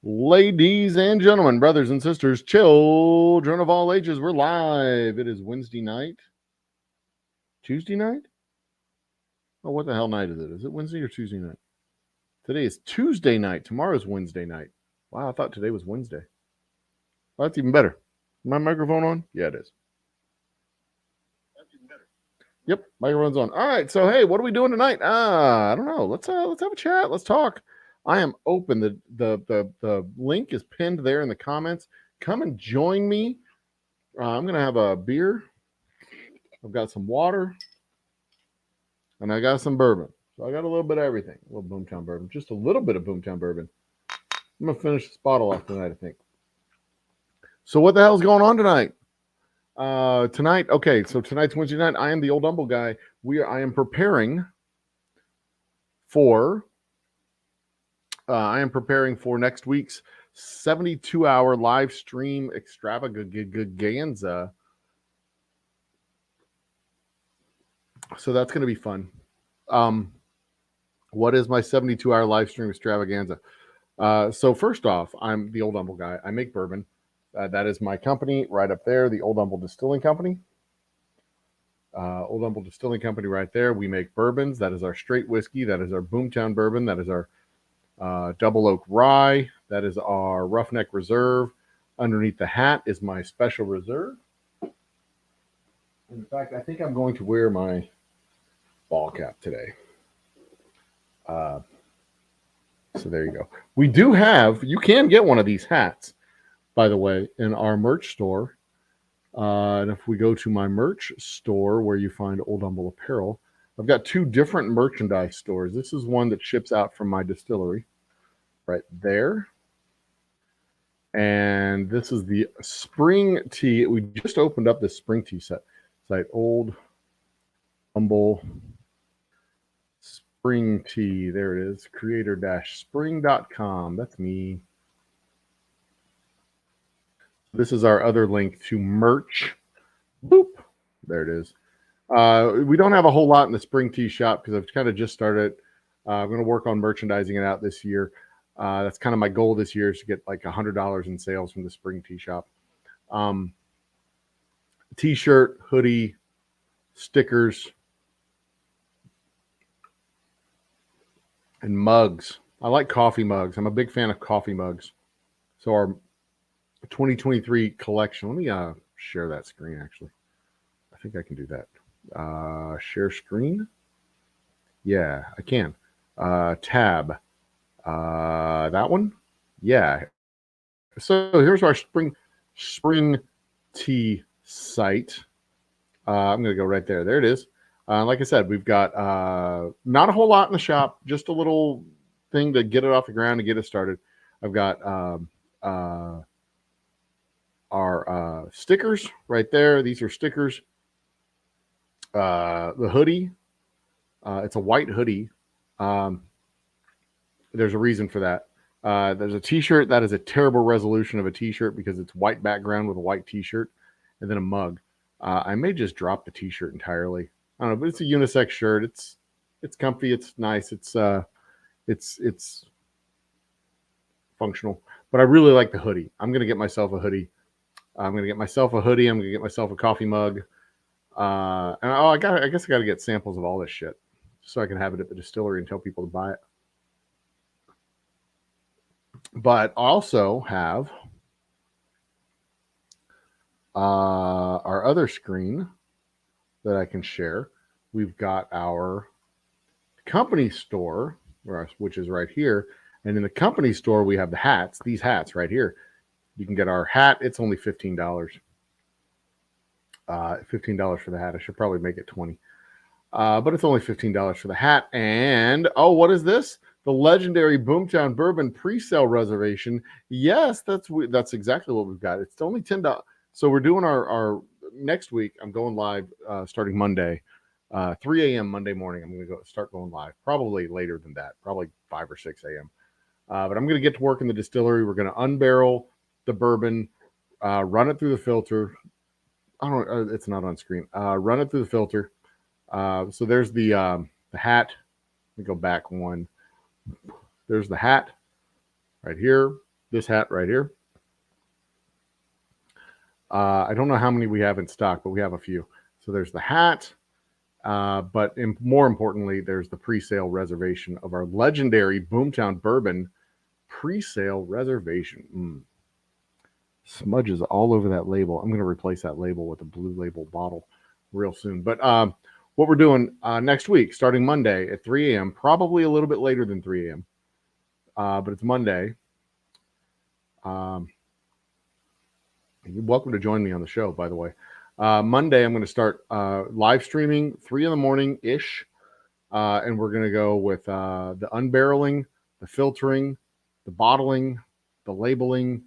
Ladies and gentlemen, brothers and sisters, children of all ages, we're live. It is Wednesday night. Tuesday night? Oh, what the hell night is it? Is it Wednesday or Tuesday night? Today is Tuesday night. Tomorrow's Wednesday night. Wow, I thought today was Wednesday. Well, that's even better. My microphone on? Yeah, it is. That's even better. Yep, microphone's on. All right, so hey, what are we doing tonight? I don't know. Let's have a chat. Let's talk. I am open. The link is pinned there in the comments. Come and join me. I'm gonna have a beer. I've got some water, and I got some bourbon. So I got a little bit of everything. A little Boomtown bourbon, just a little bit of Boomtown bourbon. I'm gonna finish this bottle off tonight, I think. So what the hell's going on tonight? Tonight, okay. So tonight's Wednesday night. I am the old humble guy. I am preparing for. I am preparing for next week's 72-hour live stream extravaganza. So that's going to be fun. What is my 72-hour live stream extravaganza? So first off, I'm the old humble guy. I make bourbon. That is my company right up there, the Old Humble Distilling Company. Old Humble Distilling Company right there. We make bourbons. That is our straight whiskey. That is our Boomtown bourbon. That is our Double Oak Rye. That is our Roughneck Reserve. Underneath the hat is my Special Reserve. In fact, I think I'm going to wear my ball cap today. So there you go. We do have, you can get one of these hats, by the way, in our merch store. And if we go to my merch store where you find Old Humble Apparel, I've got two different merchandise stores. This is one that ships out from my distillery right there. And this is the Spring Tea. We just opened up this Spring Tea site, Old Humble Spring Tea. There it is, creator-spring.com. That's me. This is our other link to merch. Boop. There it is. We don't have a whole lot in the Spring Tea shop because I've kind of just started. I'm going to work on merchandising it out this year. That's kind of my goal this year is to get like $100 in sales from the Spring Tea shop. T-shirt, hoodie, stickers, and mugs. I like coffee mugs. I'm a big fan of coffee mugs. So our 2023 collection. Let me share that screen, actually. I think I can do that. Share screen. Yeah, I can. Tab. That one. Yeah. So here's our spring tea site. I'm going to go right there. There it is. Like I said, we've got not a whole lot in the shop, just a little thing to get it off the ground and get it started. I've got our stickers right there. These are stickers. The hoodie, it's a white hoodie. There's a reason for that. There's a t-shirt. That is a terrible resolution of a t-shirt because it's white background with a white t-shirt, and then a mug. I may just drop the t-shirt entirely. I don't know, but it's a unisex shirt. It's comfy. It's nice. It's functional. But I really like the hoodie. I'm gonna get myself a hoodie. I'm gonna get myself a hoodie. I'm gonna get myself a coffee mug. I guess I got to get samples of all this shit so I can have it at the distillery and tell people to buy it. But I also have our other screen that I can share. We've got our company store, which is right here. And in the company store, we have the hats, these hats right here. You can get our hat. It's only $15. $15 for the hat. I should probably make it 20. But it's only $15 for the hat. And what is this? The legendary Boomtown Bourbon pre-sale reservation. Yes, that's exactly what we've got. It's only $10. So we're doing our next week. I'm going live starting Monday, 3 a.m. Monday morning. I'm going to start going live. Probably later than that. Probably 5 or 6 a.m. But I'm going to get to work in the distillery. We're going to unbarrel the bourbon, run it through the filter. I don't. It's not on screen. Run it through the filter. So there's the hat. Let me go back one. There's the hat right here. this hat right here. I don't know how many we have in stock, but we have a few. So there's the hat, but more importantly, there's the pre-sale reservation of our legendary Boomtown Bourbon pre-sale reservation. Smudges all over that label. I'm going to replace that label with a blue label bottle real soon. But what we're doing next week, starting Monday at 3 a.m., probably a little bit later than 3 a.m., but it's Monday. You're welcome to join me on the show, by the way. Monday, I'm going to start live streaming 3 in the morning ish, and we're going to go with the unbarreling, the filtering, the bottling, the labeling,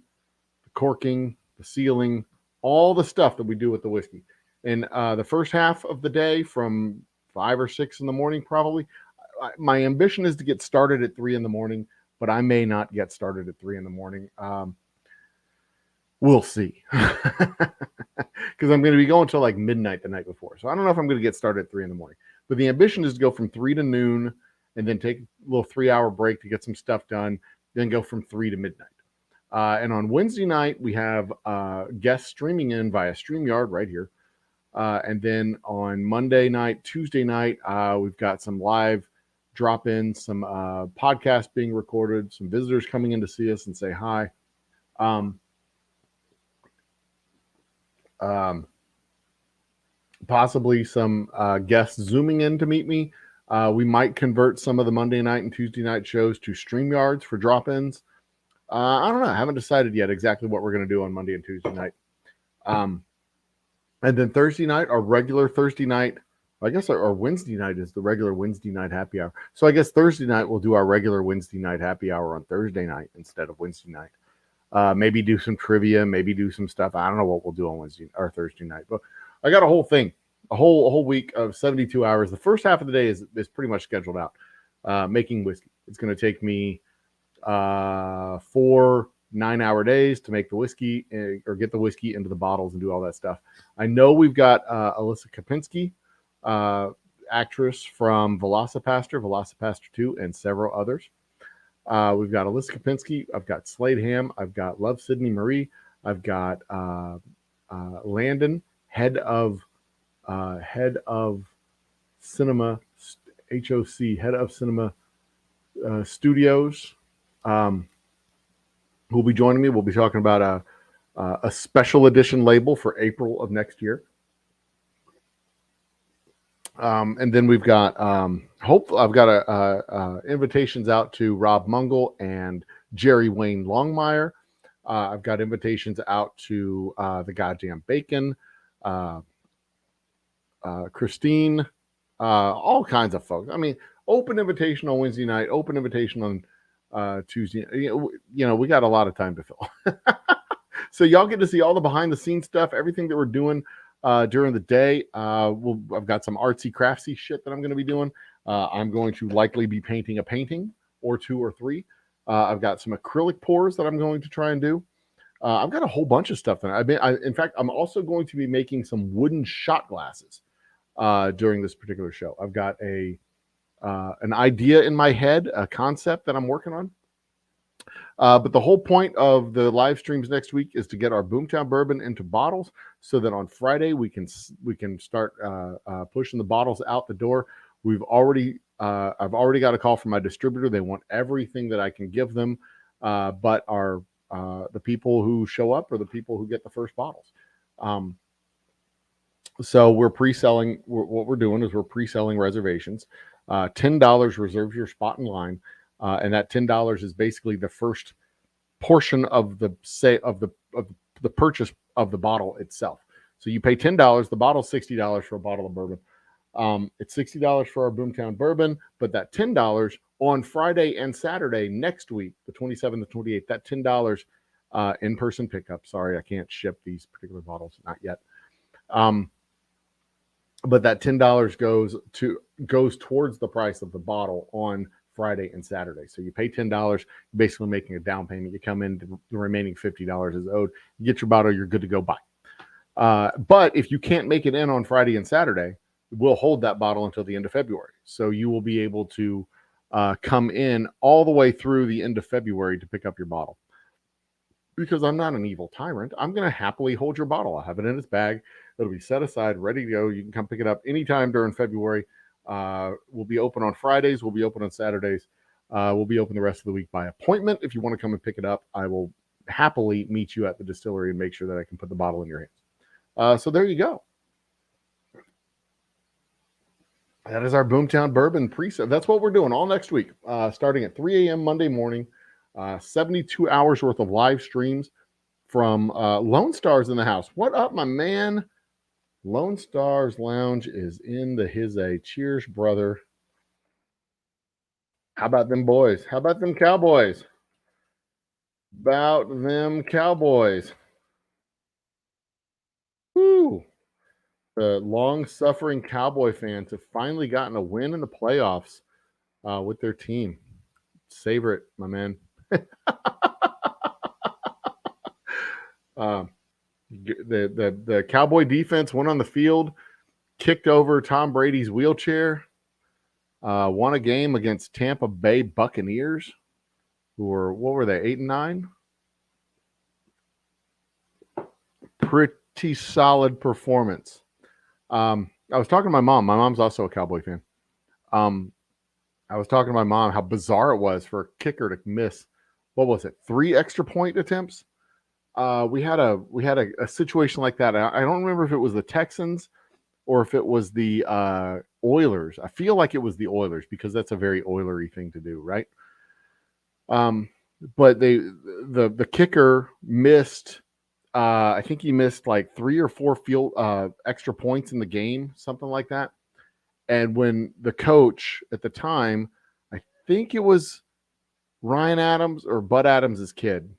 the corking, the sealing, all the stuff that we do with the whiskey. And the first half of the day, from 5 or 6 in the morning, probably. My ambition is to get started at 3 in the morning, but I may not get started at 3 in the morning. We'll see, because I'm going to be going till like midnight the night before. So I don't know if I'm going to get started at 3 in the morning. But the ambition is to go from 3 to noon, and then take a little 3-hour break to get some stuff done, then go from 3 to midnight. And on Wednesday night, we have guests streaming in via StreamYard right here. And then on Monday night, Tuesday night, we've got some live drop-ins, some podcasts being recorded, some visitors coming in to see us and say hi. Possibly some guests zooming in to meet me. We might convert some of the Monday night and Tuesday night shows to StreamYards for drop-ins. I don't know. I haven't decided yet exactly what we're going to do on Monday and Tuesday night. And then Thursday night, our regular Thursday night, I guess our Wednesday night is the regular Wednesday night happy hour. So I guess Thursday night we'll do our regular Wednesday night happy hour on Thursday night instead of Wednesday night. Maybe do some trivia, maybe do some stuff. I don't know what we'll do on Wednesday or Thursday night, but I got a whole thing, a whole week of 72 hours. The first half of the day is pretty much scheduled out. Making whiskey. It's going to take me 4 9-hour days to make the whiskey or get the whiskey into the bottles and do all that stuff. I know we've got Alyssa Kapinski, actress from Velocipaster 2, and several others. We've got Alyssa Kapinski. I've got Slade Ham. I've got Love Sydney Marie. I've got Landon, head of cinema, HOC, head of cinema studios. Who'll be joining me. We'll be talking about a special edition label for April of next year. And then we've got I've got invitations out to Rob Mungle and Jerry Wayne Longmire. I've got invitations out to the Goddamn Bacon, Christine, all kinds of folks. I mean, open invitation on Wednesday night, open invitation on Tuesday. You know, we got a lot of time to fill. So y'all get to see all the behind the scenes stuff, everything that we're doing during the day. I've got some artsy craftsy shit that I'm going to be doing. I'm going to likely be painting a painting or 2 or 3. I've got some acrylic pours that I'm going to try and do. I've got a whole bunch of stuff. In fact, I'm also going to be making some wooden shot glasses during this particular show. I've got an idea in my head, a concept that I'm working on. But the whole point of the live streams next week is to get our Boomtown Bourbon into bottles, so that on Friday we can start pushing the bottles out the door. I've already got a call from my distributor. They want everything that I can give them, but the people who show up are the people who get the first bottles. So we're pre-selling. What we're doing is we're pre-selling reservations. $10 reserves your spot in line. And that $10 is basically the first portion of the purchase of the bottle itself. So you pay $10. The bottle's $60 for a bottle of bourbon. It's $60 for our Boomtown Bourbon, but that $10 on Friday and Saturday next week, the 27th and 28th, that $10 in-person pickup. Sorry, I can't ship these particular bottles, not yet. But that $10 goes towards the price of the bottle on Friday and Saturday. So you pay $10, you're basically making a down payment. You come in, the remaining $50 is owed. You get your bottle, you're good to go buy. But if you can't make it in on Friday and Saturday, we'll hold that bottle until the end of February. So you will be able to come in all the way through the end of February to pick up your bottle. because I'm not an evil tyrant. I'm going to happily hold your bottle. I'll have it in its bag. It'll be set aside, ready to go. You can come pick it up anytime during February. We'll be open on Fridays. We'll be open on Saturdays. We'll be open the rest of the week by appointment. If you want to come and pick it up, I will happily meet you at the distillery and make sure that I can put the bottle in your hands. So there you go. That is our Boomtown Bourbon preset. That's what we're doing all next week, starting at 3 a.m. Monday morning. 72 hours worth of live streams from Lone Stars in the house. What up, my man? Lone Stars Lounge is in the his a. Cheers, brother. How about them boys? How about them Cowboys? About them Cowboys. Woo! The long-suffering Cowboy fans have finally gotten a win in the playoffs with their team. Savor it, my man. The Cowboy defense went on the field, kicked over Tom Brady's wheelchair, won a game against Tampa Bay Buccaneers, who were, what were they, 8-9? Pretty solid performance. I was talking to my mom. My mom's also a Cowboy fan. I was talking to my mom how bizarre it was for a kicker to miss, what was it, 3 extra point attempts? We had a situation like that. I don't remember if it was the Texans or if it was the Oilers. I feel like it was the Oilers because that's a very Oilery thing to do, right? But the kicker missed. I think he missed like 3 or 4 field extra points in the game, something like that. And when the coach at the time, I think it was Ryan Adams or Bud Adams' kid,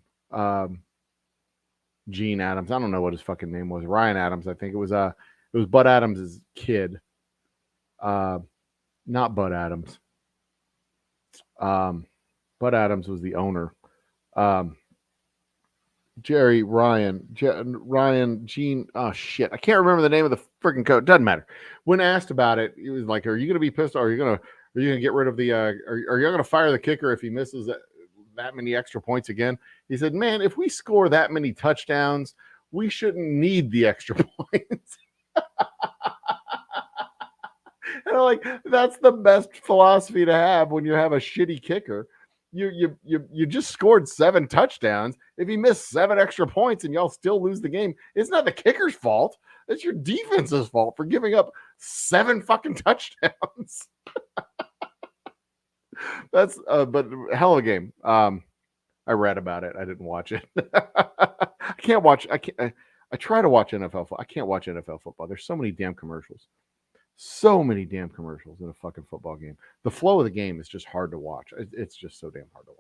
Gene Adams. I don't know what his fucking name was. Ryan Adams, I think it was Bud Adams' kid. Not Bud Adams. Bud Adams was the owner. Jerry, Ryan, Gene. Oh shit, I can't remember the name of the freaking coach. Doesn't matter. When asked about it, he was like, "Are you going to be pissed? Or are you going to get rid of the? Are you going to fire the kicker if he misses that many extra points again?" He said, "Man, if we score that many touchdowns, we shouldn't need the extra points." And I'm like, that's the best philosophy to have when you have a shitty kicker. You just scored 7 touchdowns. If you miss 7 extra points and y'all still lose the game, it's not the kicker's fault. It's your defense's fault for giving up 7 fucking touchdowns. That's but hell of a game. I read about it. I didn't watch it. I can't watch. I try to watch NFL. I can't watch NFL football. There's so many damn commercials. So many damn commercials in a fucking football game. The flow of the game is just hard to watch. It's just so damn hard to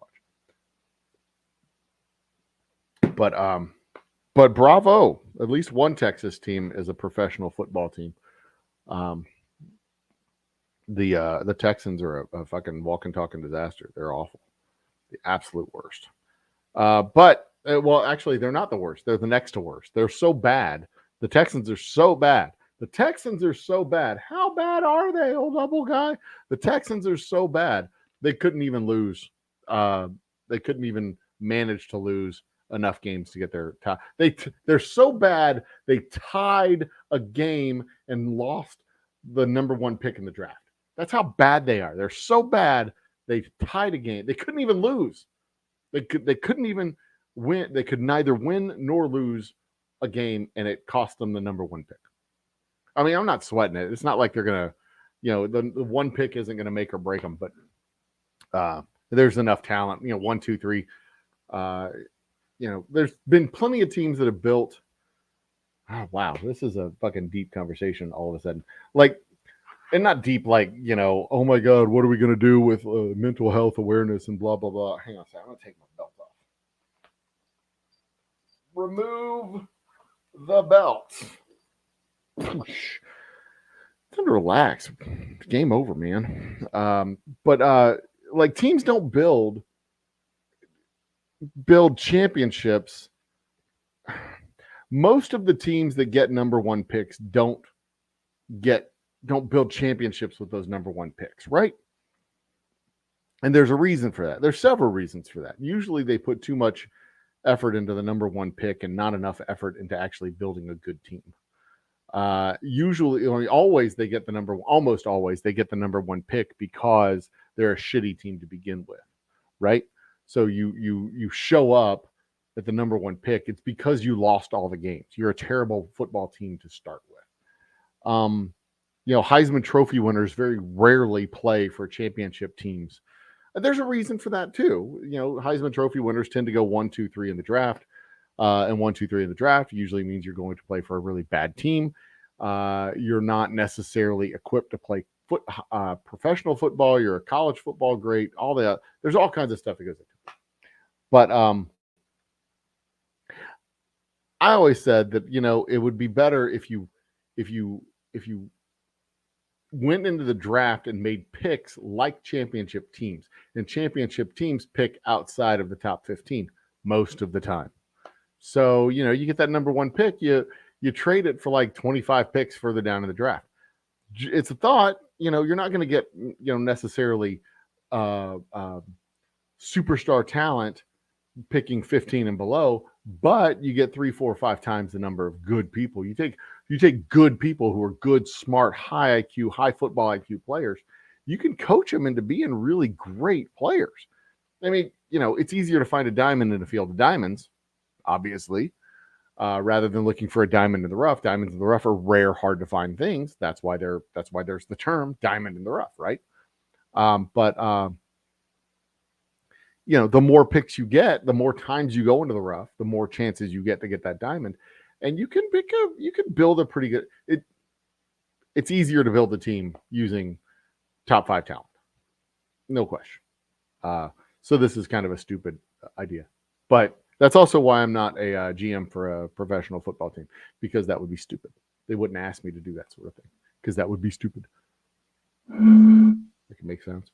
watch. But bravo, at least one Texas team is a professional football team. The Texans are a fucking walking talking disaster. They're awful, the absolute worst. But actually, they're not the worst. They're the next to worst. They're so bad. The Texans are so bad. The Texans are so bad. How bad are they, old double guy? The Texans are so bad. They couldn't even lose. They couldn't even manage to lose enough games to get their tie. They're so bad. They tied a game and lost the number 1 pick in the draft. That's how bad they are. They're so bad. They tied a game. They couldn't even lose. They couldn't even win. They could neither win nor lose a game, and it cost them the number 1 pick. I mean, I'm not sweating it. It's not like they're going to, the 1 pick isn't going to make or break them, but there's enough talent, 1, 2, 3. There's been plenty of teams that have built. Oh, wow. This is a fucking deep conversation all of a sudden. Like, and not deep, like, oh my God, what are we going to do with mental health awareness and blah, blah, blah. Hang on a second. I'm going to take my belt off. Remove the belt. Time to relax. Game over, man. But like teams don't build championships. Most of the teams that get number 1 picks don't build championships with those number 1 picks, right? And there's a reason for that. There's several reasons for that. Usually they put too much effort into the number one pick and not enough effort into actually building a good team. Usually, almost always they get the number one pick because they're a shitty team to begin with, right? So you show up at the number one pick. It's because you lost all the games. You're a terrible football team to start with. Heisman Trophy winners very rarely play for championship teams. There's a reason for that too. Heisman Trophy winners tend to go 1, 2, 3 in the draft, and 1, 2, 3 in the draft usually means you're going to play for a really bad team. You're not necessarily equipped to play professional football. You're a college football great. All that. There's all kinds of stuff that goes into it. But I always said that it would be better if you went into the draft and made picks like championship teams, and championship teams pick outside of the top 15 most of the time. So you get that number one pick, you trade it for like 25 picks further down in the draft. It's a thought. You're not going to get necessarily superstar talent picking 15 and below, but you get 3, 4, 5 times the number of good people. You take good people who are good, smart, high IQ, high football IQ players. You can coach them into being really great players. I mean, it's easier to find a diamond in a field of diamonds, obviously, rather than looking for a diamond in the rough. Diamonds in the rough are rare, hard to find things. That's why there's the term diamond in the rough, right? The more picks you get, the more times you go into the rough, the more chances you get to get that diamond. And you can build a pretty good. It's easier to build a team using top 5 talent, no question. So this is kind of a stupid idea, but that's also why I'm not a GM for a professional football team, because that would be stupid. They wouldn't ask me to do that sort of thing because that would be stupid. I can make sounds.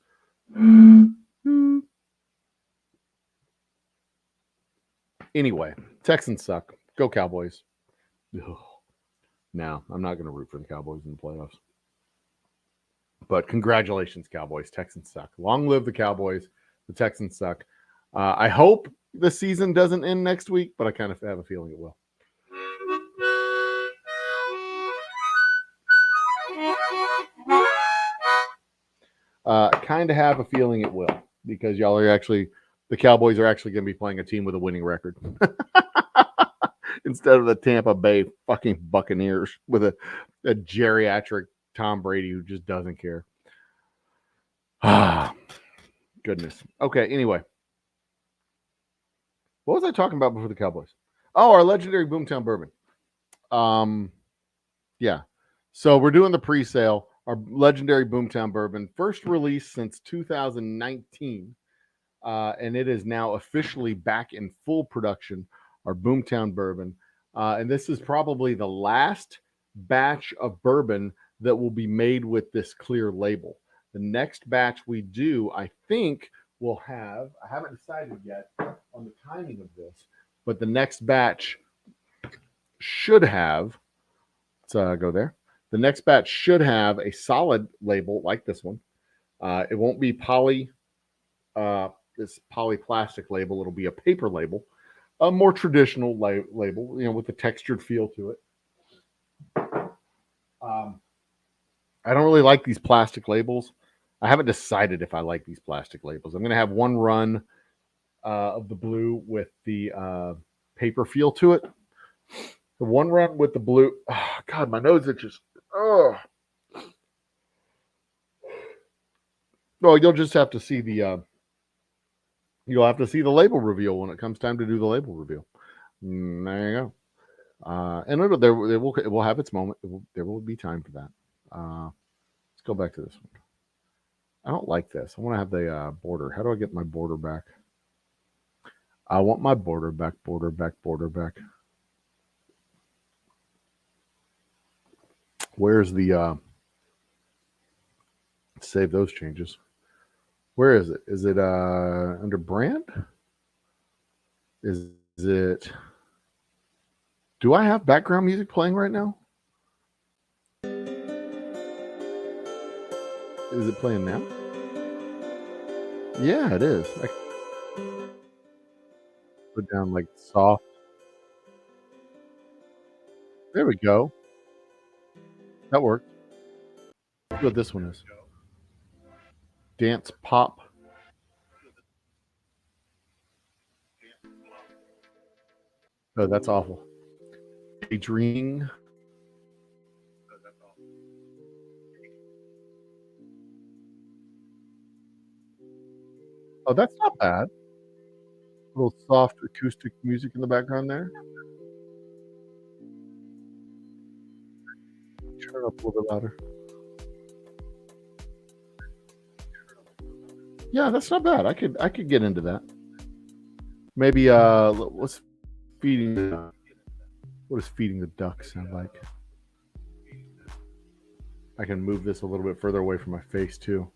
Anyway, Texans suck. Go Cowboys. Ugh. No, I'm not going to root for the Cowboys in the playoffs. But congratulations, Cowboys. Texans suck. Long live the Cowboys. The Texans suck. I hope the season doesn't end next week, but I kind of have a feeling it will. Kind of have a feeling it will, because the Cowboys are actually going to be playing a team with a winning record instead of the Tampa Bay fucking Buccaneers with a geriatric Tom Brady who just doesn't care. Ah, goodness. Okay, anyway. What was I talking about before the Cowboys? Oh, our legendary Boomtown Bourbon. Yeah. So we're doing the pre-sale. Our legendary Boomtown Bourbon, first released since 2019. And it is now officially back in full production, our Boomtown Bourbon. And this is probably the last batch of bourbon that will be made with this clear label. The next batch we do, I think, will have, I haven't decided yet on the timing of this, but the next batch should have, let's go there. The next batch should have a solid label like this one. It won't be this polyplastic label. It'll be a paper label, a more traditional label, with a textured feel to it. I don't really like these plastic labels. I haven't decided if I like these plastic labels. I'm going to have one run of the blue with the paper feel to it. The one run with the blue. Oh, God, my nose itches. Oh. Well, you'll just have to see the label reveal when it comes time to do the label reveal. There you go. And it will have its moment. There will be time for that. Let's go back to this one. I don't like this. I want to have the border. How do I get my border back? I want my border back, border back, border back. Where's the save those changes? Where is it? Is it under brand? Is it? Do I have background music playing right now? Is it playing now? Yeah, it is. put down like soft. There we go. That worked. See what this one is. Dance pop. Oh, that's awful. Daydreaming. Oh, that's not bad. A little soft acoustic music in the background there. Turn it up a little bit louder. Yeah, that's not bad. I could get into that. Maybe what's feeding what does feeding the duck sound like? I can move this a little bit further away from my face too.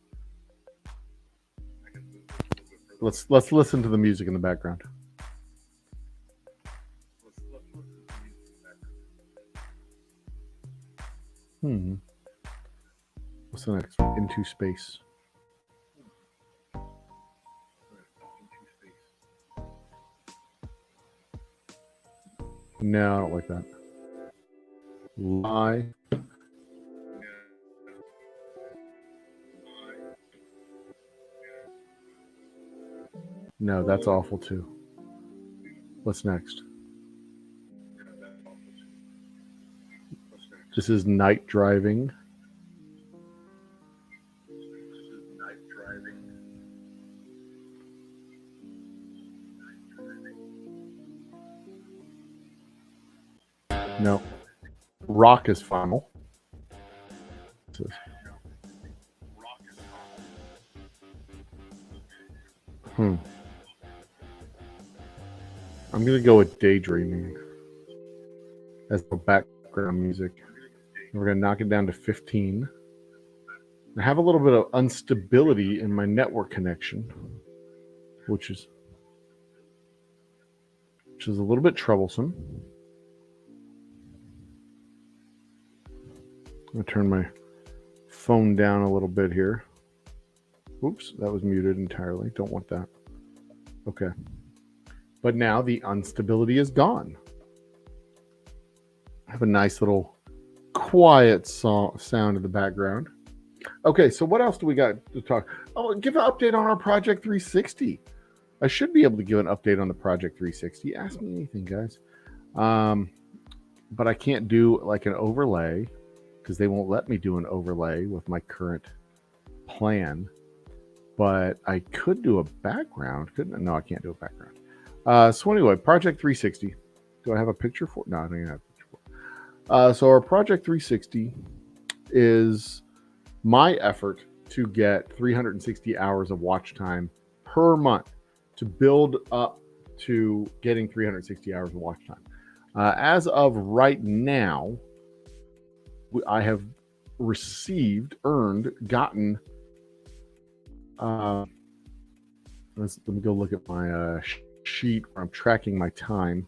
Let's listen to the music in the background. What's the next one? Into space. No, I don't like that. Lie. No, that's awful too. What's next? This is night driving. No. Rock is final. I'm going to go with daydreaming as the background music. We're going to knock it down to 15. I have a little bit of instability in my network connection, which is a little bit troublesome. I'm going to turn my phone down a little bit here. Oops, that was muted entirely. Don't want that. Okay. But now the instability is gone. I have a nice little quiet sound in the background. Okay, so what else do we got to talk? Oh, give an update on our Project 360. I should be able to give an update on the Project 360. Ask me anything, guys. But I can't do like an overlay because they won't let me do an overlay with my current plan. But I could do a background. Couldn't? No, I can't do a background. So anyway, Project 360. Do I have a picture for it? No, I don't even have a picture for it. So our Project 360 is my effort to get 360 hours of watch time per month to build up to getting 360 hours of watch time. As of right now, I have gotten. Let me go look at my sheet where I'm tracking my time.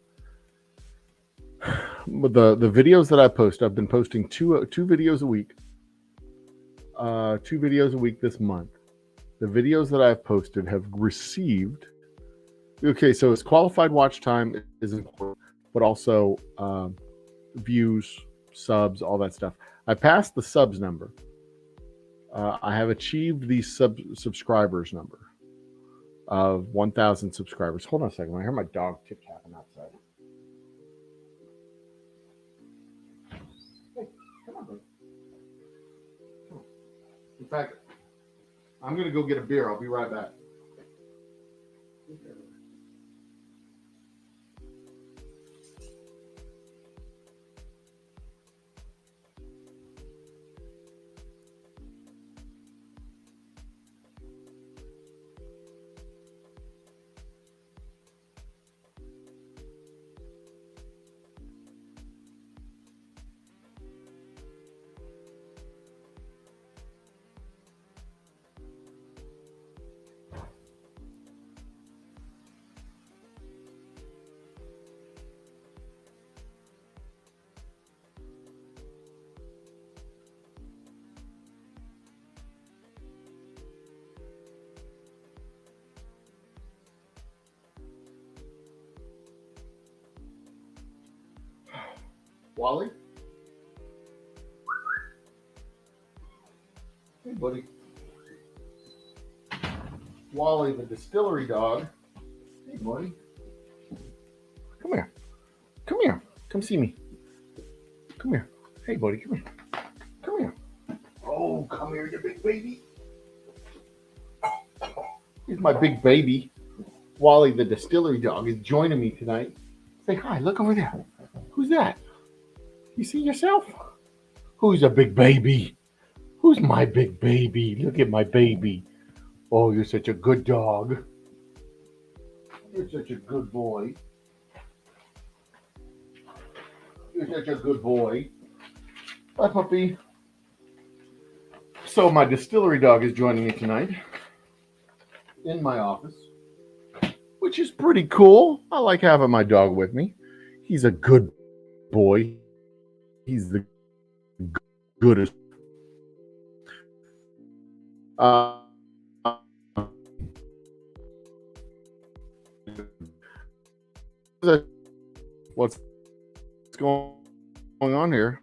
But the videos that I post, I've been posting two videos a week. 2 videos a week this month. The videos that I've posted have received. Okay, so it's qualified watch time is important, but also views, subs, all that stuff. I passed the subs number. I have achieved the subscribers number of 1,000 subscribers. Hold on a second. I hear my dog tip-tapping outside. Hey, come on, buddy. Come on. In fact, I'm going to go get a beer. I'll be right back. Wally? Hey, buddy. Wally, the distillery dog. Hey, buddy. Come here. Come here. Come see me. Come here. Hey, buddy. Come here. Come here. Oh, come here, you big baby. Here's my big baby. Wally, the distillery dog, is joining me tonight. Say hi. Look over there. Who's that? You see yourself? Who's a big baby? Who's my big baby? Look at my baby. Oh, you're such a good dog. You're such a good boy. You're such a good boy. Hi, puppy. So my distillery dog is joining me tonight in my office, which is pretty cool. I like having my dog with me. He's a good boy. He's the goodest. What's going on here?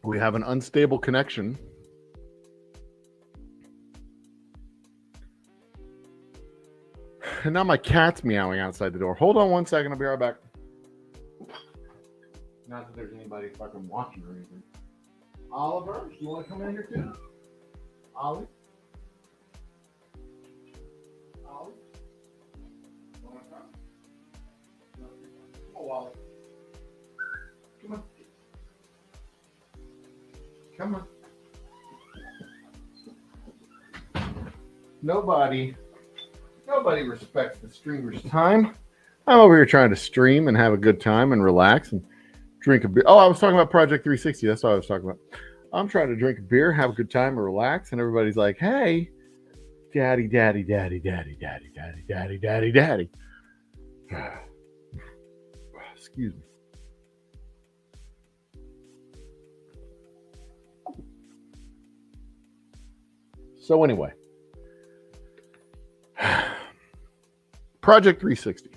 We have an unstable connection. And now my cat's meowing outside the door. Hold on one second. I'll be right back. Not that there's anybody fucking watching or anything. Oliver, you want to come in here too? Ollie? Ollie? You want to come? No, come on, Wally. Come on. Come on. Nobody respects the streamer's time. I'm over here trying to stream and have a good time and relax and drink a beer. Oh, I was talking about Project 360. That's what I was talking about. I'm trying to drink a beer, have a good time, and relax. And everybody's like, hey, daddy, daddy, daddy, daddy, daddy, daddy, daddy, daddy, daddy. Excuse me. So anyway, Project 360.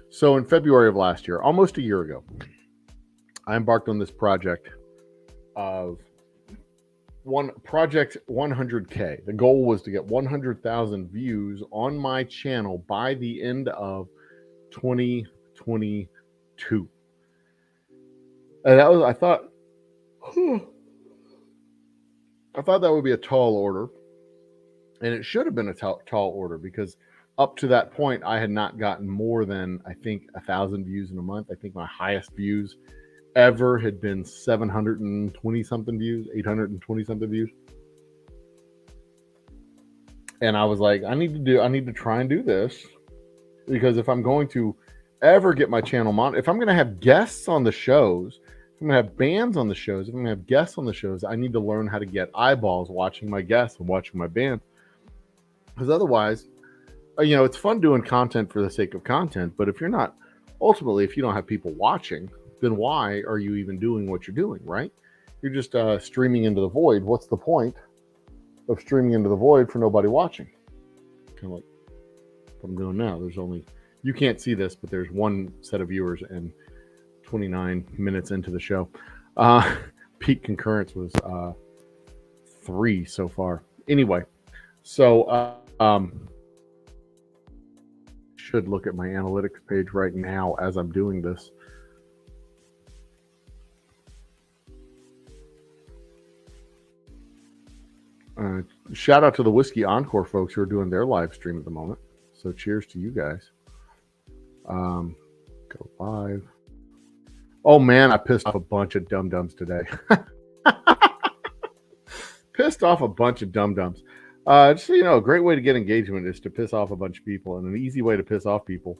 So in February of last year, almost a year ago, I embarked on this project of Project 100K. The goal was to get 100,000 views on my channel by the end of 2022. And that was, I thought that would be a tall order. And it should have been a tall order because up to that point, I had not gotten more than, I think, 1,000 views in a month. I think my highest views ever had been 720 something views, 820 something views. And I was like, I need to try and do this, because if I'm going to ever get my channel if I'm going to have guests on the shows, if I'm going to have bands on the shows, if I'm going to have guests on the shows, I need to learn how to get eyeballs watching my guests and watching my band. Because otherwise, it's fun doing content for the sake of content, but if you don't have people watching, then why are you even doing what you're doing, right? You're just streaming into the void. What's the point of streaming into the void for nobody watching? Kind of like what I'm doing now. You can't see this, but there's one set of viewers and 29 minutes into the show. Peak concurrence was 3 so far. Anyway, so should look at my analytics page right now as I'm doing this. Shout out to the Whiskey Encore folks who are doing their live stream at the moment. So cheers to you guys. Go live. Oh man, I pissed off a bunch of dum-dums today. Pissed off a bunch of dum-dums. Just so you know, a great way to get engagement is to piss off a bunch of people. And an easy way to piss off people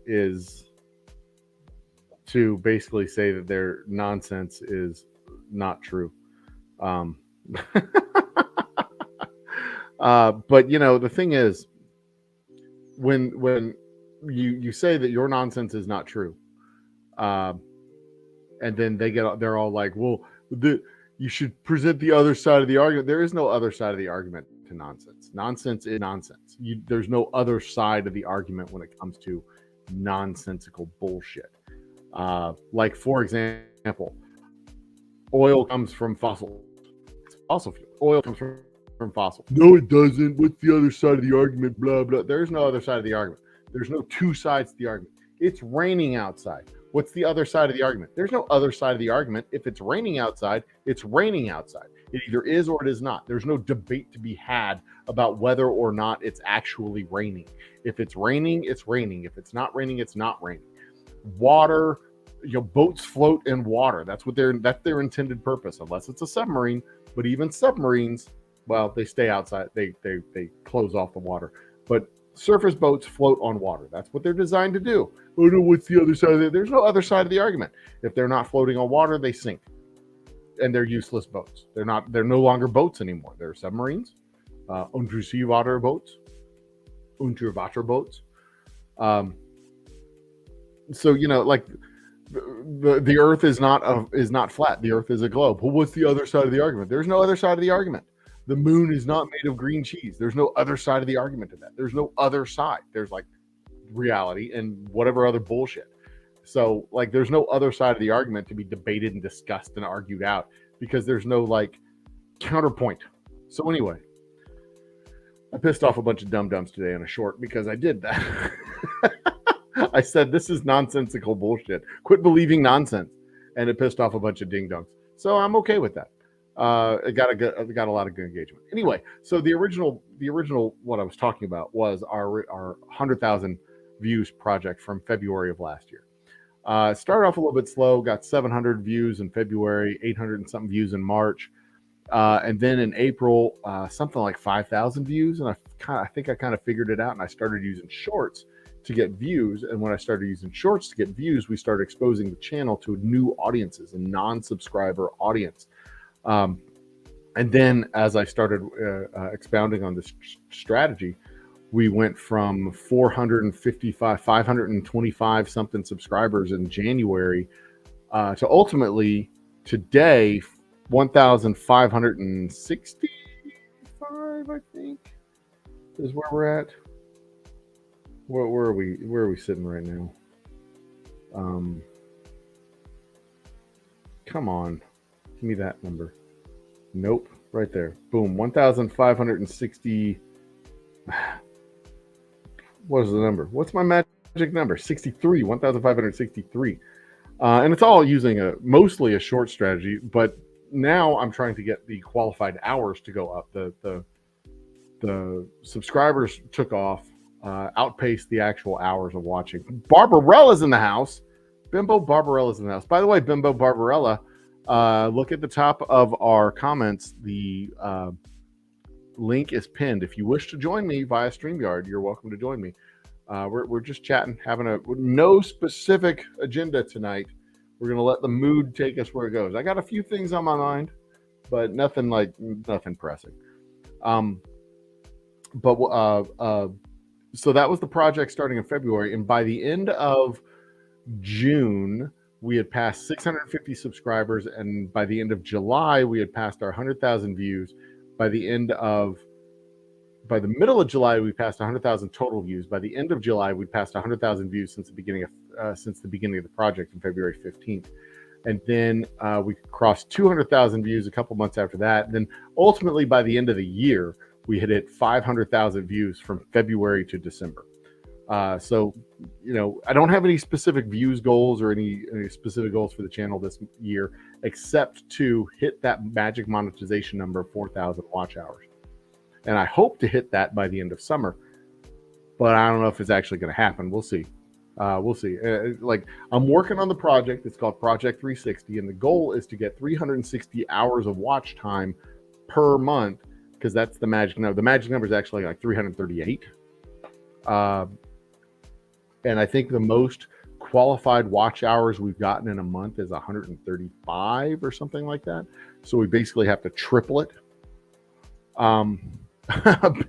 is to basically say that their nonsense is not true. But the thing is, when you say that your nonsense is not true, and then they're all like, well, you should present the other side of the argument. There is no other side of the argument. to nonsense. Nonsense is nonsense. There's no other side of the argument when it comes to nonsensical bullshit. Like, for example, oil comes from fossil fuel. Oil comes from fossil. No, it doesn't. What's the other side of the argument? Blah, blah. There's no other side of the argument. There's no two sides to the argument. It's raining outside. What's the other side of the argument? There's no other side of the argument. If it's raining outside, it's raining outside. It either is or it is not. There's no debate to be had about whether or not it's actually raining. If it's raining, it's raining. If it's not raining, it's not raining. Water, boats float in water. That's their intended purpose, unless it's a submarine. But even submarines, well, they stay outside. They close off the water. But surface boats float on water. That's what they're designed to do. Oh no, what's the other side of it? There's no other side of the argument. If they're not floating on water, they sink. And they're useless boats. They're no longer boats anymore. They're submarines, Unterseewater boats, Unterwasser boats. So like the Earth is not flat. The Earth is a globe. Well, what's the other side of the argument? There's no other side of the argument. The moon is not made of green cheese. There's no other side of the argument to that. There's no other side. There's like reality and whatever other bullshit. So like there's no other side of the argument to be debated and discussed and argued out because there's no like counterpoint. So anyway, I pissed off a bunch of dum-dums today on a short because I did that. I said, this is nonsensical bullshit. Quit believing nonsense. And it pissed off a bunch of ding-dongs. So I'm okay with that. It got a lot of good engagement. Anyway, so the original what I was talking about was our 100,000 views project from February of last year. It started off a little bit slow, got 700 views in February, 800 and something views in March. And then in April, something like 5,000 views. And I think I kind of figured it out, and I started using shorts to get views. And when I started using shorts to get views, we started exposing the channel to new audiences, a non-subscriber audience. And then as I started expounding on this strategy, we went from 525 something subscribers in January to ultimately today 1,565, I think, is where we're at. Where are we? Where are we sitting right now? Come on, give me that number. Nope, right there. Boom, 1,560. What is the number? What's my magic number? 63, 1,563. And it's all using mostly a short strategy, but now I'm trying to get the qualified hours to go up. The subscribers took off, outpaced the actual hours of watching. Barbarella's in the house. Bimbo Barbarella's in the house. By the way, Bimbo Barbarella, look at the top of our comments. The link is pinned. If you wish to join me via StreamYard, you're welcome to join me. We're just chatting, having no specific agenda tonight. We're going to let the mood take us where it goes. I got a few things on my mind, but nothing pressing. So that was the project starting in February. And by the end of June, we had passed 650 subscribers. And by the end of July, we had passed our 100,000 views. By the middle of July, we passed 100,000 total views. By the end of July, we passed 100,000 views since the beginning of the project in February 15th. And then we crossed 200,000 views a couple months after that. And then ultimately, by the end of the year, we had hit 500,000 views from February to December. So, I don't have any specific views goals or any specific goals for the channel this year, except to hit that magic monetization number of 4,000 watch hours. And I hope to hit that by the end of summer, but I don't know if it's actually going to happen. We'll see. I'm working on the project. It's called Project 360. And the goal is to get 360 hours of watch time per month, because that's the magic number. The magic number is actually like 338. And I think the most qualified watch hours we've gotten in a month is 135 or something like that. So we basically have to triple it.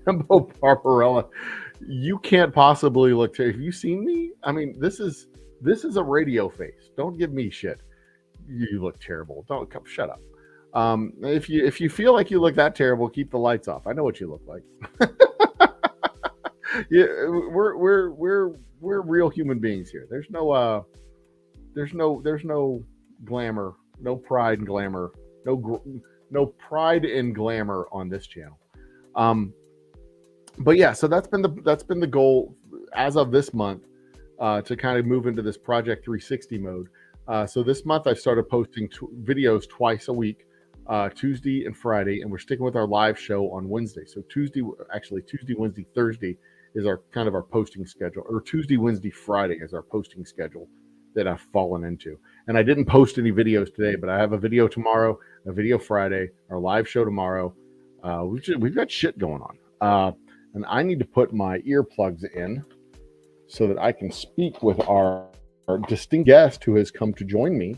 Bimbo Barbarella, you can't possibly look. Have you seen me? I mean, this is a radio face. Don't give me shit. You look terrible. Shut up. If you feel like you look that terrible, keep the lights off. I know what you look like. Yeah, we're real human beings here. There's no glamour, no pride and glamour, no pride and glamour on this channel. But yeah, so that's been the goal as of this month, to kind of move into this Project 360 mode. So this month I've started posting videos twice a week, Tuesday and Friday, and we're sticking with our live show on Wednesday. So Tuesday, Wednesday, Thursday is our posting schedule, or Tuesday, Wednesday, Friday is our posting schedule that I've fallen into. And I didn't post any videos today, but I have a video tomorrow, a video Friday, our live show tomorrow. We've got shit going on. And I need to put my earplugs in so that I can speak with our distinct guest who has come to join me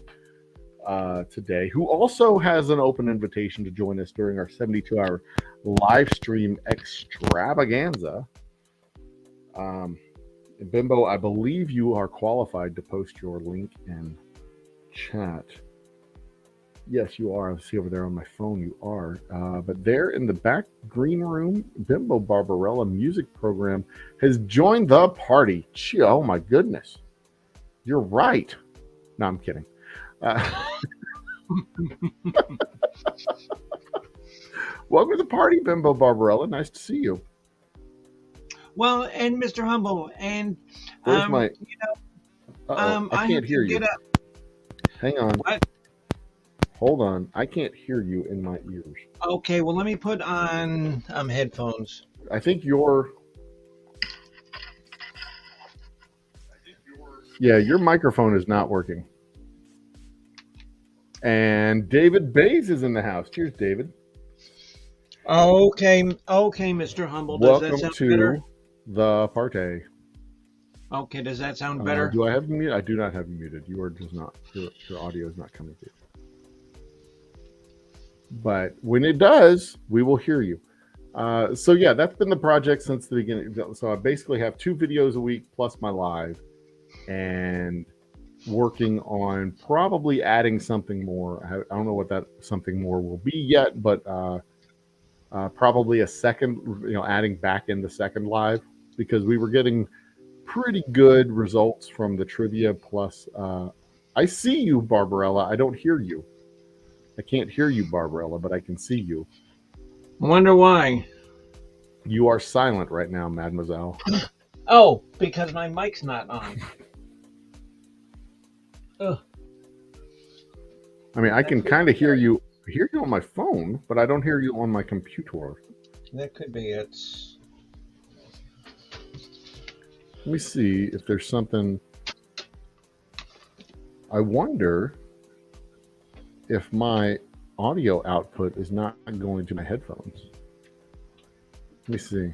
today, who also has an open invitation to join us during our 72-hour live stream extravaganza. Bimbo, I believe you are qualified to post your link in chat. Yes, you are. I see over there on my phone you are. But there in the back green room, Bimbo Barbarella music program has joined the party. Gee, oh my goodness. You're right. No, I'm kidding. Welcome to the party, Bimbo Barbarella. Nice to see you. Well, and Mr. Humble, and where's my? I can't hear you. Hang on. What? Hold on. I can't hear you in my ears. Okay, well, let me put on headphones. I think your microphone is not working. And David Bays is in the house. Cheers, David. Okay, Mr. Humble. Welcome does that sound to better? The party. Okay, does that sound better? Do I have you muted? I do not have you muted. You are just not. Your audio is not coming through. But when it does, we will hear you. So yeah, that's been the project since the beginning. So I basically have 2 videos a week plus my live, and working on probably adding something more. I don't know what that something more will be yet, but probably a second, adding back in the second live, because we were getting pretty good results from the trivia. Plus, I see you, Barbarella. I don't hear you. I can't hear you, Barbarella, but I can see you. I wonder why. You are silent right now, mademoiselle. Oh, because my mic's not on. Ugh. I mean, I can kind of hear you. I hear you on my phone, but I don't hear you on my computer. That could be it. Let me see if there's something. I wonder if my audio output is not going to my headphones. Let me see.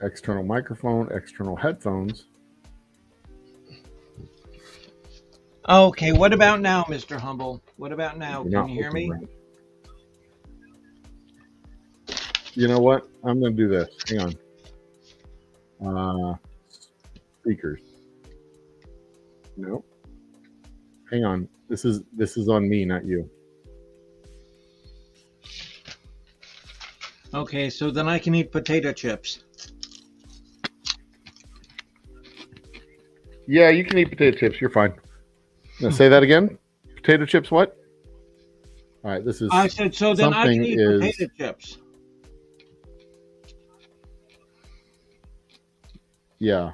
External microphone, external headphones. Okay, what about now, Mr. Humble? What about now? Can you hear me? Right. You know what? I'm going to do this. Hang on. Speakers. No. Hang on. This is on me, not you. Okay, so then I can eat potato chips. Yeah, you can eat potato chips. You're fine. Now say that again. Potato chips what? All right, this is. I said, so then I can eat potato chips. Yeah.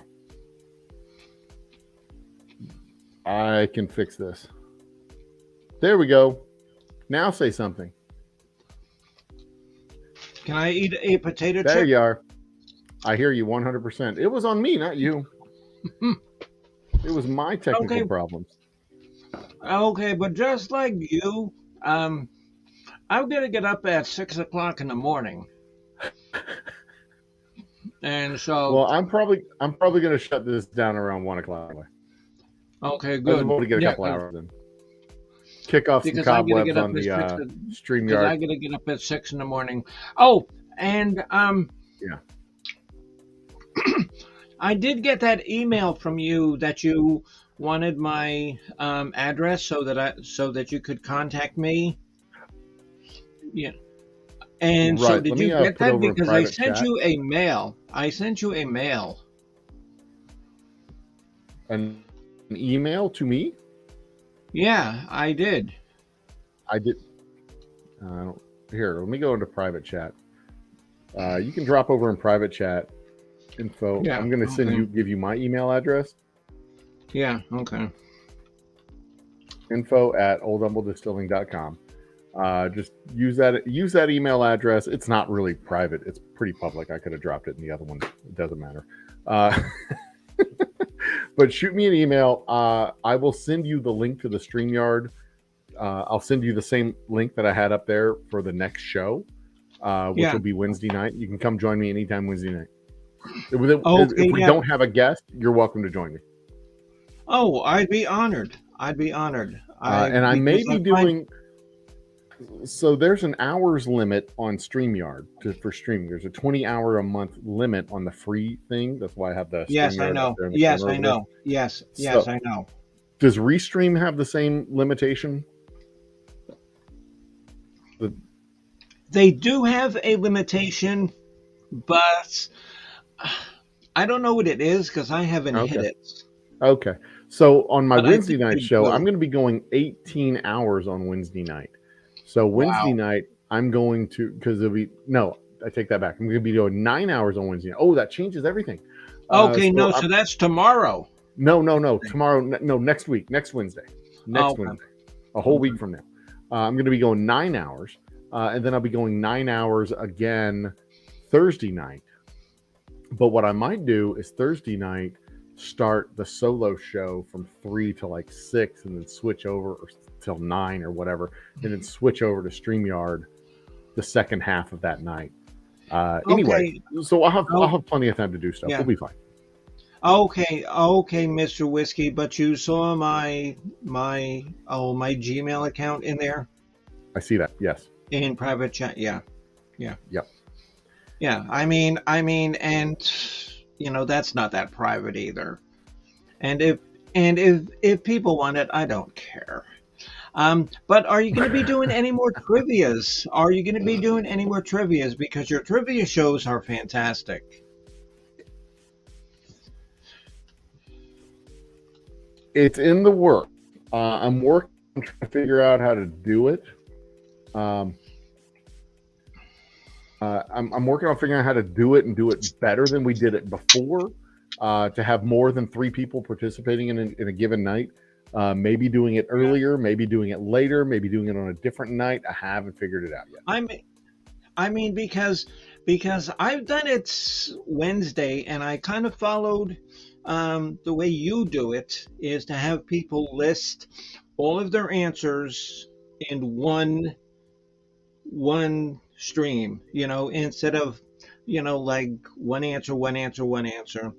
I can fix this. There we go. Now say something. Can I eat a potato chip? There you are. I hear you 100%. It was on me, not you. It was my technical problems. Okay, but just like you, I'm gonna get up at 6 o'clock in the morning, and so. Well, I'm probably gonna shut this down around 1 o'clock. Okay, good. I'm going to get a couple hours in. Kick off some cobwebs on the StreamYard. I gotta get up at 6 in the morning. Oh, and yeah. I did get that email from you that you wanted my address so that you could contact me. Yeah. And so Right. did Let you me get put that? over in Because I private sent chat you a mail. I sent you a mail. an email to me. Yeah, I did. I did. I don't, here, let me go into private chat. You can drop over in private chat info. Yeah. I'm going to Okay. give you my email address. Yeah. Okay. info@oldhumbledistilling.com. Just use that email address. It's not really private. It's pretty public. I could have dropped it in the other one. It doesn't matter. Uh, but shoot me an email. I will send you the link to the StreamYard. I'll send you the same link that I had up there for the next show, which Yeah. will be Wednesday night. You can come join me anytime Wednesday night. Okay. If we Yeah. don't have a guest, you're welcome to join me. Oh, I'd be honored. I'd be honored. And I may Because I be find. doing. So there's an hours limit on StreamYard for streaming. There's a 20-hour a month limit on the free thing. That's why I have the Yes, I StreamYard up know. there in the Yes, corner I over there. know. Yes. Yes, So I know. does Restream have the same limitation? The, They do have a limitation, but I don't know what it is because I haven't hit okay. it. Okay. So on my But I Wednesday think night they show, I'm do. going to be going 18 hours on Wednesday night. So Wednesday Wow. night, I'm going to, because it'll be, no, I take that back. I'm going to be doing 9 hours on Wednesday. Oh, that changes everything. Okay, So no, so that's tomorrow. no. Tomorrow, no, next week, next Wednesday. Oh, Next okay. Wednesday. A whole week from now. I'm going to be going 9 hours. And then I'll be going 9 hours again Thursday night. But what I might do is Thursday night start the solo show from 3 to like 6 and then switch over or till 9 or whatever, and then switch over to StreamYard the second half of that night. Anyway, Okay. so I'll Oh, have plenty of time to do stuff. yeah. We'll be fine. Okay, Mr. Whiskey, but you saw my Gmail account in there I see that. Yes. in private chat. Yeah. Yeah. Yep. Yeah. And that's not that private either. And if people want it, I don't care. But are you going to be doing any more trivias? Are you going to be doing any more trivias? Because your trivia shows are fantastic. It's in the work. I'm working on trying to figure out how to do it. I'm working on figuring out how to do it and do it better than we did it before. To have more than 3 people participating in a given night. Maybe doing it earlier, maybe doing it later, maybe doing it on a different night. I haven't figured it out yet. I mean because I've done it Wednesday, and I kind of followed the way you do it is to have people list all of their answers in one stream, instead of like one answer.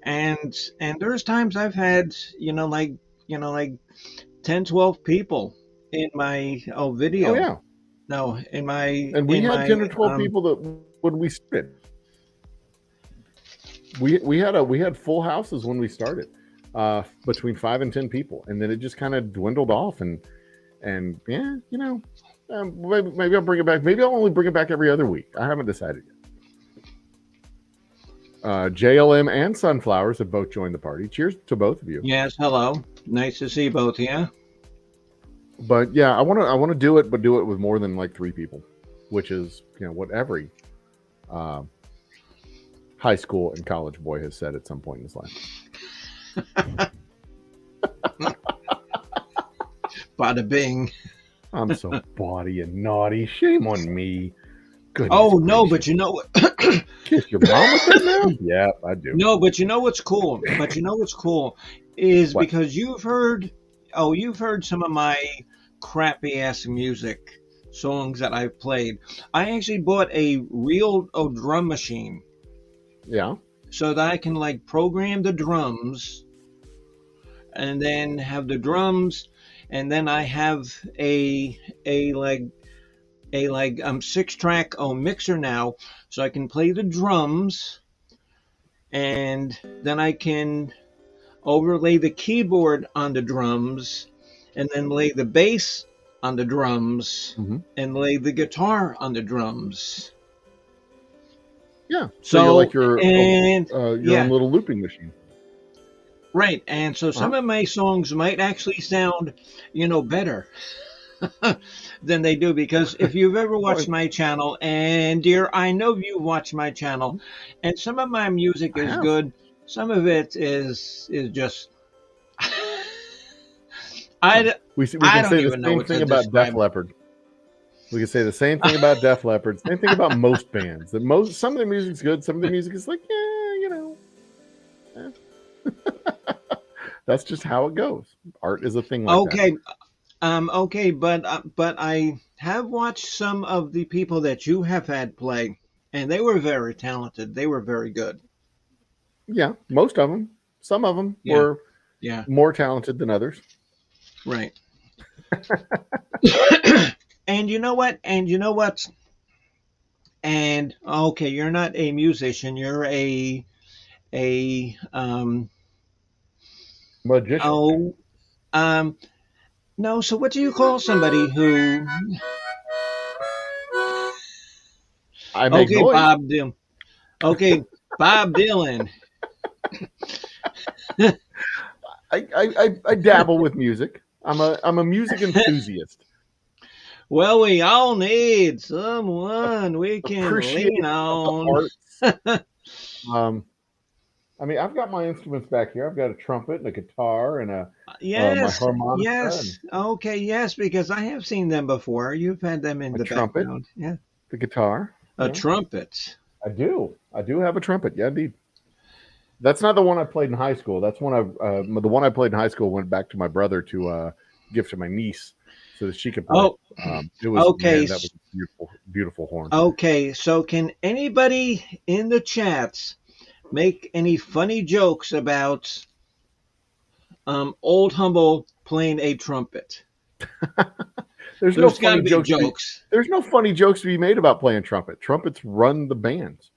And there's times I've had like 10, 12 people in my Oh video. yeah, No, and we in had my 10 or 12 people that when we started. We had full houses when we started, between 5 and 10 people, and then it just kind of dwindled off. And yeah, maybe I'll bring it back. Maybe I'll only bring it back every other week. I haven't decided yet. JLM and Sunflowers have both joined the party. Cheers to both of you. Yes, hello. Nice to see both of you. But yeah, I want to do it, but do it with more than like 3 people, which is what every high school and college boy has said at some point in his life. Bada bing. I'm so bawdy and naughty. Shame on me. Goodness Oh no, gracious. but you know what? Kiss your mom with that now? Yeah, I do. No, but you know what's cool? Is What? because you've heard some of my crappy ass music songs that I've played. I actually bought a real drum machine Yeah. so that I can like program the drums and then have the drums, and then I have a like 6-track mixer now, so I can play the drums, and then I can overlay the keyboard on the drums, and then lay the bass on the drums, Hmm. and lay the guitar on the drums. Yeah. So you're like So, and your own yeah, little looping machine. right. And so Uh-huh. some of my songs might actually sound, better than they do, because if you've ever Well, watched my channel, and dear, I know you've watched my channel, and some of my music I is have. good, some of it is just I We I can don't say the even know same what to thing about Def describe. Leppard. We can say the same thing about Def Leppard. Same thing about most bands. That most some of their music's good. Some of the music is like, yeah, eh. That's just how it goes. Art is a thing like that. Okay, okay, but I have watched some of the people that you have had play, and they were very talented. They were very good. Yeah, most of them. Some of them Yeah, were yeah, more talented than others. right. And you know what? And you know what? And okay, you're not a musician. You're a Magician. oh um no. So what do you call somebody who? I make Okay, noise. Bob Dylan. Okay, Bob Dylan. I dabble with music. I'm a music enthusiast. Well, we all need someone we can Appreciate lean of the on. arts. Um, I mean, I've got my instruments back here. I've got a trumpet and a guitar and my Yes, harmonica and yes. Okay, yes, because I have seen them before. You've had them in a the trumpet, background. Yeah. the guitar. A Yeah, trumpet. I do. I do have a trumpet. Yeah, indeed. That's not the one I played in high school. That's the one I played in high school went back to my brother to give to my niece so that she could play. Oh, It was okay. man, that was a beautiful, beautiful horn. Okay, so can anybody in the chats make any funny jokes about old Humble playing a trumpet? There's no There's got to funny be jokes. jokes. There's no funny jokes to be made about playing trumpet. Trumpets run the bands.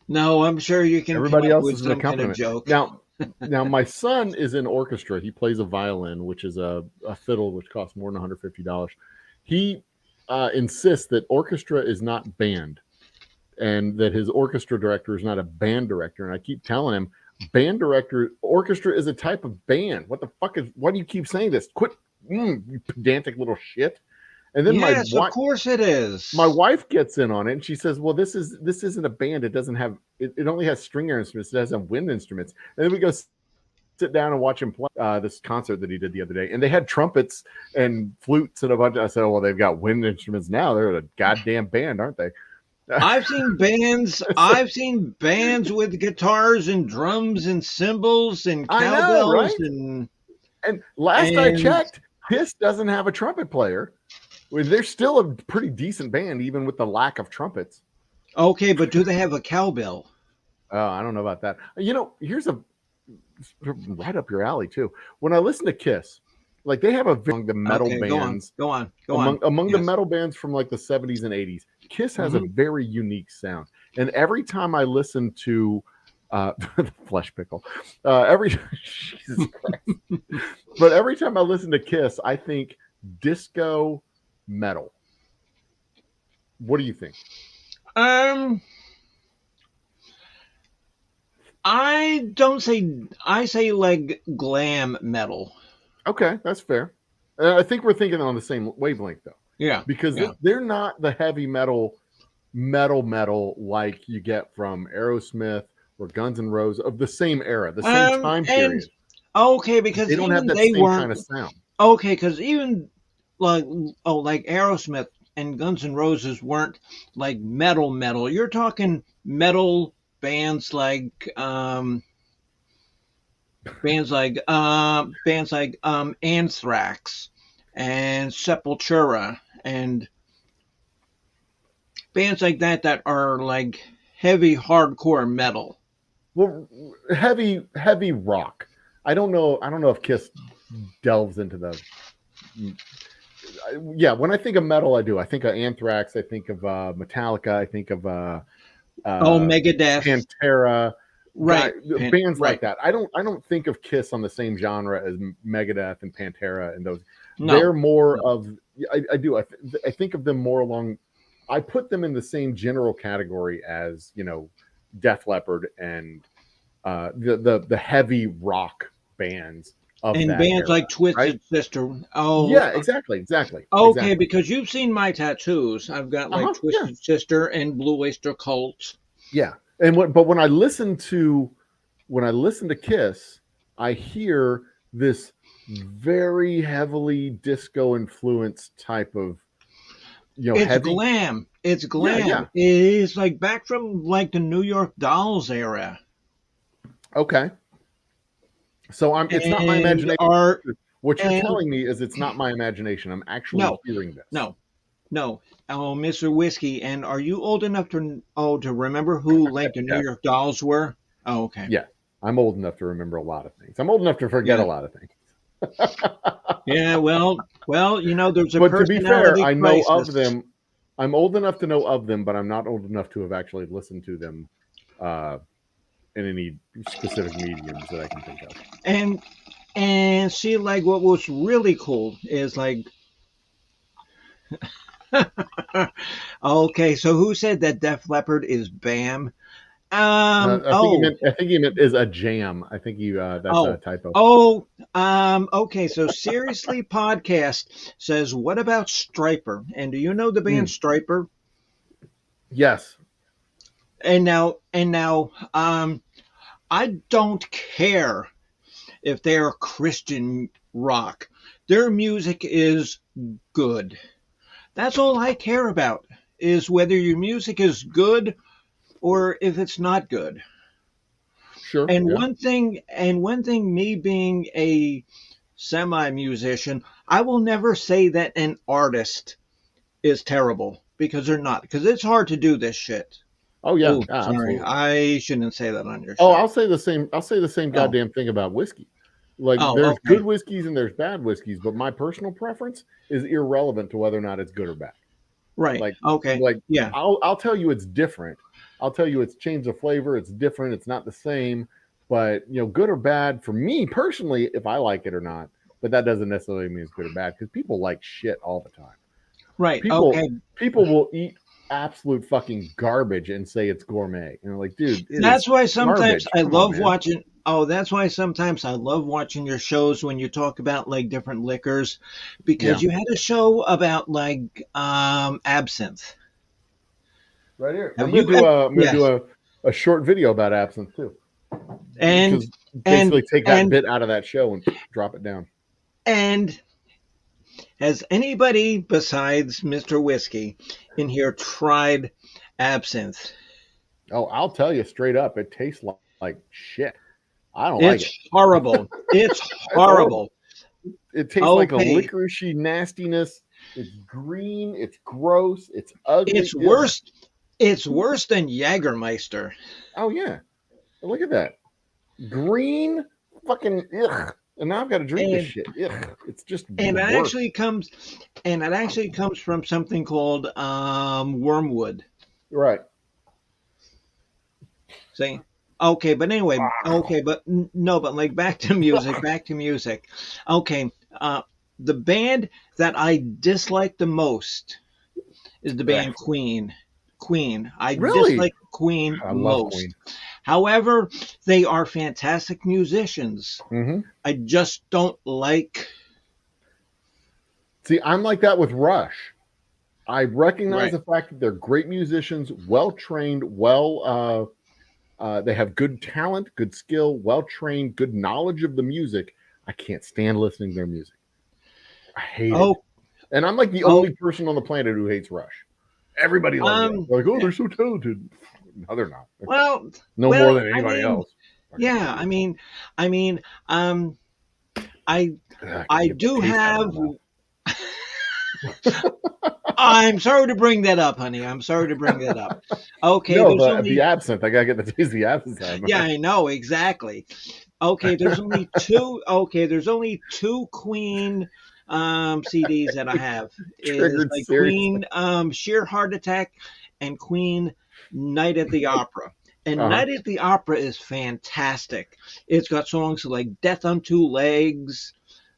No, I'm sure you can come Everybody up else with is an some kind of accompaniment. joke. Now my son is in orchestra. He plays a violin, which is a fiddle, which costs more than $150. He insists that orchestra is not band, and that his orchestra director is not a band director. And I keep telling him, orchestra is a type of band. What the fuck is? Why do you keep saying this? Quit, you pedantic little shit. And then Yes, of course it my is. wife gets in on it, and she says, "Well, this isn't a band. It doesn't have it only has stringer instruments. It doesn't have wind instruments." And then we go sit down and watch him play this concert that he did the other day, and they had trumpets and flutes and a bunch. I said, "Oh, well, they've got wind instruments now. They're a goddamn band, aren't they?" I've seen bands. So, I've seen bands with guitars and drums and cymbals and I know, cowbells right? and And last I and checked, Kiss doesn't have a trumpet player. Well, they're still a pretty decent band, even with the lack of trumpets. okay, but do they have a cowbell? I don't know about that. Here's a right up your alley too. When I listen to Kiss, like they have among the metal Okay, go on, bands go on, go on. among the Yes. metal bands from like the 70s and 80s. Kiss has a Hmm. very unique sound, and every time I listen to the Flesh Pickle, every Jesus Christ, but every time I listen to Kiss, I think disco metal. What do you think? Um, I don't say. I say like glam metal. Okay, that's fair. I think we're thinking on the same wavelength though, Yeah, because yeah. they're not the heavy metal like you get from Aerosmith or Guns N' Roses of the same era, the same time And period. okay, because They don't have even that they same kind weren't of sound. okay. Because even like like Aerosmith and Guns N' Roses weren't like metal metal. You're talking metal bands like Anthrax and Sepultura and bands like that are like heavy hardcore metal. Well, heavy rock. I don't know if Kiss delves into the. Yeah, when I think of metal, I do. I think of Anthrax. I think of Metallica. I think of Oh, Megadeth. Pantera. right, bands like right. that. I don't think of Kiss on the same genre as Megadeth and Pantera and those. No, They're more no. of I do I think of them more along. I put them in the same general category as Def Leppard and the heavy rock bands of And that bands era, like right? Twisted Sister. Oh, Yeah, okay, exactly. because you've seen my tattoos. I've got like Yeah, Twisted Sister and Blue Oyster Cult. yeah. But when I listen to Kiss, I hear this very heavily disco influenced type of It's heavy. glam. It's Yeah, yeah. glam. It's like back from like the New York Dolls era. Okay. So it's not my And imagination. are What you're and telling me is it's not my imagination. I'm actually no, hearing this. no, no. Oh, Mr. Whiskey. And are you old enough to remember who like the New Yeah, York Dolls were? Oh, okay. yeah. I'm old enough to remember a lot of things. I'm old enough to forget a Yeah. lot of things. Yeah, well, there's a But to be fair, personality I know of crisis. them. I'm old enough to know of them, but I'm not old enough to have actually listened to them uh, in any specific mediums that I can think of. And and see, like, what was really cool is like, okay, so who said that Def Leppard is Bam? I think he Oh, meant. I think he meant is a jam. I think you. That's a oh, typo. oh, okay, so Seriously Podcast says, what about Striper? And do you know the band Mm, Striper? yes. And now, I don't care if they're Christian rock. Their music is good. That's all I care about is whether your music is good or if it's not good. Sure. And Yeah. one thing, me being a semi-musician, I will never say that an artist is terrible because they're not. Because it's hard to do this shit. Oh yeah. Oh, Yeah. sorry, Absolutely. I shouldn't say that on your Oh, show. I'll say the same. I'll say the same Oh, goddamn thing about whiskey. Like, oh, there's good okay, whiskeys and there's bad whiskeys, but my personal preference is irrelevant to whether or not it's good or bad. right, Like, okay, like yeah, I'll tell you it's different. I'll tell you it's changed the flavor. It's different. It's not the same. But good or bad for me personally, if I like it or not. But that doesn't necessarily mean it's good or bad because people like shit all the time. right, People okay. people will eat absolute fucking garbage and say it's gourmet. And they're like, dude, it is That's why sometimes garbage. I Come on, love man. watching. Oh, that's why sometimes I love watching your shows when you talk about like different liquors, because Yeah. you had a show about like absinthe. Right here. Have you ever? I'm gonna do Yes, a short video about absinthe too. and Because and basically take that and bit out of that show and drop it down. and has anybody besides Mr. Whiskey in here tried absinthe? Oh, I'll tell you straight up, it tastes like shit. I don't like It's it. horrible. It's It's horrible. horrible. It tastes like a Okay, licoricey nastiness. It's green. It's gross. It's ugly. it's Ugh. worse. It's worse than Jägermeister. Oh yeah, look at that green fucking ugh. And now I've got to drink this And shit. Ugh. It's just and the it worst. actually comes and it actually comes from something called wormwood. Right. See? Okay, but anyway, okay, but no, but like back to music. Okay, the band that I dislike the most is the Ugh. band Queen. Queen. I Really? dislike Queen I love most. Queen. However, they are fantastic musicians. Hmm. I just don't like. See, I'm like that with Rush. I recognize Right. the fact that they're great musicians, well trained, they have good talent, good skill, well trained, good knowledge of the music. I can't stand listening to their music. I hate it. Oh, And I'm like the oh, only person on the planet who hates Rush. Everybody loves Rush. um, They're like, oh, they're so talented. No, they're not. well, No more well, than I anybody mean, else. Fucking yeah, idiots. I mean, I Ugh, I can I get the do taste out of have. my mouth. I'm sorry to bring that up, honey. I'm sorry to bring that up. Okay, No, there's the only. absinthe. I gotta get the taste of the absinthe out of my Yeah, mouth. I know exactly. Okay, there's only two. Okay, there's only two Queen CDs that I have. Is Triggered like seriously. Queen Sheer Heart Attack and Queen Night at the Opera. And Uh-huh. Night at the Opera is fantastic. It's got songs like Death on Two Legs,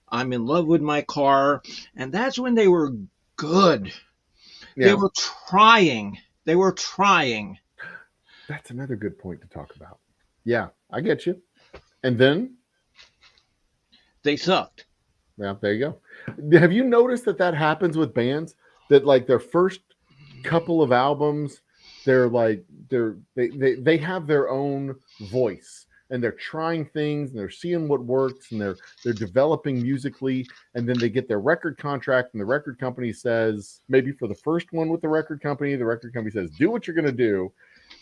I'm in Love with My Car, and that's when they were good. They Yeah. were trying. They were trying. That's another good point to talk about. Yeah, I get you. And then, They sucked. yeah, there you go. Have you noticed that that happens with bands that like their first couple of albums, they're like they have their own voice and they're trying things and they're seeing what works and they're developing musically, and then they get their record contract and the record company says, maybe for the first one with the record company says, do what you're going to do,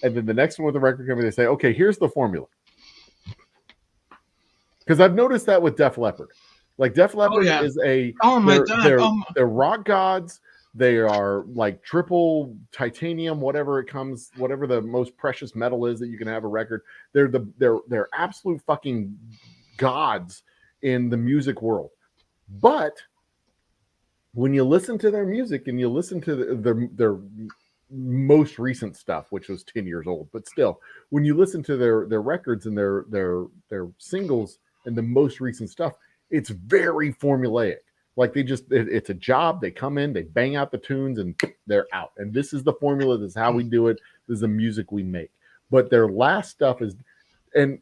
and then the next one with the record company, they say, okay, here's the formula. Because I've noticed that with Def Leppard. Like Def Oh Leppard yeah. is a Oh my they're god. they're Oh my. they're rock gods. They are like triple titanium, whatever it comes, whatever the most precious metal is that you can have a record. They're absolute fucking gods in the music world. But when you listen to their music and you listen to their most recent stuff, which was 10 years old, but still, when you listen to their records and their singles and the most recent stuff, it's very formulaic. Like it's a job. They come in, they bang out the tunes, and they're out. And this is the formula. This is how we do it. This is the music we make. But their last stuff is, and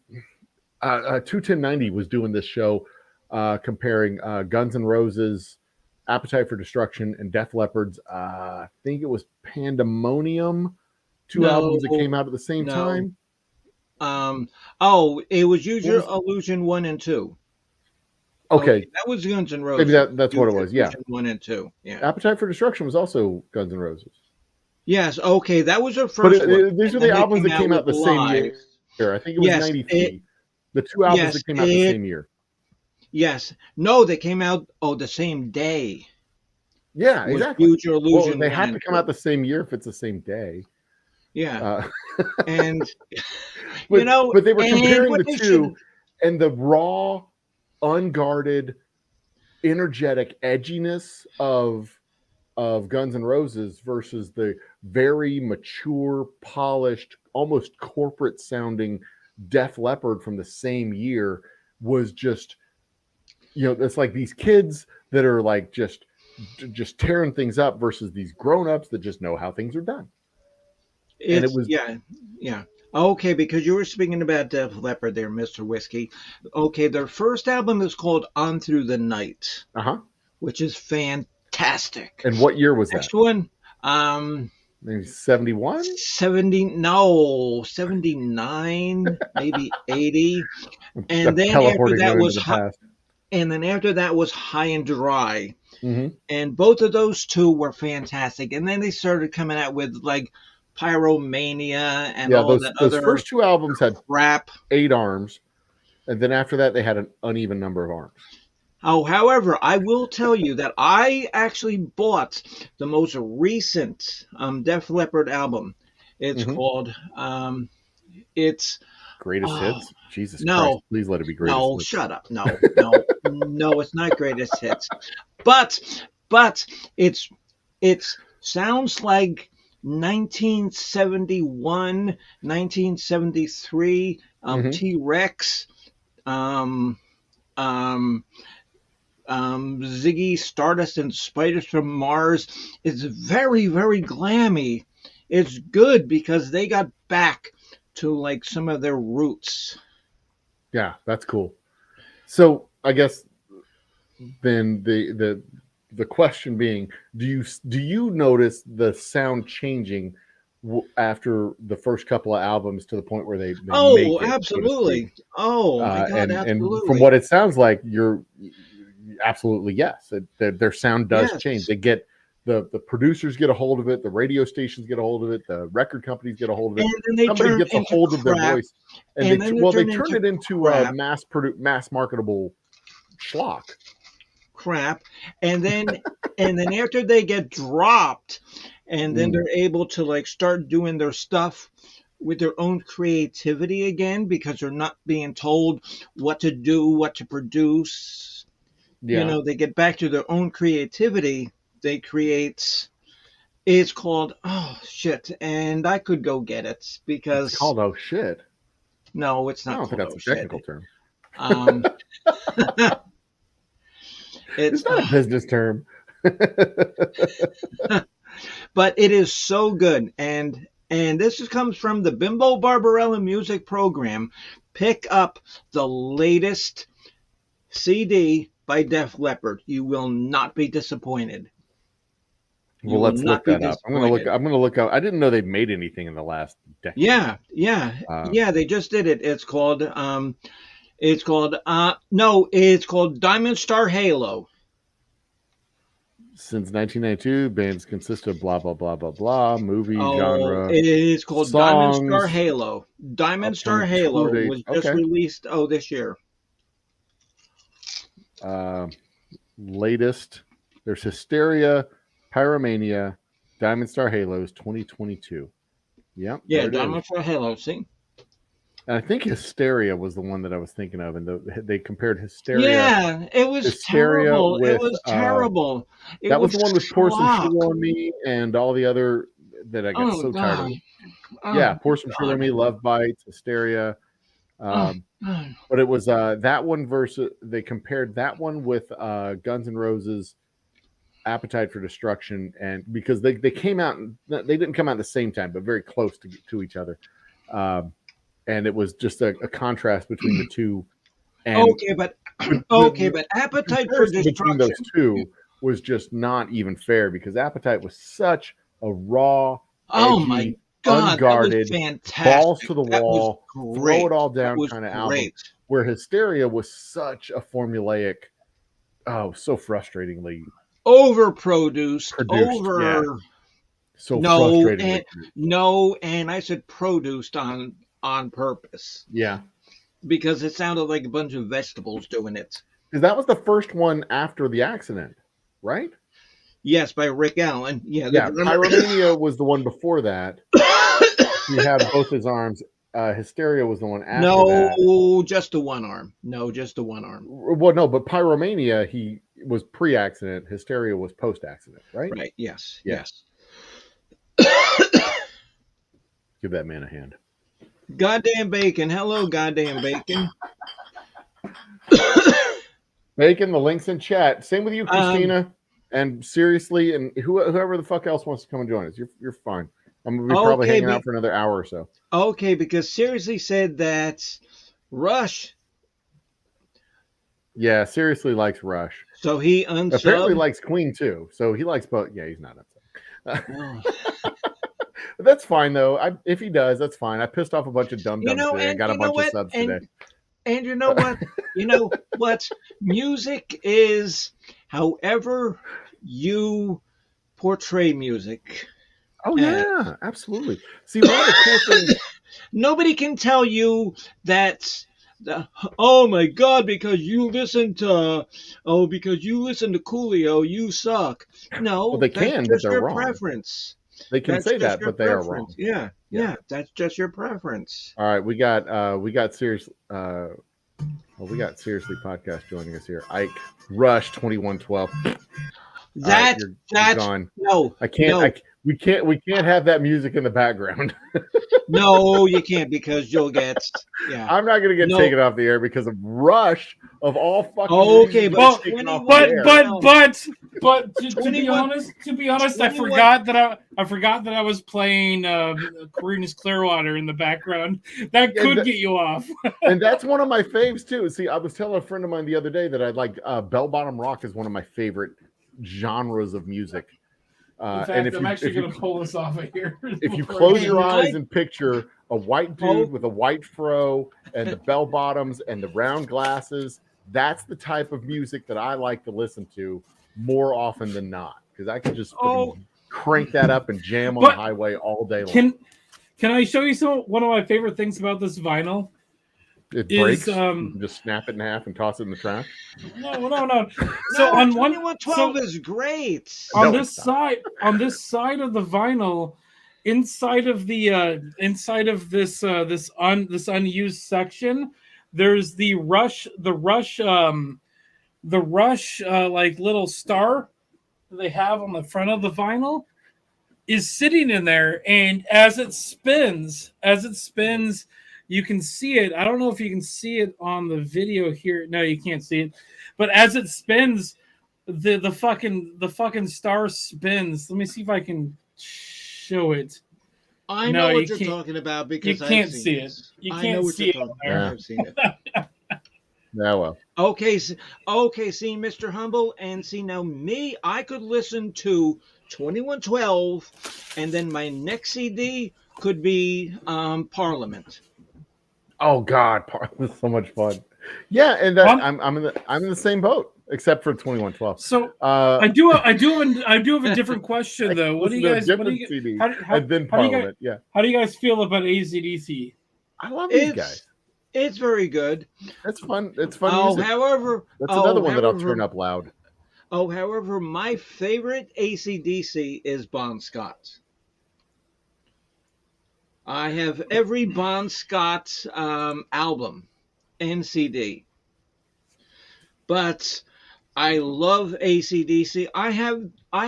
21090 was doing this show comparing Guns N' Roses, Appetite for Destruction, and Def Leppard's, I think it was Pandemonium, two No, albums that came out at the same no. time. Oh, it was Use What Your was, Illusion 1 and 2. okay, Okay, that was Guns N' maybe Roses. that's what Use it Your was. Yeah. Illusion 1 and 2. Yeah. Appetite for Destruction was also Guns N' Roses. Yes, okay, that was their But first one. these And are then the they albums came that out came with out the same Live. year. I think it was Yes, it 93. The two albums yes, that came out the it same year. yes. No, they came out the same day. Yeah, Was exactly. Use Your Well, Illusion they 1 have to and come out 2. the same year if it's the same day. Yeah. Uh, And but but they were and comparing what the they two, should and the raw, unguarded, energetic edginess of Guns N' Roses versus the very mature, polished, almost corporate sounding Def Leppard from the same year was just, it's like these kids that are like just tearing things up versus these grown-ups that just know how things are done. And it it's was yeah, yeah. Okay, because you were speaking about Def Leppard there, Mr. Whiskey. Okay, their first album is called On Through the Night, uh-huh. which is fantastic. And what year was that? Next one, um, Maybe 71? 70, no, 79, maybe 80. And then after Teleporting that them into was the past. and then after that was High and Dry. Mm-hmm. And both of those two were fantastic. And then they started coming out with like Pyromania and Yeah, all those that those other first two albums had crap. 8 arms, and then after that they had an uneven number of arms. Oh, however, I will tell you that I actually bought the most recent Def Leppard album. It's Mm-hmm. called it's Greatest oh hits. Jesus Christ! no, Please let it be greatest no, hits. shut up. No, no, no, it's not greatest hits. But but it's sounds like 1971, 1973 Mm-hmm. T-Rex, um, um, Ziggy Stardust and Spiders from Mars. It's very, very glammy. It's good because they got back to like some of their roots. Yeah, that's cool. So I guess then the question being, do you notice the sound changing after the first couple of albums to the point where they Oh, make it, so to speak? absolutely. Oh my God, And from absolutely. what it sounds like, you're absolutely yes. Their sound does change. Yes. They get the producers get a hold of it, the radio stations get a hold of it, the record companies get a hold of And it. then they Somebody turn gets a into hold of their crap. voice, and And then they they turn turn into it into a crap, mass marketable schlock. crap. And then after they get dropped, and then Mm, they're able to like start doing their stuff with their own creativity again because they're not being told what to do, what to produce. yeah. They get back to their own creativity. They create. It's called, oh shit, and I could go get it It's because called Oh Shit. no, it's I not don't think called that's oh a shit. technical term. Um, it's It's not a business term. but it is so good, and comes from the Bimbo Barbarella music program. Pick up the latest CD by Def Leppard. You will not be disappointed. You Well, will let's not look be that up. I'm gonna look. disappointed. I'm gonna look up. I didn't know they made anything in the last decade. Yeah, yeah, Uh, yeah. They just did it. It's called Diamond Star Halo. since 1992, bands consist of blah blah blah blah blah. Movie Oh, genre, it is called Diamond Star songs, Halo. Diamond Star upcoming tour Halo dates. was just Okay. released this year. Uh, latest. There's Hysteria, Pyromania, Diamond Star Halos 2022. Yep, Yeah, there it is. Diamond Star Halo. See? And I think Hysteria was the one that I was thinking of, and they compared Yeah, it was Hysteria terrible. It with was terrible. It that was was the one with Pour Some Sugar schlock. on Me and all the other that I got Oh so tired of. God. Oh Yeah, Pour Some Sugar on God. Me, Love Bites, Hysteria. Oh Um, God. but it was that one versus they compared that one with Guns N' Roses Appetite for Destruction, and because they came out, they didn't come out at the same time, but very close to each other. Um, and it was just a contrast between the two. And Okay, but the, okay, the, but the Appetite for comparison between those Destruction. two was just not even fair because Appetite was such a raw, Oh my edgy, God, that was unguarded, balls fantastic. to the That was wall, throw great. it all That down was kind of album, great. where Hysteria was such a formulaic, oh, so frustratingly Overproduced. produced. Yeah, Over. so No, frustratingly and produced. no, and I said produced on purpose Yeah, because it sounded like a bunch of vegetables doing it. because that was the first one after the accident, right? Yes, by Rick Allen. Yeah, the Yeah, drummer. Pyromania was the one before that. He had both his arms. Hysteria was the one after that. No, just the one arm. No, just the one arm. Well, no, but Pyromania, he was pre-accident. Hysteria was post-accident, right? Right. Yes. Yeah. Yes. Give that man a hand. Goddamn bacon. Hello, goddamn bacon. Bacon, the links in chat. Same with you, Um. Christina. And seriously, and whoever the fuck else wants to come and join us, you're fine. I'm gonna be probably Okay. hanging out for another hour or so. Okay. Because seriously said that Rush. Yeah, seriously likes Rush. So he Apparently unsubbed. likes Queen too. So he likes both. Yeah, he's not upset. Oh. But that's fine though. If he does, that's fine. I pissed off a bunch of dum dums today. I And got a you know bunch of what? subs today. And you know what? You know what? Music is however you portray music. Oh And yeah, absolutely. See, one of the cool things. nobody can tell you that. Oh my God! Because you listen to Coolio, you suck. Well, No, they that's can, but just they're your wrong. preference. They can That's say just that, your but they are preference. wrong. Yeah, Yeah. yeah. That's just your preference. All right, we got serious. Well, we got seriously podcast joining us here. Ike Rush 2112. All right, you're That's gone. no, I can't. no, We can't have that music in the background. no. You can't because you'll get yeah. I'm not gonna get No. taken off the air because of Rush of all fucking Okay, reasons but to get taken off the 21 air. But to be 21 honest, I 21 forgot that I was playing Carina's Clearwater in the background. That could get you off. And that's one of my faves too. See, I was telling a friend of mine the other day that I like bell bottom rock is one of my favorite genres of music. In fact, and if I'm actually going you to pull this off of here. if you before close I- your eyes I- and picture a white dude with a white fro and the bell bottoms and the round glasses, that's the type of music that I like to listen to more often than not because I can just crank that up and jam on the highway all day long. Can I show you one of my favorite things about this vinyl? It breaks. You can just snap it in half and toss it in the trash. No. So on 2112 is great. On this side of the vinyl, inside of this unused section, there's the Rush like little star they have on the front of the vinyl. is sitting in there, and as it spins, you can see it. I don't know if you can see it on the video here. No, you can't see it. But as it spins, the fucking star spins. Let me see if I can show it. I No, know you what you're can't. talking about You because I've can't seen see it. it. You I know can't what see you're it talking there. about. I've seen it. Yeah, well. Okay, okay, see, Mr. Humble, and see now me, I could listen to 2112, and then my next CD could be Parliament. Oh God, this is so much fun. Yeah, and that, Um, I'm in the same boat, except for 2112. So Uh, I do have a different question though. What do listen you to a guys? What do different you? CD, How and then how do you guys? Parliament. Yeah, How do you guys feel about ACDC? I love these guys. It's very good. It's fun. It's fun Oh, music. however, That's another one that I'll turn up loud. however, my favorite ACDC is Bon Scott. I have every Bon Scott album and CD. But I love ACDC. I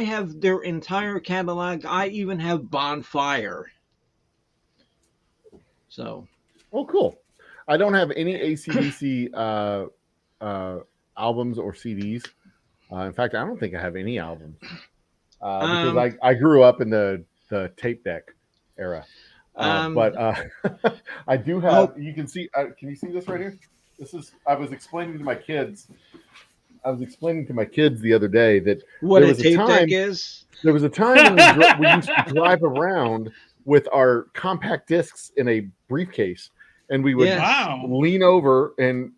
have their entire catalog. I even have Bonfire. So Oh, cool. I don't have any ACDC albums or CDs. In fact, I don't think I have any albums because I grew up in the tape deck era. But I do have. You can see. Can you see this right here? This is. I was explaining to my kids. I was explaining to my kids the other day that what there a was tape a time. deck is? There was a time when we used to drive around with our compact discs in a briefcase, and we would Yes. Wow. lean over and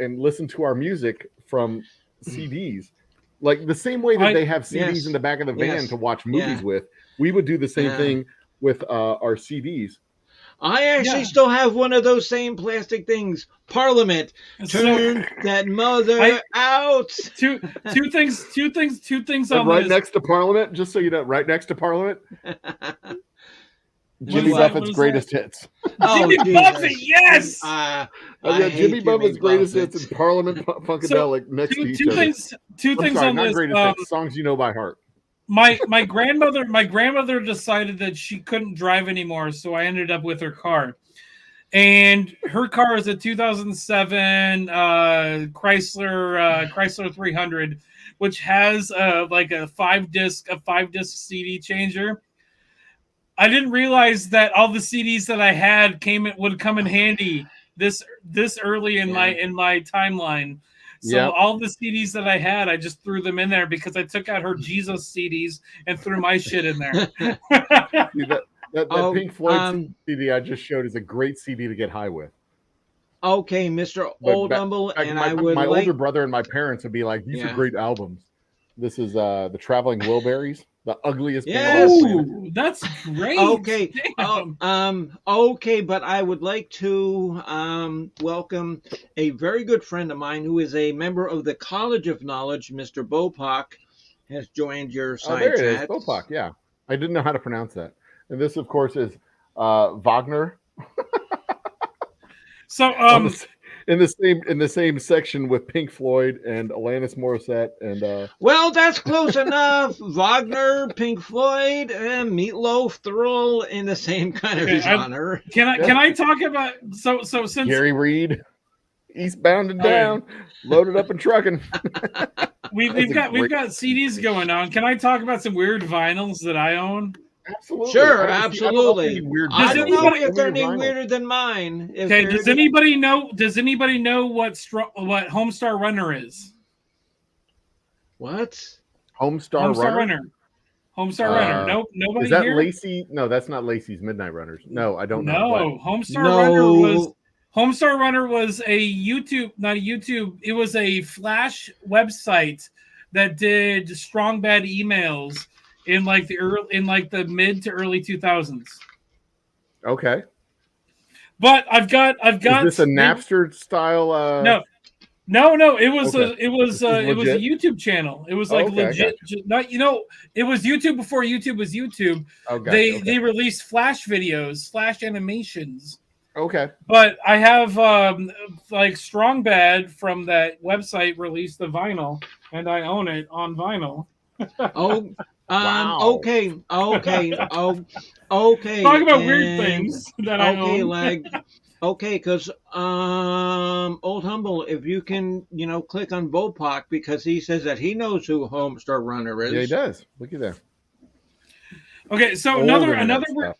listen to our music from CDs, like the same way that they have CDs Yes. in the back of the van Yes. to watch movies Yeah. with. We would do the same Yeah. thing with our CDs. I actually Yeah. still have one of those same plastic things. Parliament, turn that mother out. Two things And on right this. next to Parliament, just so you know, right next to Parliament, Jimmy is that? Buffett's What is greatest hits. Jimmy Buffett, yes. I Jimmy hate Buffett's greatest Buffett. hits and Parliament Funkadelic next to each Two other. things. Two I'm things sorry, on not this. greatest hits, songs you know by heart. My grandmother decided that she couldn't drive anymore, so I ended up with her car. And her car is a 2007 Chrysler 300, which has like a five disc CD changer. I didn't realize that all the CDs that I had would come in handy this early in my timeline. So all the CDs that I had, I just threw them in there because I took out her Jesus CDs and threw my shit in there. See, that Pink Floyd CD I just showed is a great CD to get high with. Okay, Mr. Oldumble, and my older brother and my parents would be like, "These are great albums." This is the Traveling Wilburys, the ugliest band on the planet. Oh, that's great. Okay. Okay, but I would like to welcome a very good friend of mine who is a member of the College of Knowledge, Mr. Bopak, has joined your side there chat. it is, Bopak. Yeah, I didn't know how to pronounce that. And this, of course, is Wagner. So, in the same section with Pink Floyd and Alanis Morissette and well, that's close enough. Wagner, Pink Floyd, and Meatloaf, they're all in the same kind of genre. Can I talk about so since Gary Reed, Eastbound and Down, loaded up and trucking. we've got CDs going on. Can I talk about some weird vinyls that I own? Absolutely. Sure, absolutely. I don't know if they're any vinyl. weirder than mine. Okay, does anybody know what Homestar Runner is? What? Homestar Runner? Homestar Runner. Nope, nobody is that here? Lacey? No, that's not Lacey's Midnight Runners. No, I don't know. No, Homestar Runner was a YouTube, not a YouTube. It was a Flash website that did strong bad emails in like the mid to early 2000s. Okay. But I've got. Is this a Napster style? No. It was Okay. it was a YouTube channel. It was like legit. Not it was YouTube before YouTube was YouTube. Oh, gotcha. They released Flash videos, Flash animations. Okay. But I have like Strong Bad from that website released the vinyl, and I own it on vinyl. Wow. Okay. Oh, okay. Talk about weird and- things that I Okay, own. like okay, because old humble, if you can, click on Bopak because he says that he knows who Homestar Runner is. Yeah, he does. Look at there. Okay, so Old another internet stuff.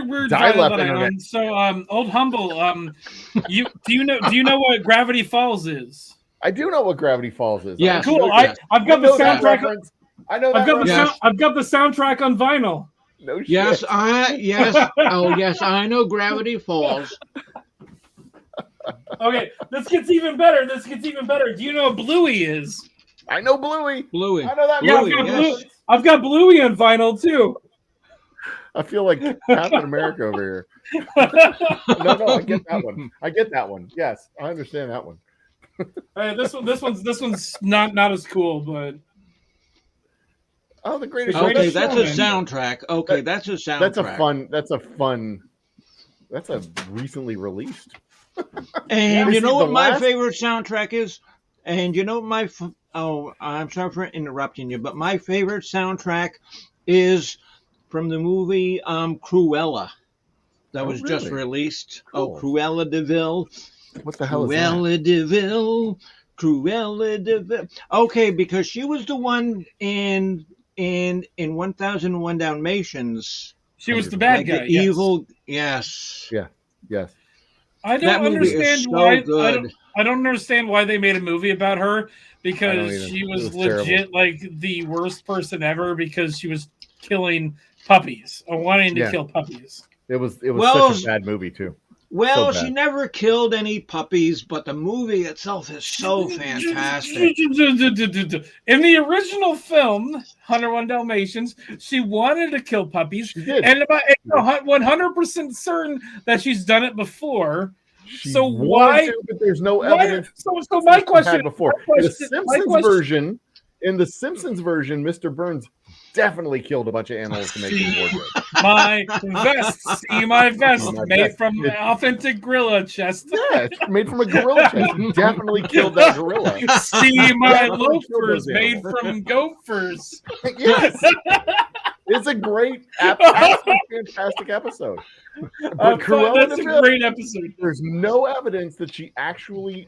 weird Dial-up vinyl that I internet. own. So old humble, do you know what Gravity Falls is? I do know what Gravity Falls is. Yes. Cool. Yes. I've got the know that soundtrack. reference. I know that I've got the reference. I've got the soundtrack on vinyl. No shit. Yes, yes, I know Gravity Falls. Okay, this gets even better. Do you know what Bluey is? I know Bluey. Bluey. I know that. Yeah, Bluey, yes. I've got Bluey on vinyl too. I feel like Captain America over here. No, I get that one. Yes, I understand that one. This one's not as cool, but Oh, the greatest. Okay, Greatest that's a Showman. soundtrack. Okay, that's a soundtrack. That's a recently released. And Yeah. you know The what my last- favorite soundtrack is? And you know I'm sorry for interrupting you, but my favorite soundtrack is from the movie Cruella that was just really? released. Cool. Oh, Cruella de Vil. What the hell is that? Cruella de Vil. Cruella de Vil. Okay, because she was the one in 1001 Dalmatians. she was the bad Like guy. the yes. evil. Yes. Yes. I That don't movie is understand so why. good. I don't understand why they made a movie about her I don't because either. she It was was legit like the worst person ever because she was killing puppies or wanting to Yeah. kill puppies. It was Well, such a bad movie too. Well, So she bad. never killed any puppies, but the movie itself is so fantastic. In the original film, 101 Dalmatians, she wanted to kill puppies, She did. and about 100% certain that she's done it before. She so wanted why- to, but there's no Why- evidence. So my she question had before my in the question- my Simpsons question- version. In the Simpsons version, Mr. Burns definitely killed a bunch of animals to make his wardrobe. my vest, see my vest, My made vest. from authentic gorilla chest. Yeah, it's made from a gorilla chest. He definitely killed that gorilla. See my Definitely killed loafers those made animals. from gophers. Yes, it's a great, absolutely fantastic episode. But Cruella That's de a Vil, great episode. there's no evidence that she actually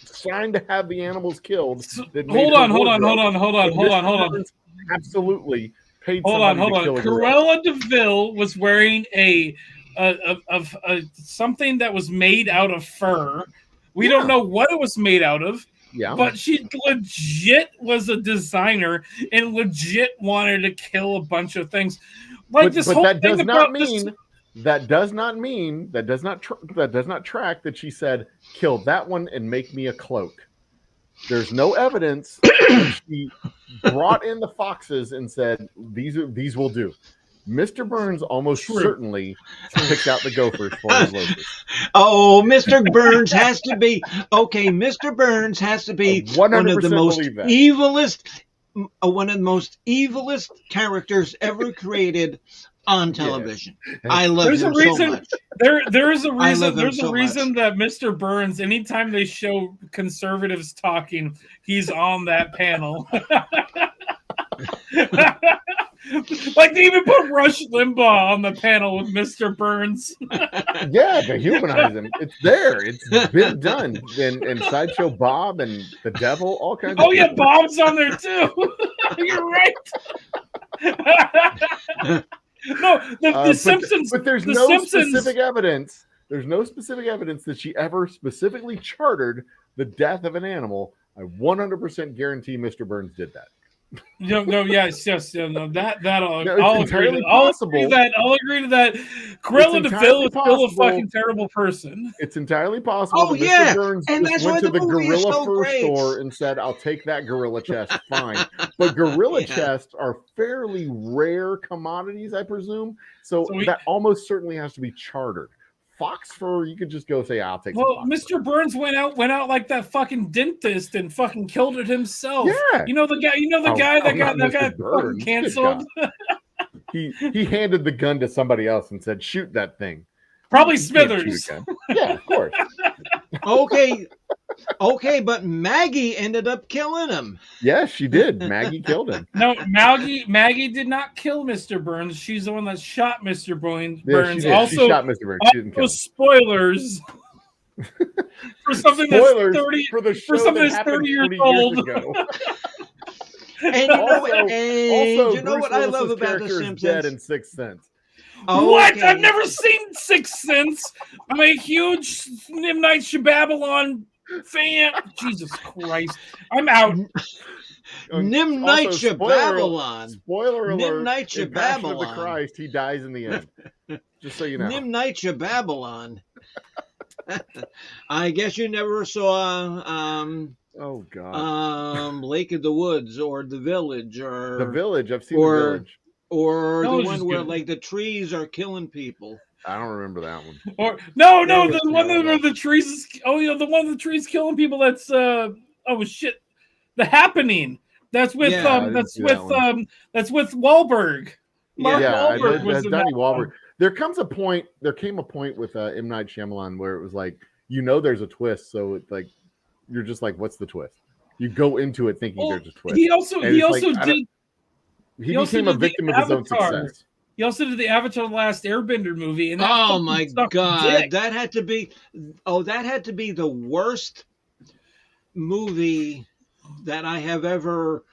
signed to have the animals killed. That made Hold her on. wardrobe. Mr. Burns absolutely paid somebody to kill a gorilla. Cruella de Vil was wearing a something that was made out of fur. We don't know what it was made out of, Yeah, but she legit was a designer and legit wanted to kill a bunch of things. Like this whole that thing does about not mean that does not track that she said kill that one and make me a cloak. There's no evidence that she brought in the foxes and said these will do. Mr. Burns almost certainly picked out the gophers for his loafers. Oh, Mr. Burns has to be okay. Mr. Burns has to be I 100% one of the most believe that. one of the most evilest characters ever created on television. I love There's a him reason. so much. There is a I reason. love him There's so a reason that Mr. Burns, anytime they show conservatives talking, he's on that panel. Like they even put Rush Limbaugh on the panel with Mr. Burns. Yeah, to humanize him. It's there. It's been done. And Sideshow Bob and the Devil, all kinds of Oh yeah, people. Bob's on there too. You're right. No, the Simpsons. But there's the no Simpsons, specific evidence. There's no specific evidence that she ever specifically chartered the death of an animal. I 100% guarantee Mr. Burns did that. Yes, no, that'll. No, it's I'll agree entirely to, I'll possible. agree that. I'll agree to that. Cruella de Vil is still a possible. fucking terrible person. It's entirely possible Oh, that yeah, Mr. Burns and just that's went why to the the movie is gorilla so fur great. store and said, I'll take that gorilla chest, fine. But gorilla Yeah. chests are fairly rare commodities, I presume. So So that almost certainly has to be chartered. Fox fur, you could just go say, I'll take some Well, fox fur. Mr. Burns went out like that fucking dentist and fucking killed it himself. Yeah. You know the guy that got not Mr. fucking Burns. Good canceled. God. He handed the gun to somebody else and said, shoot that thing. Probably You can't shoot Smithers. a gun. Yeah, of course. Okay, but Maggie ended up killing him. Yes, she did. Maggie killed him. No, Maggie did not kill Mr. Burns. She's the one that shot Mr. Burns. Yeah, she did. Also, she shot Mr. Burns. She didn't kill him. Spoilers for something Spoilers that's 30 for the show for something that that's happened 30 years 20 old. years ago. And you know what I love Bruce about The character is Simpsons? dead in Sixth Sense. What? Okay. I've never seen Sixth Sense. I'm a huge M. Night Shyamalan fan. Jesus Christ. I'm out. Nim Night Also, Shyamalan. Spoiler alert. Nim Night in Passion of the Shyamalan. Christ, he dies in the end. Just so you know. Nim Night Shyamalan. I guess you never saw Oh God. Lake of the Woods or The Village or The Village. I've seen or- The Village. or That the was one just where good. like the trees are killing people. I don't remember that one. Or no, That the was one terrible. where the trees. Oh, yeah, the one with the trees killing people. That's oh shit, The Happening. That's with Yeah, I didn't that's see with that that's with Wahlberg. Mark Yeah, Wahlberg was in Donnie that Wahlberg. one. There came a point with M. Night Shyamalan where it was like, there's a twist, so it's like you're just like, what's the twist? You go into it thinking Well, there's a twist. he also And it's like, I don't- did. He also became a did the victim of his own Avatar. success. He also did the Avatar: The Last Airbender movie, and that Oh fucking my sucked God, dick. that had to be the worst movie that I have ever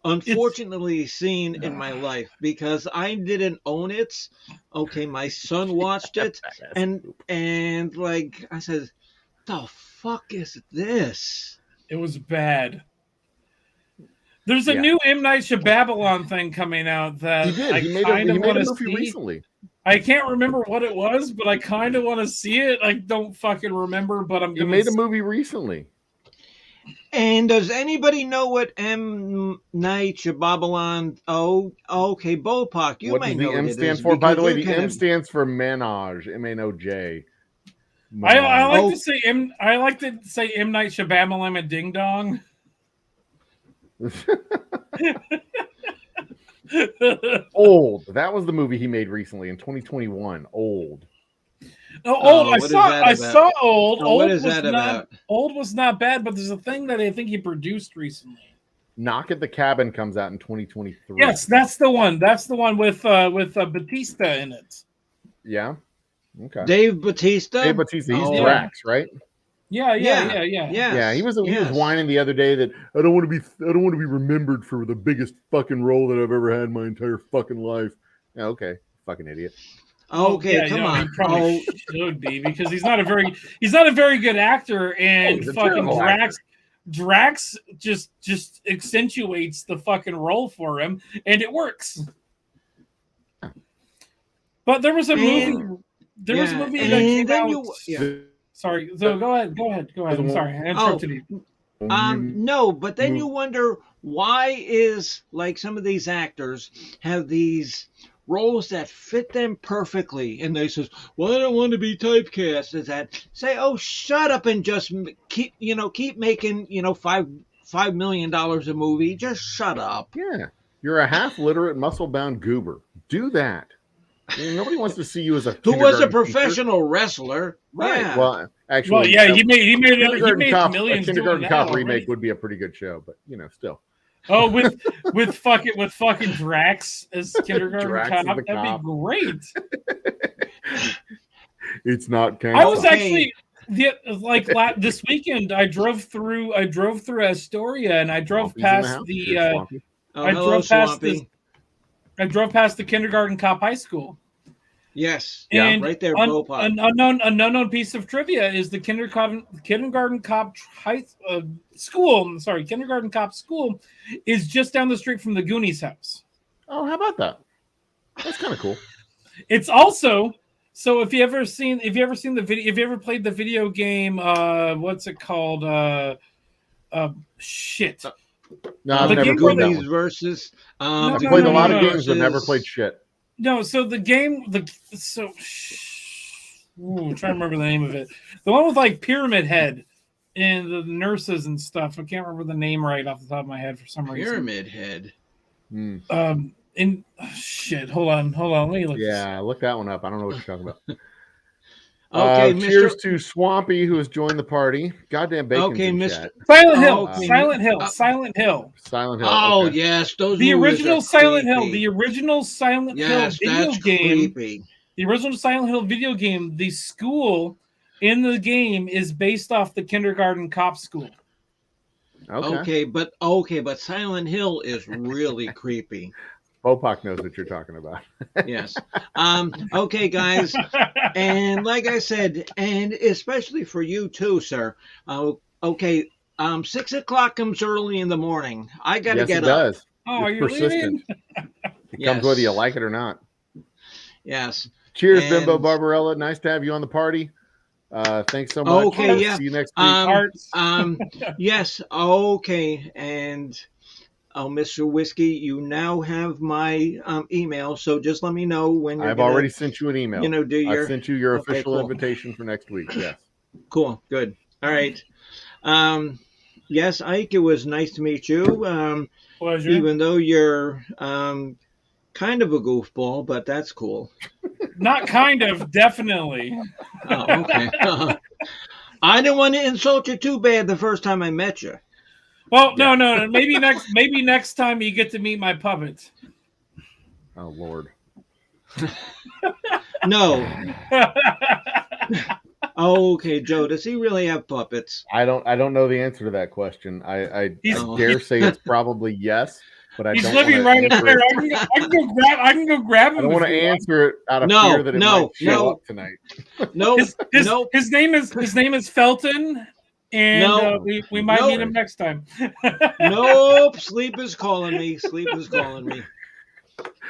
unfortunately seen in my life because I didn't own it. Okay, my son watched it and like I said, the fuck is this? It was bad. There's a Yeah. new M. Night Shyamalan thing coming out that He did. I He made kind a of want to movie see. recently. I can't remember what it was, but I kind of want to see it. I don't fucking remember, but I'm He gonna. made a movie recently. And does anybody know what M. Night Shyamalan? Oh, okay, Bopak. You What may does know the M what it stand is for? By the because way, you're the kind M of- stands for Manoj. MANOJ. I like Oh. to say M. Night Shyamalan and Ding Dong. Old. That was the movie he made recently in 2021. Old. Oh, what is that I about? saw Old. Oh, Old what is was that not, about? Old was not bad, but there's a thing that I think he produced recently. Knock at the Cabin comes out in 2023. Yes, that's the one. That's the one with Batista in it. Yeah. Okay. Dave Bautista. Dave Bautista. He's Oh. Drax, right? Yeah. Yeah. He was yes. whining the other day that I don't want to be remembered for the biggest fucking role that I've ever had in my entire fucking life. Yeah, okay. Fucking idiot. Okay, Yeah, come no, on. He probably should be because he's not a very good actor, and he's a fucking terrible actor. Drax just accentuates the fucking role for him, and it works. But there was a movie. There was a movie that came out. Sorry, so go ahead. I'm sorry, I interrupted you. No, but then you wonder why is like some of these actors have these roles that fit them perfectly, and they says, "Well, I don't want to be typecast." Is that say, "Oh, shut up and just keep making $5 million a movie. Just shut up." Yeah. You're a half literate, muscle bound goober. Do that. I mean, nobody wants to see you as a Who was a kindergarten professional wrestler? Right. Yeah. Well, actually, he made a millions. Kindergarten doing Cop that remake already. would be a pretty good show, but still. Oh, with fucking Drax as kindergarten Drax cop, as the that'd cop. be great. It's not canceled. I was actually this weekend. I drove through Astoria, and I drove Swampy's in the past house. the. You're Swampy. Oh, I hello, drove past Swampy. I drove past the kindergarten cop high school. Yes, And right there, an Bopak. unknown piece of trivia is the kindergarten cop school. Sorry, kindergarten cop school is just down the street from the Goonies house. Oh, how about that? That's kind of cool. It's also so if you ever seen the video, if you ever played the video game, what's it called? Shit. No, I've The never game played that Goonies one. versus. I've no, played no, a lot no, of no, games, but never versus- played shit. No, so the game, I'm trying to remember the name of it. The one with like Pyramid Head and the nurses and stuff. I can't remember the name right off the top of my head for some reason. Pyramid Head. Hmm. Shit. Hold on. Let me look. Yeah, look that one up. I don't know what you're talking about. Okay, Cheers Mr. to Swampy, who has joined the party. Goddamn bacon's Okay, in Mr. chat. Silent Hill, Okay, Silent Hill, uh, Silent Hill. Silent Hill. Oh Okay. yes, those The movies original are Silent Hill, creepy. the original Silent Hill Yes, video that's game. creepy. The original Silent Hill video game, the school in the game is based off the kindergarten cop school. Okay. Okay, but Silent Hill is really creepy. Bopak knows what you're talking about. Yes. Okay, guys, and like I said, and especially for you too, sir. Okay. 6 o'clock comes early in the morning. I gotta Yes, get it up. does. Oh, It's you're persistent. leaving? It comes whether you like it or not. Yes. Cheers, And- Bimbo Barbarella. Nice to have you on the party. Thanks so much. Okay, yeah. See you next week. Arts. Yes. Okay. And Mr. Whiskey, you now have my email. So just let me know when you're. I've gonna, already sent you an email. do your. I've sent you your Okay, official cool. invitation for next week. Yes. Cool. Good. All right. Yes, Ike. It was nice to meet you. Pleasure. Even though you're kind of a goofball, but that's cool. Not kind of, definitely. Oh, okay. I didn't want to insult you too bad the first time I met you. Well, no. Maybe next time you get to meet my puppet. Oh Lord. No. Okay, Joe. Does he really have puppets? I don't know the answer to that question. I dare say it's probably yes, but I He's don't living wanna right answer there. it. I can go grab him. I don't want to answer it out of fear that it might show up tonight. Nope. His name is Felton, and we might meet him next time. Nope. Sleep is calling me.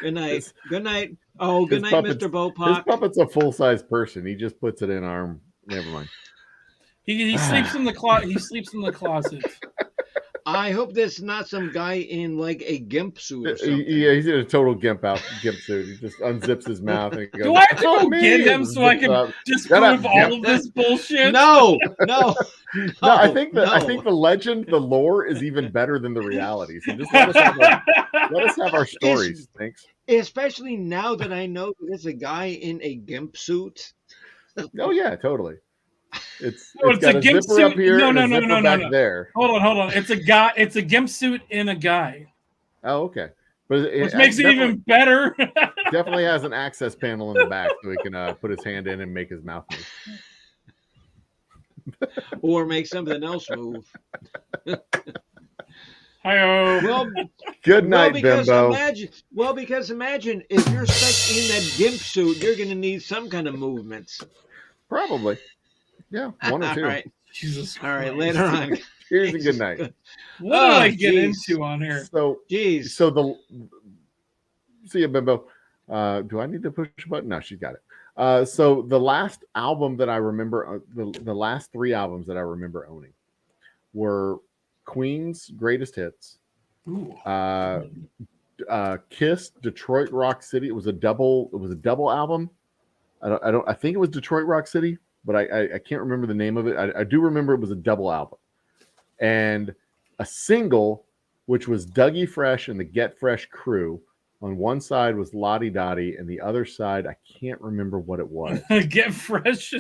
Good night. Good night. Oh, good night, Mr. His Bopak. puppet's a full-size person. He just puts it in arm. Never mind. He sleeps in the closet. He sleeps in the closet. I hope this is not some guy in like a gimp suit or something. Yeah, he's in a total gimp suit. He just unzips his mouth and he goes, Do I have to "Oh, go me," get him and so I zips can up. disprove Shut up, all of this bullshit? No. No, I think the legend, the lore is even better than the reality. So just let us have our stories. Thanks. Especially now that I know there's a guy in a gimp suit. Oh yeah, totally. It's No, it's got a a gimp zipper suit. up here No, and no, a no, zipper no, no, back no. there. Hold on. It's a guy. It's a gimp suit in a guy, Oh, okay. But which makes it even better. Definitely has an access panel in the back so he can put his hand in and make his mouth move. Or make something else move. Hi-oh. Well, Good night, Bimbo. Because imagine if you're stuck in that gimp suit, you're going to need some kind of movements. Probably. Yeah, one or two. All right. Jesus Christ. All right, later on. Here's a good night. What did I get into on here? So Jeez. See you, Bimbo. Do I need to push a button? No, she's got it. So the last album that I remember, the last three albums that I remember owning were Queen's Greatest Hits, Kiss, Detroit Rock City. It was a double album. I think it was Detroit Rock City, but I can't remember the name of it. I do remember it was a double album, and a single, which was Dougie Fresh and the Get Fresh Crew. On one side was Lottie Dottie, and the other side, I can't remember what it was. Get Fresh.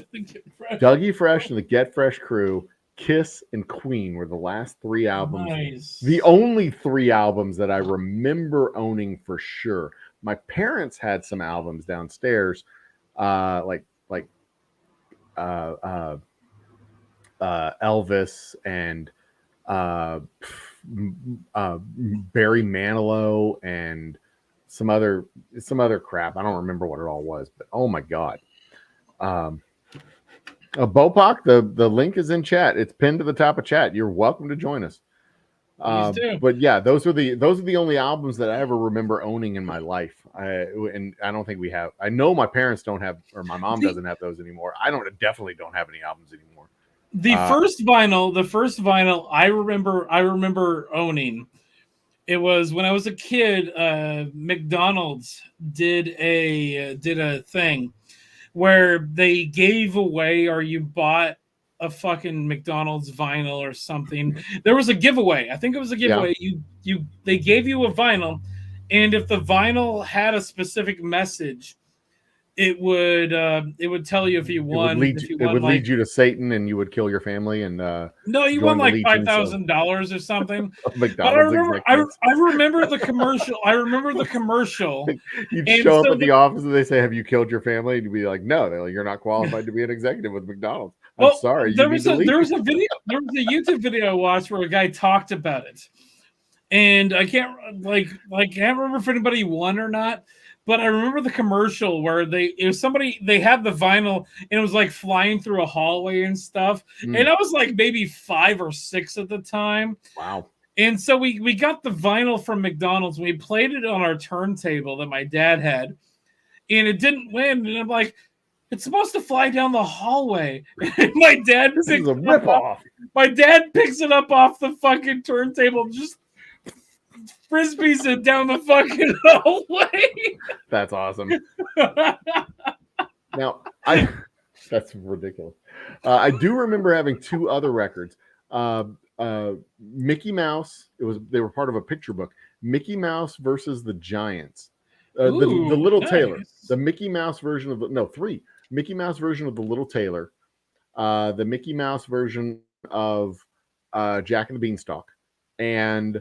Dougie Fresh and the Get Fresh Crew, Kiss, and Queen were the last three albums. Nice. The only three albums that I remember owning for sure. My parents had some albums downstairs, like Elvis and Barry Manilow and some other crap. I don't remember what it all was, but oh my god. Bopak, the link is in chat. It's pinned to the top of chat. You're welcome to join us. But yeah, those are the only albums that I ever remember owning in my life. And I don't think we have. I know my parents don't have, or my mom doesn't have those anymore. Definitely don't have any albums anymore. The first vinyl I remember owning. It was when I was a kid. McDonald's did a thing where they gave away, or you bought a fucking McDonald's vinyl or something. There was a giveaway. I think it was a giveaway. Yeah. They gave you a vinyl, and if the vinyl had a specific message, it would tell you if you won. If you It won would like lead you to Satan, and you would kill your family and no, you won join the like legions $5,000 or something. of But I McDonald's remember, executives. I remember the commercial. I remember the commercial, You'd and show up so at the office and they say, "Have you killed your family?" And you'd be like, "No." They're like, "You're not qualified to be an executive with McDonald's." I'm well, sorry, you need to leave. there was a YouTube video I watched where a guy talked about it, and I can't can't remember if anybody won or not. But I remember the commercial where they had the vinyl and it was like flying through a hallway and stuff. And I was like maybe 5 or 6 at the time. Wow. And so we got the vinyl from McDonald's. We played it on our turntable that my dad had, and it didn't win. And I'm like, it's supposed to fly down the hallway. And my dad This is a ripoff. My dad picks it up off the fucking turntable, just frisbees it down the fucking hallway. That's awesome. Now, that's ridiculous. I do remember having 2 other records. Mickey Mouse. They were part of a picture book. Mickey Mouse versus the Giants. The Little nice. Tailor. The Mickey Mouse version of 3. Mickey Mouse version of the Little Tailor. The Mickey Mouse version of Jack and the Beanstalk, and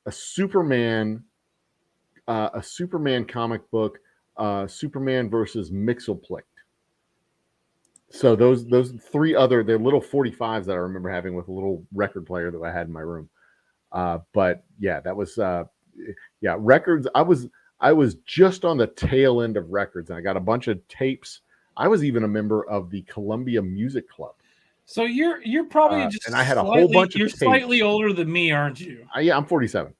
a Superman comic book, Superman versus Mixelplicht. So those 3 other, they're little 45s that I remember having with a little record player that I had in my room. But yeah, that was records. I was just on the tail end of records, and I got a bunch of tapes. I was even a member of the Columbia Music Club. So you're probably just and I had a whole bunch of you're tapes. slightly older than me, aren't you? Yeah, I'm 47.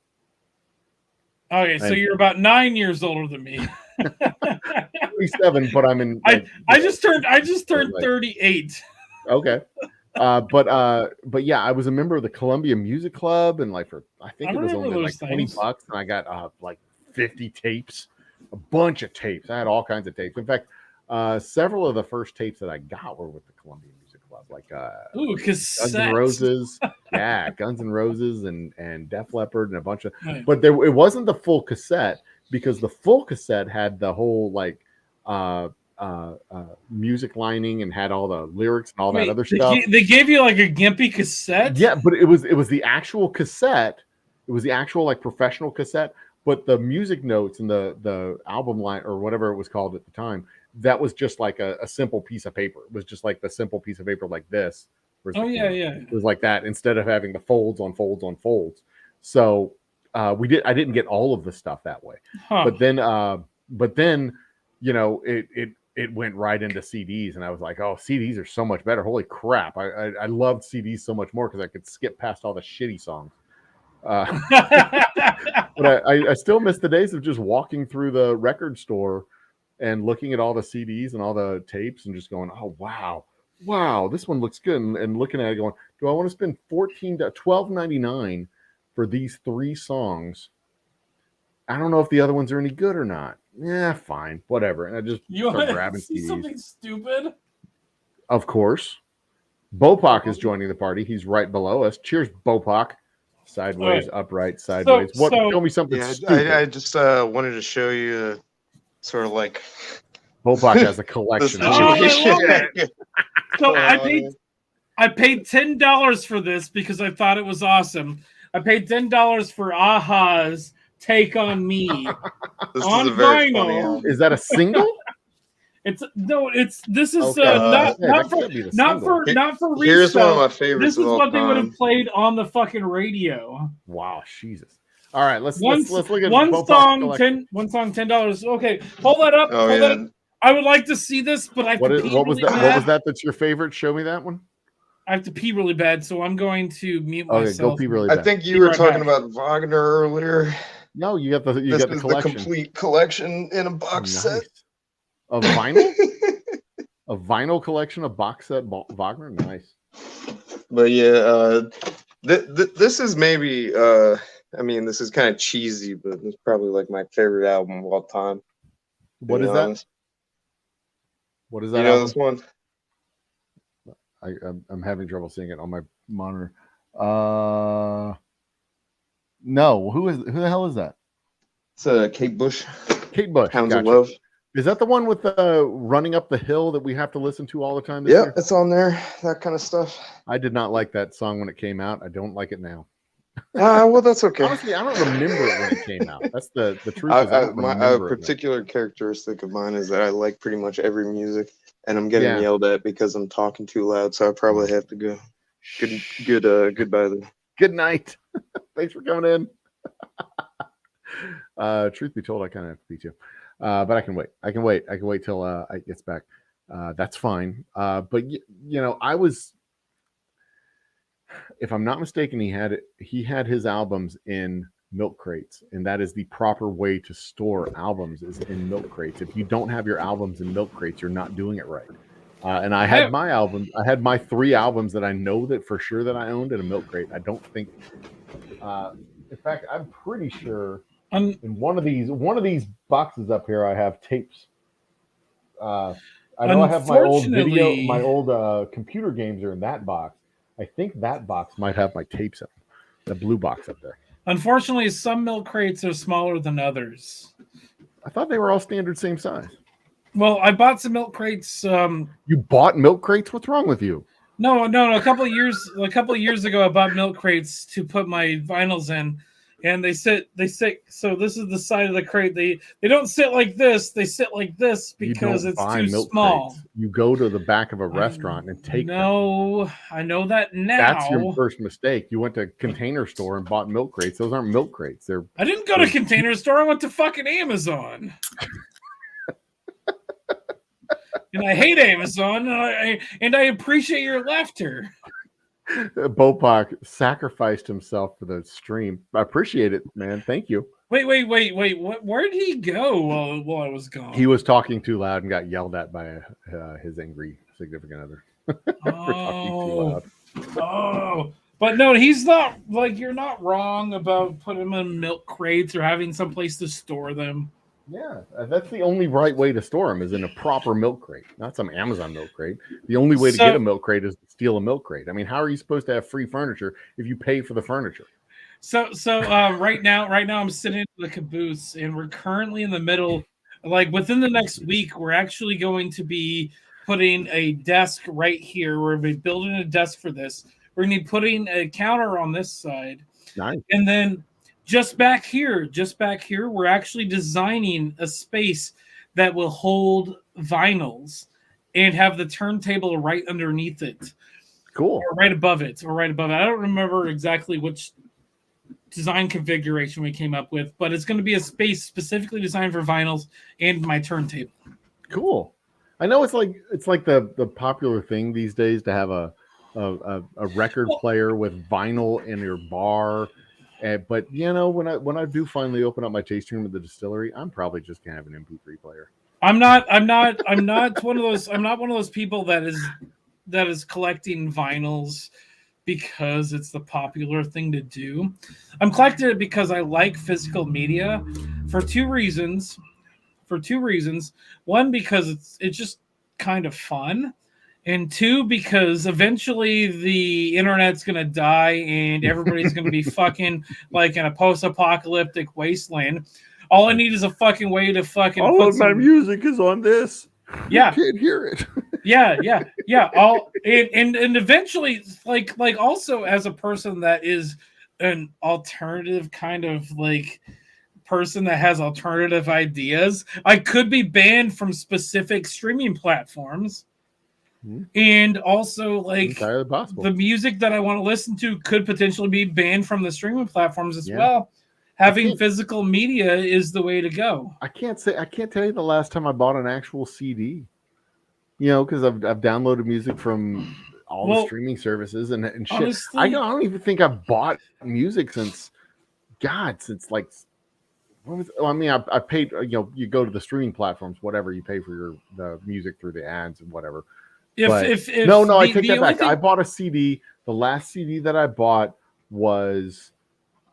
Okay, so you're about 9 years older than me. 47, but I'm in. I just turned 38. Okay. But yeah, I was a member of the Columbia Music Club, and it was only like $20, and I got like 50 tapes, a bunch of tapes. I had all kinds of tapes. In fact, several of the first tapes that I got were with the Columbia Music Club, like Guns N' Roses, Guns N' Roses, and Def Leppard, and a bunch of. Right. But it wasn't the full cassette, because the full cassette had the whole music lining and had all the lyrics and all that other stuff. They gave you like a gimpy cassette? Yeah, but it was the actual cassette. It was the actual professional cassette, but the music notes and the album line, or whatever it was called at the time, that was just like a simple piece of paper. It was just like the simple piece of paper like this. Yeah. It was like that, instead of having the folds on folds on folds. So I didn't get all of the stuff that way. But then it went right into CDs, and I was like, oh, CDs are so much better. Holy crap. I loved CDs so much more because I could skip past all the shitty songs. But I still miss the days of just walking through the record store and looking at all the CDs and all the tapes and just going, oh, wow, this one looks good. And looking at it going, do I want to spend $12.99 for these 3 songs? I don't know if the other ones are any good or not. Yeah, fine, whatever. And I just start grabbing CDs. Something stupid? Of course. Bopak is joining the party. He's right below us. Cheers, Bopak. Sideways, upright, sideways. Tell me something stupid. I just wanted to show you sort of like Bopak has a collection. So I paid $10 for this because I thought it was awesome. I paid $10 for Aha's Take on Me on vinyl. Is that a single? This is okay. not for resale. Here's one of my favorites. This is what they would have played on the fucking radio. Wow, Jesus. All right, let's look at one song, $10. Okay, hold that up. That up. I would like to see this, but I have to pee really bad. What was that? That's your favorite? Show me that one. I have to pee really bad, so I'm going to mute myself. Go pee really bad. I think you were talking about Wagner earlier. No, you got the collection. The complete collection in a box set of vinyl. A vinyl collection of box set Wagner. Nice. But yeah, this is maybe. I mean, this is kind of cheesy, but it's probably like my favorite album of all time. What is that? What is that? You know this one? I'm having trouble seeing it on my monitor. No, who the hell is that? It's Kate Bush. Kate Bush. Hounds of Love. Is that the one with running up the hill that we have to listen to all the time this Yeah, year? it's on there. That kind of stuff. I did not like that song when it came out. I don't like it now. Well, that's okay. Honestly, I don't remember it when it came out. That's the truth. Is I don't My remember it. particular characteristic of mine is that I like pretty much every music, and I'm getting Yeah. yelled at because I'm talking too loud, so I probably have to go. Goodbye then. Good night. Thanks for coming in. Truth be told, I kind of have to beat you, but I can wait. I can wait till it gets back. That's fine. But I was, if I'm not mistaken, he had his albums in milk crates, and that is the proper way to store albums, is in milk crates. If you don't have your albums in milk crates, you're not doing it right. And I had my album. I had my 3 albums that I know that for sure that I owned in a milk crate. I don't think. In fact, I'm pretty sure in one of these boxes up here, I have tapes. I know I have my old video, my old computer games are in that box. I think that box might have my tapes in the blue box up there. Unfortunately, some milk crates are smaller than others. I thought they were all standard, same size. Well, I bought some milk crates. You bought milk crates? What's wrong with you? No. A couple of years ago, I bought milk crates to put my vinyls in, and they sit. So this is the side of the crate. They don't sit like this. They sit like this because it's too small. Crates. You go to the back of a restaurant and take them. No, I know that now. That's your first mistake. You went to a Container Store and bought milk crates. Those aren't milk crates. I didn't go to Container Store. I went to fucking Amazon. And I hate Amazon, and I appreciate your laughter. Bopak sacrificed himself for the stream. I appreciate it, man. Thank you. Wait. Where did he go while I was gone? He was talking too loud and got yelled at by his angry significant other for talking too loud. Oh, but no, he's not. Like, you're not wrong about putting them in milk crates or having some place to store them. Yeah, that's the only right way to store them, is in a proper milk crate, not some Amazon milk crate. The only way to get a milk crate is to steal a milk crate. I mean, how are you supposed to have free furniture if you pay for the furniture? So right now I'm sitting in the caboose, and we're currently in the middle. Like, within the next week, we're actually going to be putting a desk right here. We're going to be building a desk for this. We're going to be putting a counter on this side. Nice. And then just back here, we're actually designing a space that will hold vinyls and have the turntable right underneath it. Cool. Or right above it. I don't remember exactly which design configuration we came up with, but it's going to be a space specifically designed for vinyls and my turntable. Cool. I know it's like the popular thing these days to have a record player with vinyl in your bar. But when I do finally open up my tasting room at the distillery, I'm probably just gonna have an MP3 player. I'm not one of those people that is collecting vinyls because it's the popular thing to do. I'm collecting it because I like physical media for two reasons. One, because it's just kind of fun. And 2, because eventually the internet's going to die and everybody's going to be fucking like in a post-apocalyptic wasteland. All I need is a fucking way to fucking all of my music is on this. Yeah. You can't hear it. Yeah. And eventually, like also as a person that is an alternative kind of like person that has alternative ideas, I could be banned from specific streaming platforms. And also, like, the music that I want to listen to could potentially be banned from the streaming platforms as well. Having physical media is the way to go. I can't tell you the last time I bought an actual CD. Because I've downloaded music from all the streaming services and shit. Honestly, I don't even think I've bought music since like. I paid. You go to the streaming platforms, whatever you pay for the music through the ads and whatever. I take that back. I bought a CD. The last CD that I bought was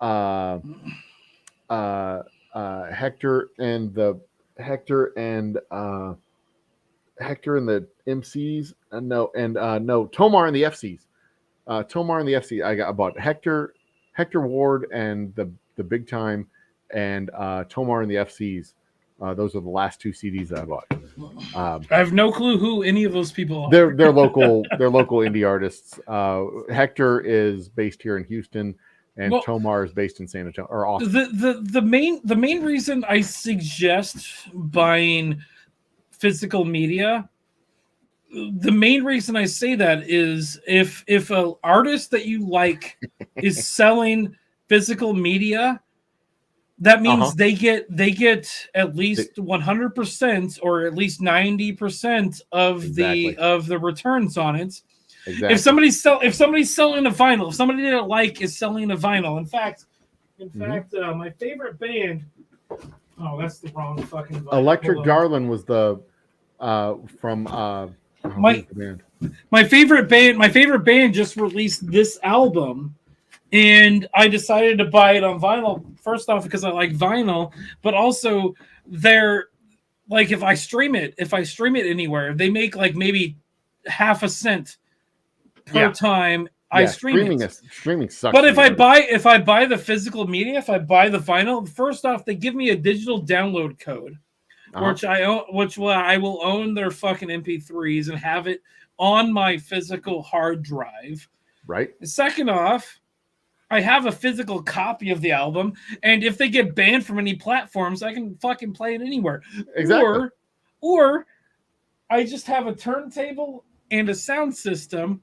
Hector and the MCs. Tomar and the FCs. Tomar and the FC. I bought Hector Ward and the Big Time, and Tomar and the FCs Those are the last 2 CDs that I bought. I have no clue who any of those people are. They're local indie artists. Hector is based here in Houston, and Tomar is based in San Antonio or Austin. The main reason I suggest buying physical media, the main reason I say that is if an artist that you like is selling physical media, that means they get at least 100% or at least 90% of the returns on it. Exactly. If somebody's selling a vinyl, if somebody that I like is selling a vinyl. In fact, my favorite band. Oh, that's the wrong fucking vinyl. Electric Darlin was the from my favorite band just released this album, and I decided to buy it on vinyl. First off, because I like vinyl, but also they're like if I stream it anywhere, they make like maybe half a cent per time I stream it. Streaming sucks. But if I buy the physical media, if I buy the vinyl, first off, they give me a digital download code, which I will own their fucking MP3s and have it on my physical hard drive. Right. Second off, I have a physical copy of the album, and if they get banned from any platforms, I can fucking play it anywhere. Exactly. Or I just have a turntable and a sound system.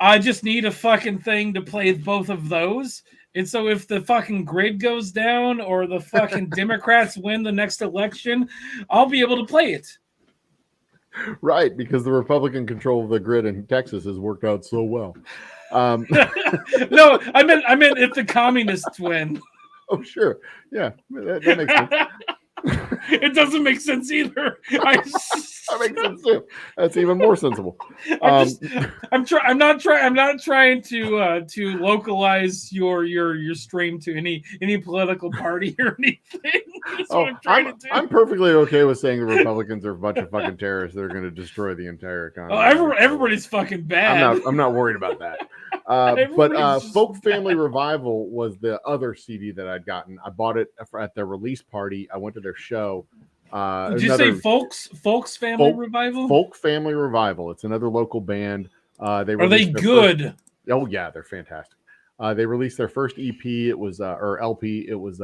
I just need a fucking thing to play both of those. And so if the fucking grid goes down or the fucking Democrats win the next election, I'll be able to play it. Right, because the Republican control of the grid in Texas has worked out so well. No, I meant if the communists win. Oh, sure. Yeah, that makes sense. It doesn't make sense either. That makes sense too. That's even more sensible. I'm not trying to localize your stream to any political party or anything. That's what I'm trying to do. I'm perfectly okay with saying the Republicans are a bunch of fucking terrorists that are going to destroy the entire economy. Oh, everybody's fucking bad. I'm not worried about that. But Folk Family Revival was the other CD that I'd gotten. I bought it at their release party. I went to their show. Did you say Folks Family Revival? Folk Family Revival. It's another local band. Are they good? Oh yeah, they're fantastic. They released their first EP. It was or LP. It was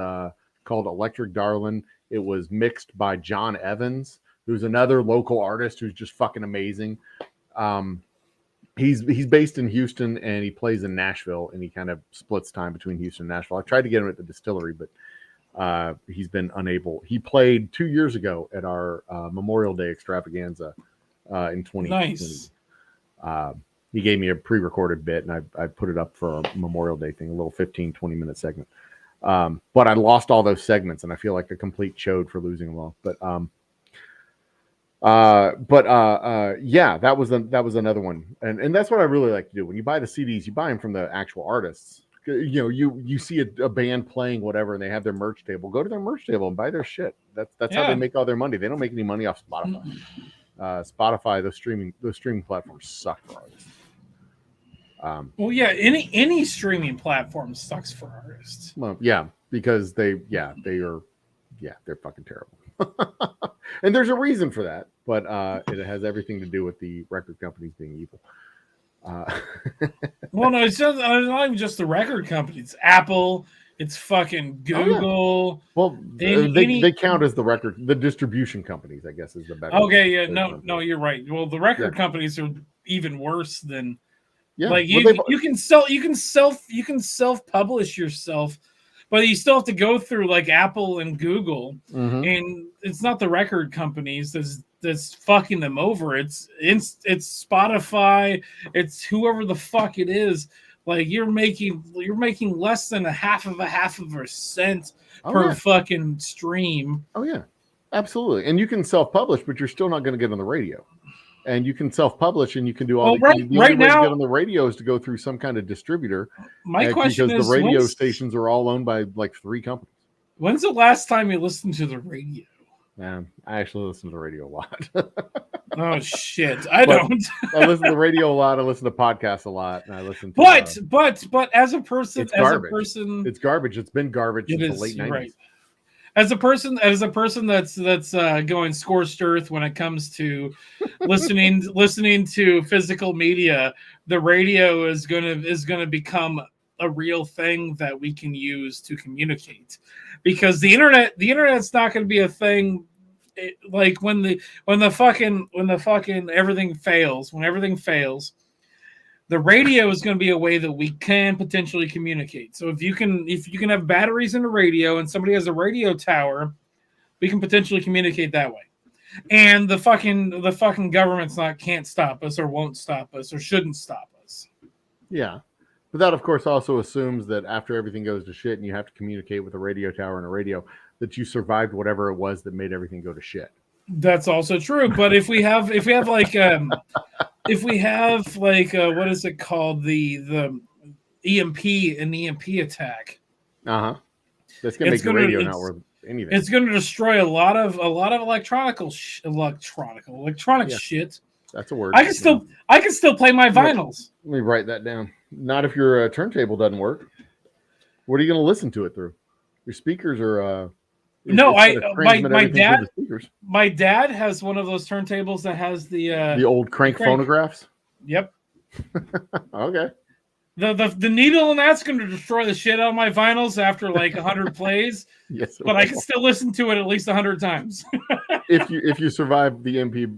called Electric Darlin. It was mixed by John Evans, who's another local artist who's just fucking amazing. He's based in Houston and he plays in Nashville, and he kind of splits time between Houston and Nashville. I tried to get him at the distillery, but he's been unable. He played 2 years ago at our Memorial Day extravaganza in 2020. Nice. He gave me a pre-recorded bit, and I put it up for a Memorial Day thing, a little 15-20-minute segment. But I lost all those segments, and I feel like a complete chode for losing them all. Yeah, that was another one, and that's what I really like to do. When you buy the CDs, you buy them from the actual artists. You know, you see a band playing whatever, and they have their merch table. Go to their merch table and buy their shit. That's how they make all their money. They don't make any money off Spotify. Spotify, those streaming platforms suck for artists. Well, yeah, any streaming platform sucks for artists. Well, yeah, because they're fucking terrible. And there's a reason for that, but it has everything to do with the record companies being evil. Well, no, it's not even just the record companies. It's Apple. It's fucking Google. Well, they count as the distribution companies, I guess, is the better. Okay, yeah, no, you're right. Well, the record companies are even worse than. Yeah, like you can self-publish yourself, but you still have to go through like Apple and Google, and it's not the record companies that's fucking them over. It's Spotify, it's whoever the fuck it is. Like you're making less than a half of a cent per fucking stream. Oh yeah, absolutely. And you can self-publish, but you're still not going to get on the radio. And you can self-publish, and you can do all. The only way to get on the radio is to go through some kind of distributor. My question is, because the radio stations are all owned by like 3 companies. When's the last time you listened to the radio? I actually listen to the radio a lot. Oh shit, I don't. I listen to the radio a lot. I listen to podcasts a lot, and I listen to. But as a person, it's garbage. It's been garbage since the late 90s. Right. as a person that's going scorched earth when it comes to listening to physical media, the radio is gonna become a real thing that we can use to communicate, because the internet's not going to be a thing. Like when the fucking everything fails, the radio is going to be a way that we can potentially communicate. So if you can have batteries in a radio and somebody has a radio tower, we can potentially communicate that way. And the fucking government's can't stop us, or won't stop us, or shouldn't stop us. Yeah. But that, of course, also assumes that after everything goes to shit and you have to communicate with a radio tower and a radio, that you survived whatever it was that made everything go to shit. That's also true. But if we have like what is it called, the EMP, an EMP attack? That's gonna make the radio not worth anything. It's going to destroy a lot of electronic shit. That's a word. I can still play my vinyls. Let me write that down. Not if your turntable doesn't work. What are you going to listen to it through? Your speakers are. No, my dad has one of those turntables that has the old crank phonographs. Yep. Okay. The needle in that's going to destroy the shit out of my vinyls after like 100 plays. Yes, but I can still listen to it at least 100 times. if you survive the MP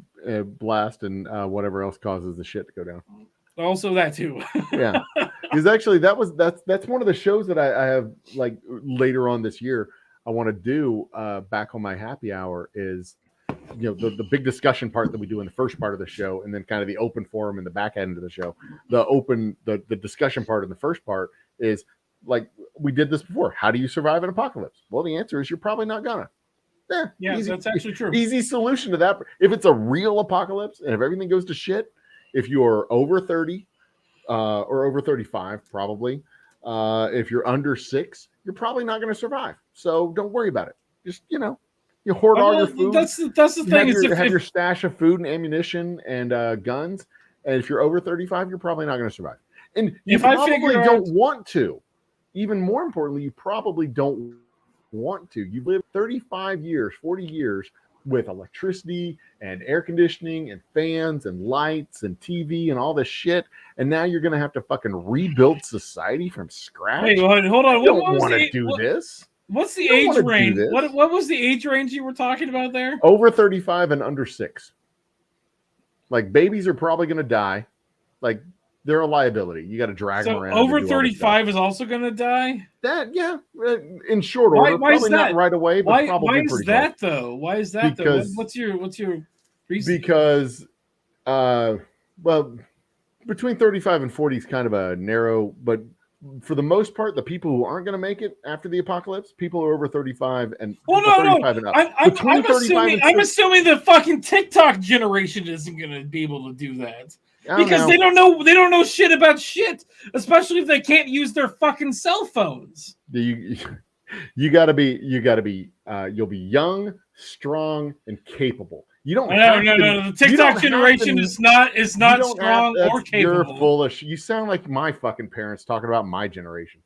blast and whatever else causes the shit to go down. Also that too. Yeah, because actually that's one of the shows that I have like later on this year I want to do back on my happy hour is, you know, the big discussion part that we do in the first part of the show, and then kind of the open forum in the back end of the show. The discussion part in the first part is like we did this before. How do you survive an apocalypse? Well, the answer is you're probably not gonna. Yeah, easy, that's actually true. Easy solution to that. If it's a real apocalypse and if everything goes to shit, if you're over 30 or over 35, probably, if you're under 6, you're probably not going to survive. So don't worry about it. Just, you know, you hoard all your food. That's the thing. Have your stash of food and ammunition and guns. And if you're over 35, you're probably not going to survive. And you probably don't want to. Even more importantly, you probably don't want to. You've lived 35 years, 40 years with electricity and air conditioning and fans and lights and TV and all this shit, and now you're gonna have to fucking rebuild society from scratch. Wait, hold on. You don't want to do this. What's the age range? What was the age range you were talking about there? Over 35 and under 6. Like babies are probably gonna die. Like they're a liability. You got to drag them around. Over 35 is also going to die? That, yeah, in short order. Why probably not right away, but probably why is that close. Though? Why is that because, though? What's your reason? Because, well, between 35 and 40 is kind of a narrow, but for the most part, the people who aren't going to make it after the apocalypse, people who are over 35 and 35 and up. I'm assuming the fucking TikTok generation isn't going to be able to do that. Because they don't know shit about shit, especially if they can't use their fucking cell phones. You gotta be you'll be young, strong, and capable. You don't. No. The TikTok generation is not strong or capable. You're full of. You sound like my fucking parents talking about my generation.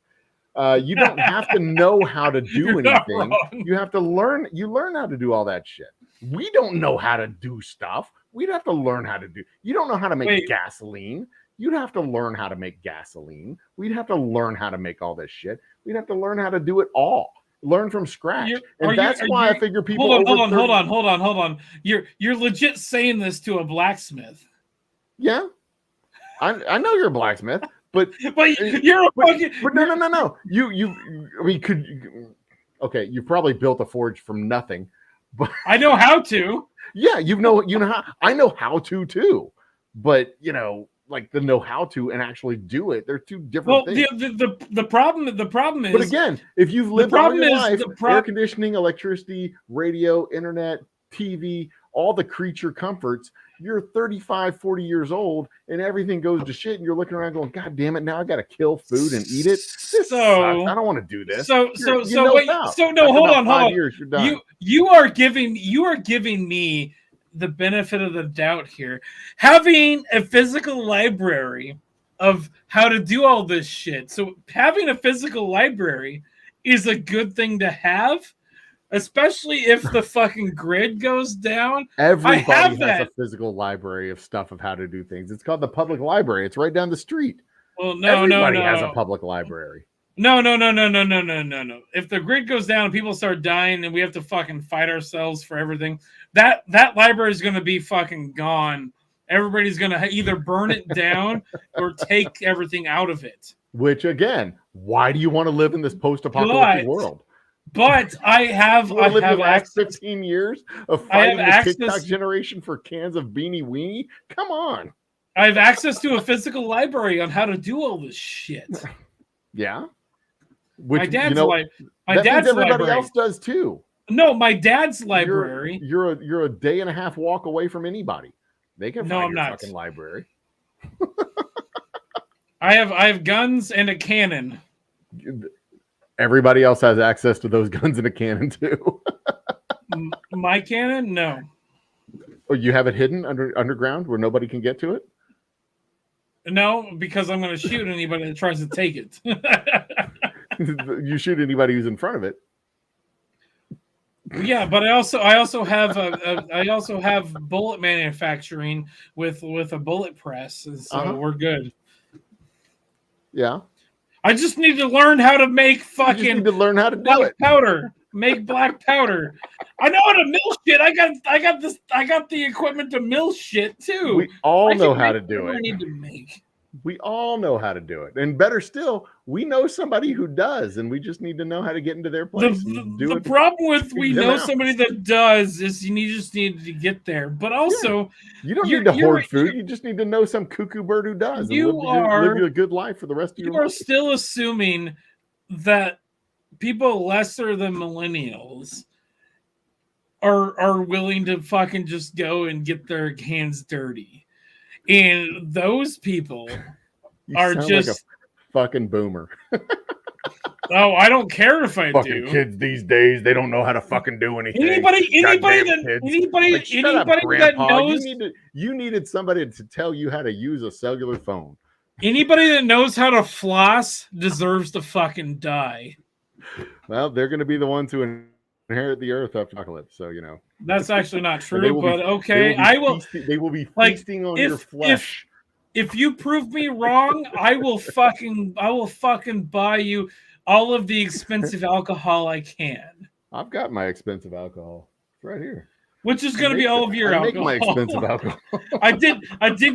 You don't have to know how to do anything. You have to learn. You learn how to do all that shit. We don't know how to do stuff. We'd have to learn how to do. You don't know how to make gasoline. You'd have to learn how to make gasoline. We'd have to learn how to make all this shit. We'd have to learn how to do it all. Learn from scratch. That's why I figure people. Hold on. You're legit saying this to a blacksmith. Yeah, I know you're a blacksmith, but you're a fucking. But no. I mean, okay, you probably built a forge from nothing, but I know how to. Yeah, you know how. I know how to too, but like the know how to and actually do it, they're two different things. The problem is. But again, if you've lived all your life, air conditioning, electricity, radio, internet, TV, all the creature comforts, you're 35, 40 years old, and everything goes to shit, and you're looking around going, God damn it! Now I got to kill food and eat it. This sucks. I don't want to do this. Hold on. Years, you're done. You are giving me the benefit of the doubt here. Having a physical library of how to do all this shit. So having a physical library is a good thing to have. especially if the fucking grid goes down. Everybody have has that. a physical library of stuff of how to do things. It's called the public library. It's right down the street. Well, Everybody has a public library. No. If the grid goes down and people start dying and we have to fucking fight ourselves for everything, that library is going to be fucking gone. Everybody's going to either burn it down or take everything out of it. Which, again, why do you want to live in this post-apocalyptic world? But I have the last access. 15 years of fighting the TikTok generation for cans of Beanie Weenie? Come on. I have access to a physical library on how to do all this shit. Yeah. Which, my dad's everybody library. else does too. No, my dad's library. You're a day and a half walk away from anybody. They can find your fucking library. I have guns and a cannon. Everybody else has access to those guns and a cannon too. My cannon? No. Oh, you have it hidden underground where nobody can get to it? No, because I'm going to shoot anybody that tries to take it. You shoot anybody who's in front of it. Yeah, but I also have bullet manufacturing with a bullet press, and so we're good. Yeah. I just need to learn how to make fucking. You need to learn how to do it. Powder. Make black powder. I know how to mill shit. I got the equipment to mill shit too. We all know how to do it. I need to make. We all know how to do it. And better still, we know somebody who does, and we just need to know how to get into their place. The problem with we know somebody that does is you just need to get there. But also, you don't need to hoard food. You just need to know some cuckoo bird who does. You live a good life for the rest of your life. You are still assuming that people lesser than millennials are willing to fucking just go and get their hands dirty. And those people are just like a fucking boomer. Oh, I don't care if I fucking do. Kids these days, they don't know how to fucking do anything. Anybody that knows you needed somebody to tell you how to use a cellular phone. Anybody that knows how to floss deserves to fucking die. Well, they're going to be the ones who inherit the earth after apocalypse. So, that's actually not true, but okay. They will be feasting on your flesh. If you prove me wrong, I will fucking buy you all of the expensive alcohol I can. I've got my expensive alcohol. It's right here. Which is going to be all of your alcohol. I make my expensive alcohol. I did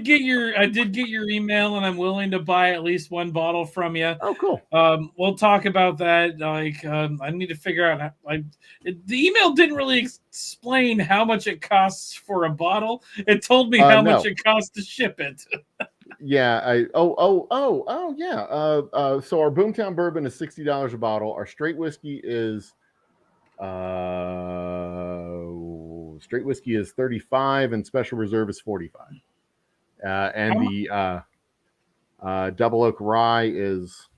get your email, and I'm willing to buy at least one bottle from you. Oh, cool. We'll talk about that. I need to figure out. The email didn't really explain how much it costs for a bottle. It told me how much it costs to ship it. Yeah. Yeah. So our Boomtown bourbon is $60 a bottle. Our straight whiskey is straight whiskey is $35 and special reserve is $45. The double oak rye is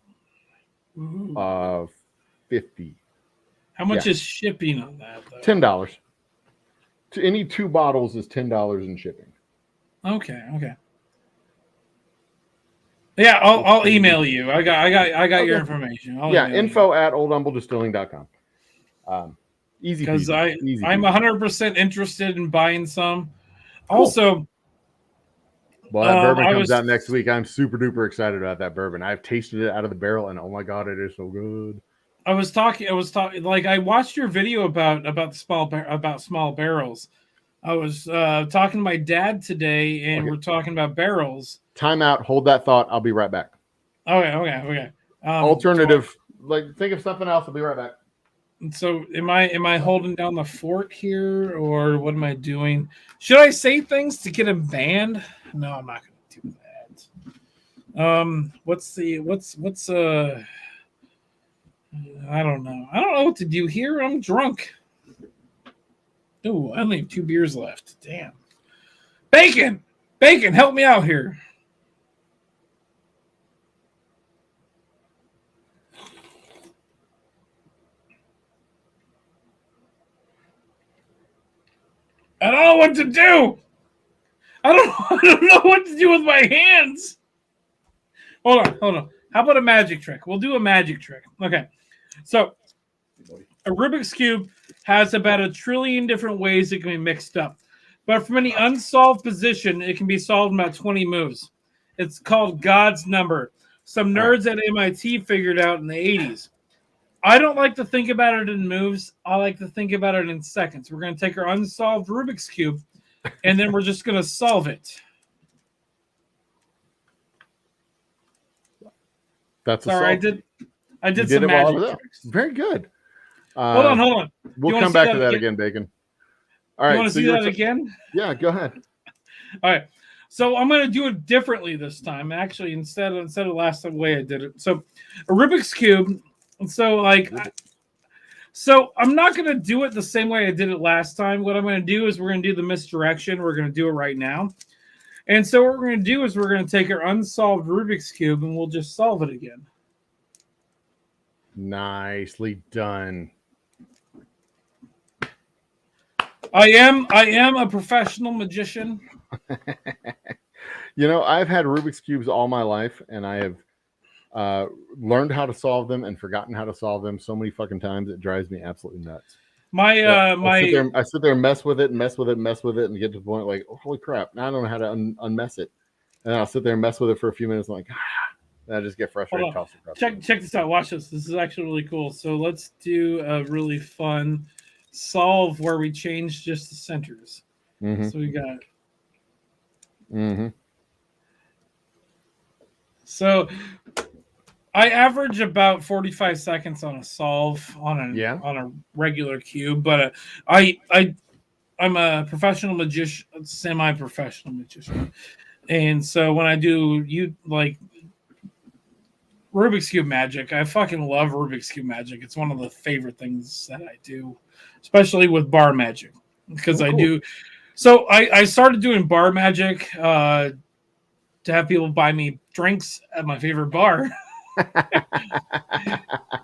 $50. How much is shipping on that, though? $10. To any 2 bottles is $10 in shipping. Okay. Yeah, I'll email you. I got your information. info@oldhumbledistilling.com. Easy because I'm easy 100% interested in buying some. Cool. Also, well, that bourbon comes out next week. I'm super duper excited about that bourbon. I've tasted it out of the barrel, and oh my god, it is so good. I was talking. Like I watched your video about small barrels. I was talking to my dad today, and we're talking about barrels. Time out. Hold that thought. I'll be right back. Okay. Alternative. Think of something else. I'll be right back. So am I holding down the fort here, or what am I doing? Should I say things to get him banned? No, I'm not going to do that. What's I don't know. I don't know what to do here. I'm drunk. Oh, I only have 2 beers left. Damn. Bacon, help me out here. I don't know what to do. I don't know what to do with my hands. Hold on. How about a magic trick? We'll do a magic trick. Okay. So a Rubik's Cube has about 1 trillion different ways it can be mixed up. But from any unsolved position, it can be solved in about 20 moves. It's called God's number. Some nerds at MIT figured it out in the 80s. I don't like to think about it in moves. I like to think about it in seconds. We're going to take our unsolved Rubik's Cube, and then we're just going to solve it. That's Sorry, I did some magic tricks. Very good. Hold on. We'll come back to that again, Bacon. All right. You want to see that again? Yeah, go ahead. All right. So I'm going to do it differently this time. Actually, instead of last way I did it. So a Rubik's Cube. So I'm not going to do it the same way I did it last time. What I'm going to do is we're going to do the misdirection. We're going to do it right now. And so what we're going to do is we're going to take our unsolved Rubik's Cube and we'll just solve it again. Nicely done. I am a professional magician. You know, I've had Rubik's Cubes all my life, and I have learned how to solve them and forgotten how to solve them so many fucking times. It drives me absolutely nuts. I sit there and mess with it, and get to the point like, oh, holy crap, now I don't know how to unmess it. And I'll sit there and mess with it for a few minutes, and like, and I just get frustrated. Check this out. Watch this. This is actually really cool. So let's do a really fun solve where we change just the centers. Mm-hmm. So we got. Mm-hmm. So I average about 45 seconds on a solve on a regular cube, but I'm a professional magician, semi-professional magician, and so when I do Rubik's Cube magic, I fucking love Rubik's Cube magic. It's one of the favorite things that I do, especially with bar magic, because I do. So I started doing bar magic to have people buy me drinks at my favorite bar.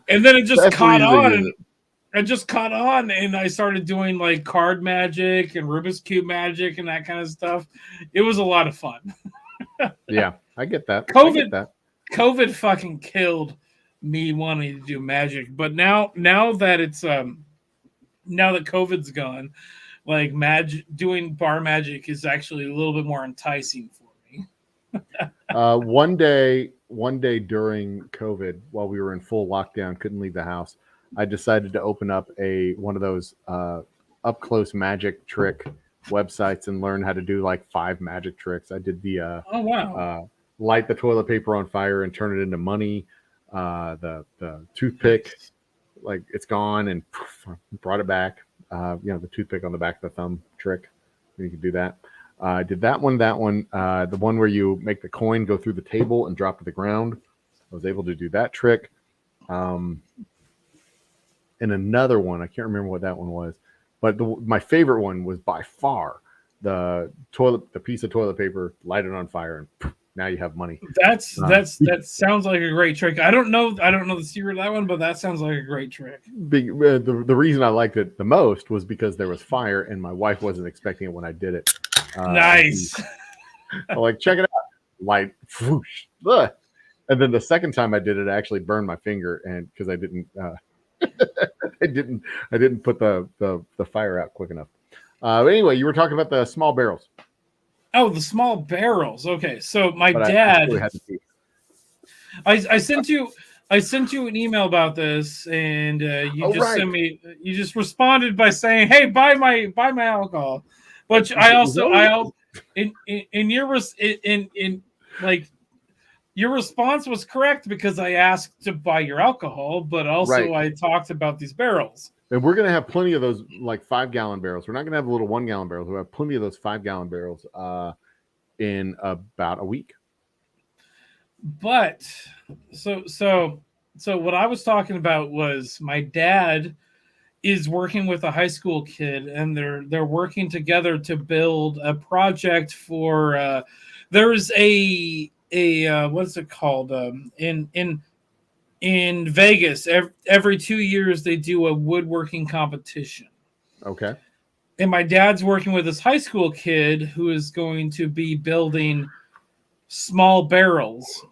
And then it just caught on. And I started doing like card magic and Rubik's Cube magic and that kind of stuff. It was a lot of fun. Yeah, I get that. COVID fucking killed me wanting to do magic, but now that it's now that COVID's gone, like doing bar magic is actually a little bit more enticing for me. One day during COVID, while we were in full lockdown, couldn't leave the house, I decided to open up one of those up close magic trick websites and learn how to do like 5 magic tricks. I did the light the toilet paper on fire and turn it into money. The toothpick, like it's gone, and brought it back. The toothpick on the back of the thumb trick. You can do that. I did that one. The one where you make the coin go through the table and drop to the ground. I was able to do that trick. And another one, I can't remember what that one was, but my favorite one was by far the piece of toilet paper, light it on fire, and now you have money. That sounds like a great trick. I don't know the secret of that one, but that sounds like a great trick. The reason I liked it the most was because there was fire and my wife wasn't expecting it when I did it. Nice. Like, check it out. Light, whoosh, ugh. And then the second time I did it, I actually burned my finger, and because I didn't, I didn't put the fire out quick enough. But anyway, you were talking about the small barrels. Oh, the small barrels. Okay, so my dad. I sent you an email about this, and sent me. You just responded by saying, "Hey, buy my alcohol," which your response was correct because I asked to buy your alcohol, but also I talked about these barrels. And we're going to have plenty of those like 5-gallon barrels. We're not going to have a little 1-gallon barrels. We'll have plenty of those 5-gallon barrels in about a week. But so what I was talking about was my dad is working with a high school kid, and they're working together to build a project for there's a what's it called in Vegas every 2 years they do a woodworking competition. Okay. And my dad's working with this high school kid who is going to be building small barrels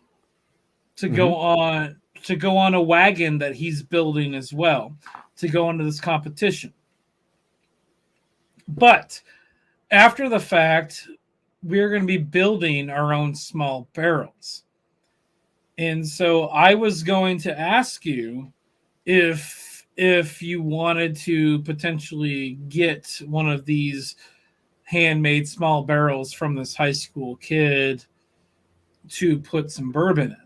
to go on to go on a wagon that he's building as well to go into this competition. But after the fact, we're going to be building our own small barrels. And so I was going to ask you if you wanted to potentially get one of these handmade small barrels from this high school kid to put some bourbon in.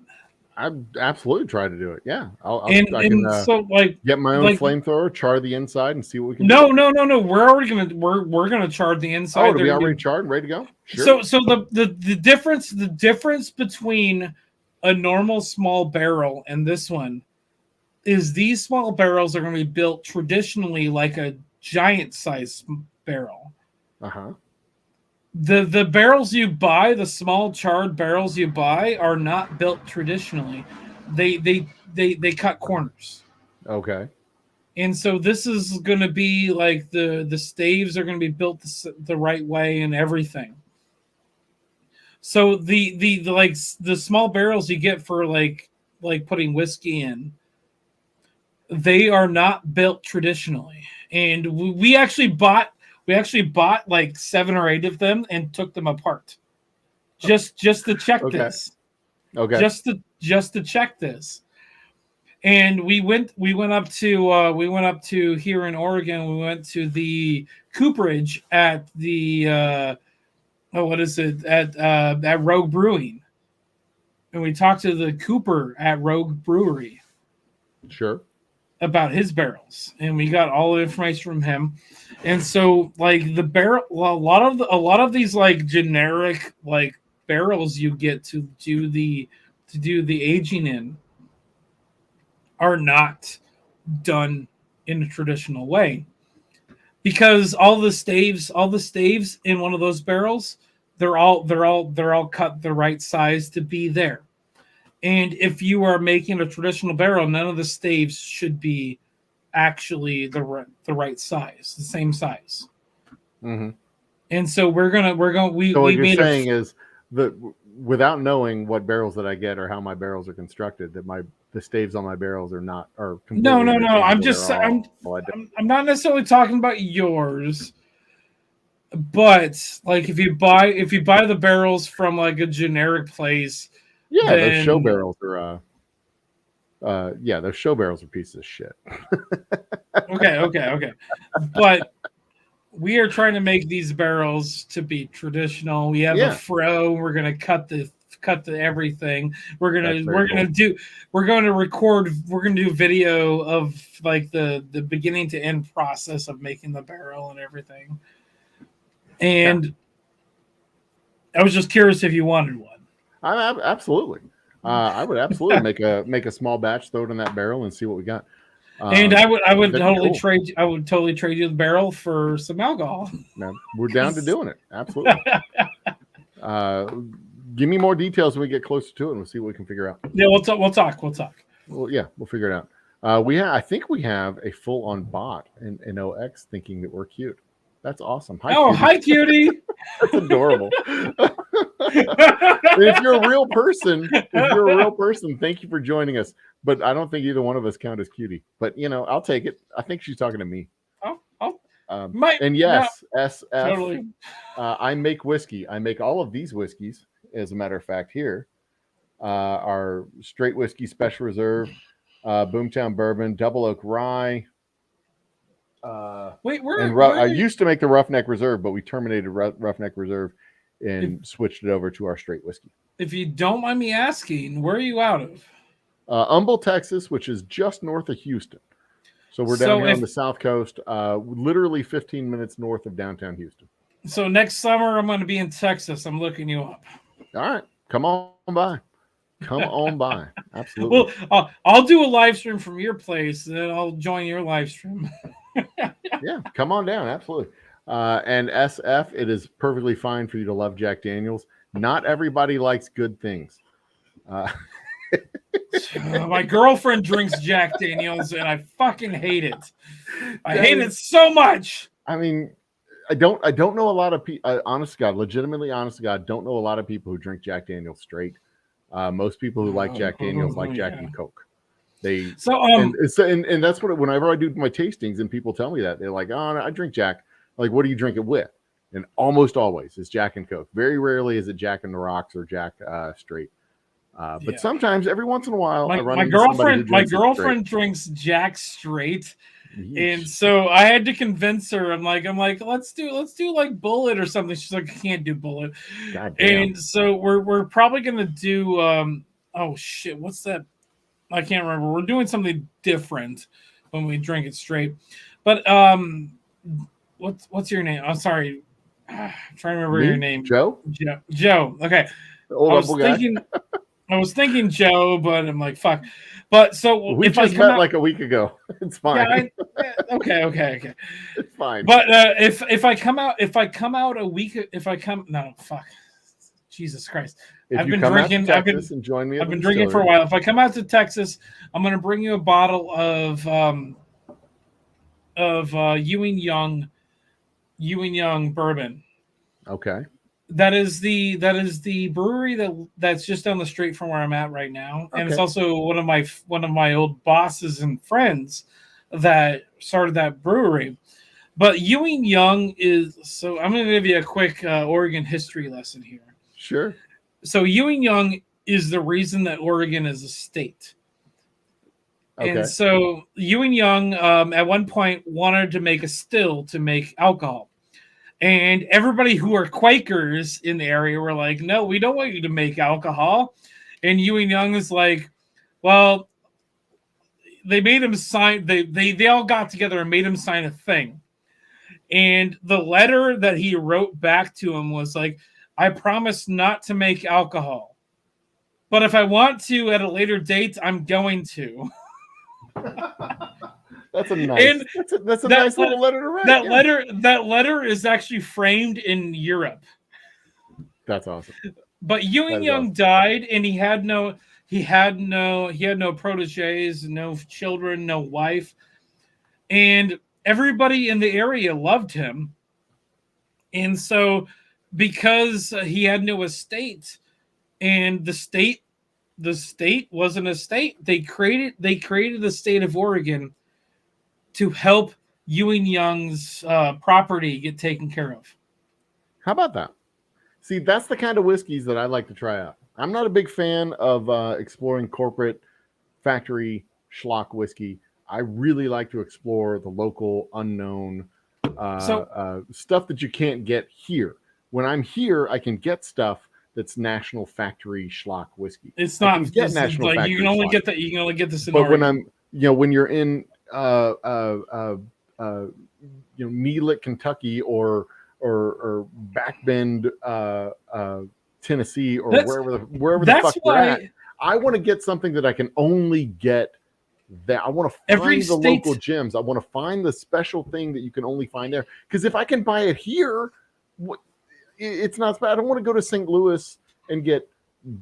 I'd absolutely try to do it. Yeah, And I can so like get my own like flamethrower, char the inside, and see what we can. no, do. no. We're gonna char the inside. Oh, to be already charred and ready to go. Sure. So the difference between a normal small barrel and this one is these small barrels are going to be built traditionally like a giant size barrel. Uh-huh. The barrels you buy, the small charred barrels you buy, are not built traditionally. They cut corners. Okay. And so this is going to be like the staves are going to be built the right way and everything. So the like the small barrels you get for like putting whiskey in, they are not built traditionally. And we actually bought like 7 or 8 of them and took them apart. Just to check this. Okay. Just to check this. And we went up to here in Oregon. We went to the cooperage at the at Rogue Brewing, and we talked to the cooper at Rogue Brewery. Sure. About his barrels, and we got all the information from him. And so, like the barrel, a lot of these like generic like barrels you get to do the aging in are not done in a traditional way, because all the staves in one of those barrels, they're all cut the right size to be there. And if you are making a traditional barrel, none of the staves should be actually the right size, the same size. Mm-hmm. And so we're going. So what you're saying is that without knowing what barrels that I get or how my barrels are constructed, that the staves on my barrels are no. I'm not necessarily talking about yours, but like if you buy the barrels from like a generic place. Yeah, those show barrels are those show barrels are pieces of shit. Okay. But we are trying to make these barrels to be traditional. We have a fro. We're gonna cut the everything. We're gonna do video of like the beginning to end process of making the barrel and everything. And I was just curious if you wanted one. Absolutely. I would absolutely make a small batch, throw it in that barrel, and see what we got. And I would totally trade. I would totally trade you the barrel for some alcohol. Man, we're down to doing it. Absolutely. Give me more details when we get closer to it, and we'll see what we can figure out. Yeah, we'll talk. Well, yeah, we'll figure it out. I think we have a full-on bot in OX thinking that we're cute. That's awesome. Hi, cutie. That's adorable. If you're a real person, thank you for joining us. But I don't think either one of us count as cutie. But I'll take it. I think she's talking to me. And yes, no, SF. Totally. I make whiskey. I make all of these whiskeys. As a matter of fact, here our straight whiskey special reserve, Boomtown bourbon, double oak rye. I used to make the Roughneck Reserve, but we terminated Roughneck Reserve and switched it over to our straight whiskey. If you don't mind me asking, where are you out of? Humble, Texas, which is just north of Houston. So we're down here on the South Coast, literally 15 minutes north of downtown Houston. So next summer, I'm going to be in Texas. I'm looking you up. All right. Come on by. Come on by. Absolutely. Well, I'll do a live stream from your place, and then I'll join your live stream. Yeah, come on down. Absolutely. And SF, it is perfectly fine for you to love Jack Daniels. Not everybody likes good things. My girlfriend drinks Jack Daniels, and I fucking hate it. I hate it so much. I mean, I don't know a lot of people. Honest to God, legitimately honest to God, don't know a lot of people who drink Jack Daniels straight. Most people who like Jack Daniels like Jack and Coke. They So and that's what whenever I do my tastings and people tell me that they're like, oh, I drink Jack. Like, what do you drink it with? And almost always it's Jack and Coke. Very rarely is it Jack and the Rocks or Jack straight. But sometimes, every once in a while, I run my into somebody who girlfriend drinks it straight. drinks Jack straight. Yeesh. And so I had to convince her. I'm like, let's do like Bullet or something. She's like, I can't do Bullet. God damn. And so we're probably gonna do oh shit, what's that? I can't remember. We're doing something different when we drink it straight. But what's your name? I'm sorry. I'm trying to remember Me? your name. Joe? Joe. Okay. Old I was thinking Joe, but I'm like, fuck. But so we if just I come met out, like a week ago. It's fine. okay. It's fine. But if I come out a week, Jesus Christ. If I've you been come drinking. out to Texas and join me at I've the been drinking for a distillery. while. If I come out to Texas, I'm going to bring you a bottle of Ewing Young bourbon. Okay. That is the brewery that's just down the street from where I'm at right now, and it's Okay. also one of my old bosses and friends that started that brewery. But Ewing Young is so. I'm going to give you a quick Oregon history lesson here. Sure. So Ewing Young is the reason that Oregon is a state. Okay. And so Ewing Young at one point wanted to make a still to make alcohol. And everybody who are Quakers in the area were like, no, we don't want you to make alcohol. And Ewing Young is like, well, they made him sign, they all got together and made him sign a thing. And the letter that he wrote back to him was like, I promise not to make alcohol. But if I want to at a later date, I'm going to. That's a nice. That's a nice little letter to write. That letter is actually framed in Europe. That's awesome. But Ewing Young died, and he had no proteges, no children, no wife, and everybody in the area loved him. And so, because he had no estate, and the state wasn't a state, they created the state of Oregon to help Ewing Young's property get taken care of. How about that? See, that's the kind of whiskeys that I like to try out. I'm not a big fan of exploring corporate factory schlock whiskey. I really like to explore the local, unknown stuff that you can't get here. When I'm here, I can get stuff that's national factory schlock whiskey. It's not get national factory. You can only get that. You can only get this in. But Oregon. when you're in Neelit, Kentucky, or Backbend, Tennessee, or wherever the fuck you're at, I want to get something that I can only get. That I want to find the local gems. I want to find the special thing that you can only find there. Because if I can buy it here, it's not bad. I don't want to go to St. Louis and get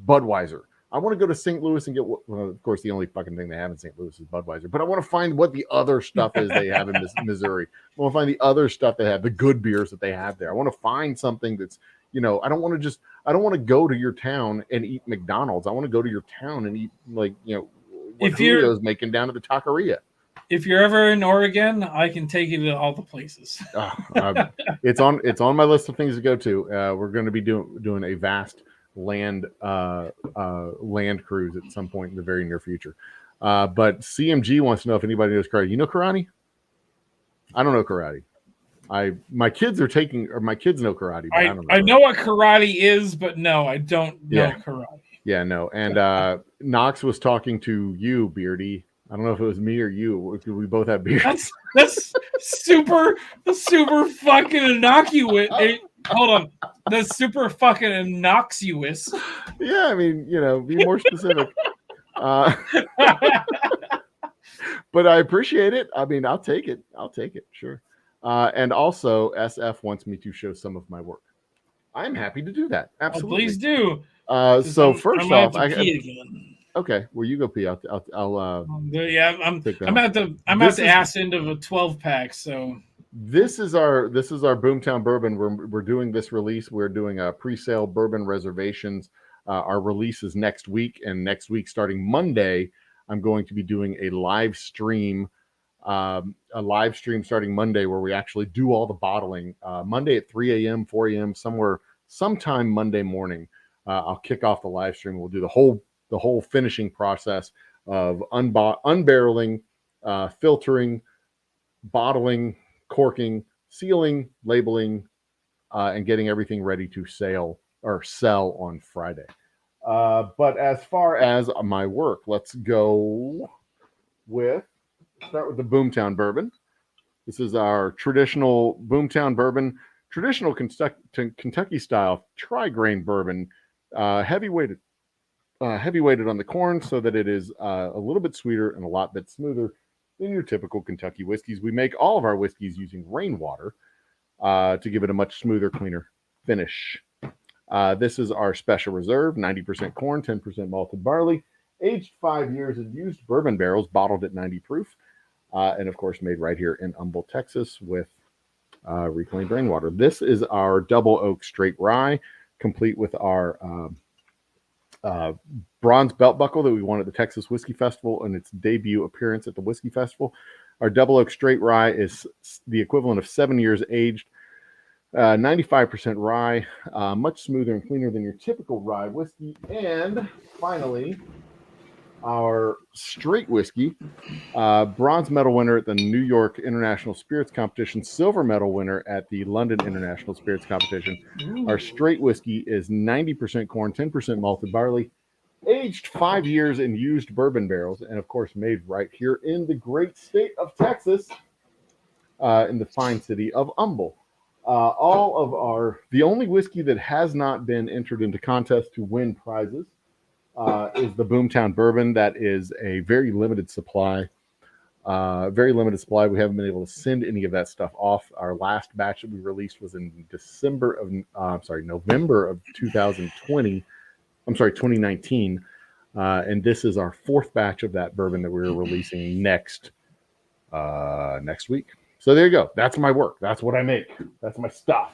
Budweiser. I want to go to St. Louis and get, well, of course, the only fucking thing they have in St. Louis is Budweiser. But I want to find what the other stuff is they have in Missouri. I want to find the other stuff they have, the good beers that they have there. I want to find something that's, I don't want to go to your town and eat McDonald's. I want to go to your town and eat what Julio's making down at the taqueria. If you're ever in Oregon, I can take you to all the places. It's on my list of things to go to. We're going to be doing a vast land cruise at some point in the very near future. But CMG wants to know if anybody knows karate. You know karate? I don't know karate. My kids know karate. But I know what karate is, but no, I don't know karate. Yeah, no. And Knox was talking to you, Beardy. I don't know if it was me or you. We both have beards. That's super fucking innocuous. Hold on. That's super fucking innocuous. Yeah, I mean, be more specific. But I appreciate it. I mean, I'll take it. Sure. And also, SF wants me to show some of my work. I'm happy to do that. Absolutely. Please do. So first off, okay. Well, you go pee. I'll I'm at the ass end of a 12-pack. So this is our Boomtown Bourbon. We're doing this release. We're doing a pre-sale bourbon reservations. Our release is next week, and next week, starting Monday, I'm going to be doing a live stream starting Monday where we actually do all the bottling. Monday at 3 a.m., 4 a.m., sometime Monday morning. I'll kick off the live stream. We'll do the whole finishing process of unbarreling, filtering, bottling, corking, sealing, labeling, and getting everything ready to sell on Friday. But as far as my work, let's start with the Boomtown Bourbon. This is our traditional Boomtown Bourbon, traditional Kentucky style tri-grain bourbon, heavy weighted on the corn so that it is a little bit sweeter and a lot bit smoother than your typical Kentucky whiskeys. We make all of our whiskeys using rainwater to give it a much smoother, cleaner finish. This is our special reserve, 90% corn, 10% malted barley, aged 5 years in used bourbon barrels, bottled at 90 proof, and of course made right here in Humble, Texas with reclaimed rainwater. This is our double oak straight rye, complete with our bronze belt buckle that we won at the Texas Whiskey Festival and its debut appearance at the Whiskey Festival. Our double oak straight rye is the equivalent of 7 years aged, 95% rye, much smoother and cleaner than your typical rye whiskey. And finally, our straight whiskey, bronze medal winner at the New York International Spirits Competition, silver medal winner at the London International Spirits Competition. Ooh. Our straight whiskey is 90% corn, 10% malted barley, aged 5 years in used bourbon barrels, and of course made right here in the great state of Texas, in the fine city of Humble. The only whiskey that has not been entered into contests to win prizes is the Boomtown Bourbon. That is a very limited supply. We haven't been able to send any of that stuff off. Our last batch that we released was in November of 2019. And this is our fourth batch of that bourbon that we're releasing next week. So there you go. That's my work. That's what I make. That's my stuff.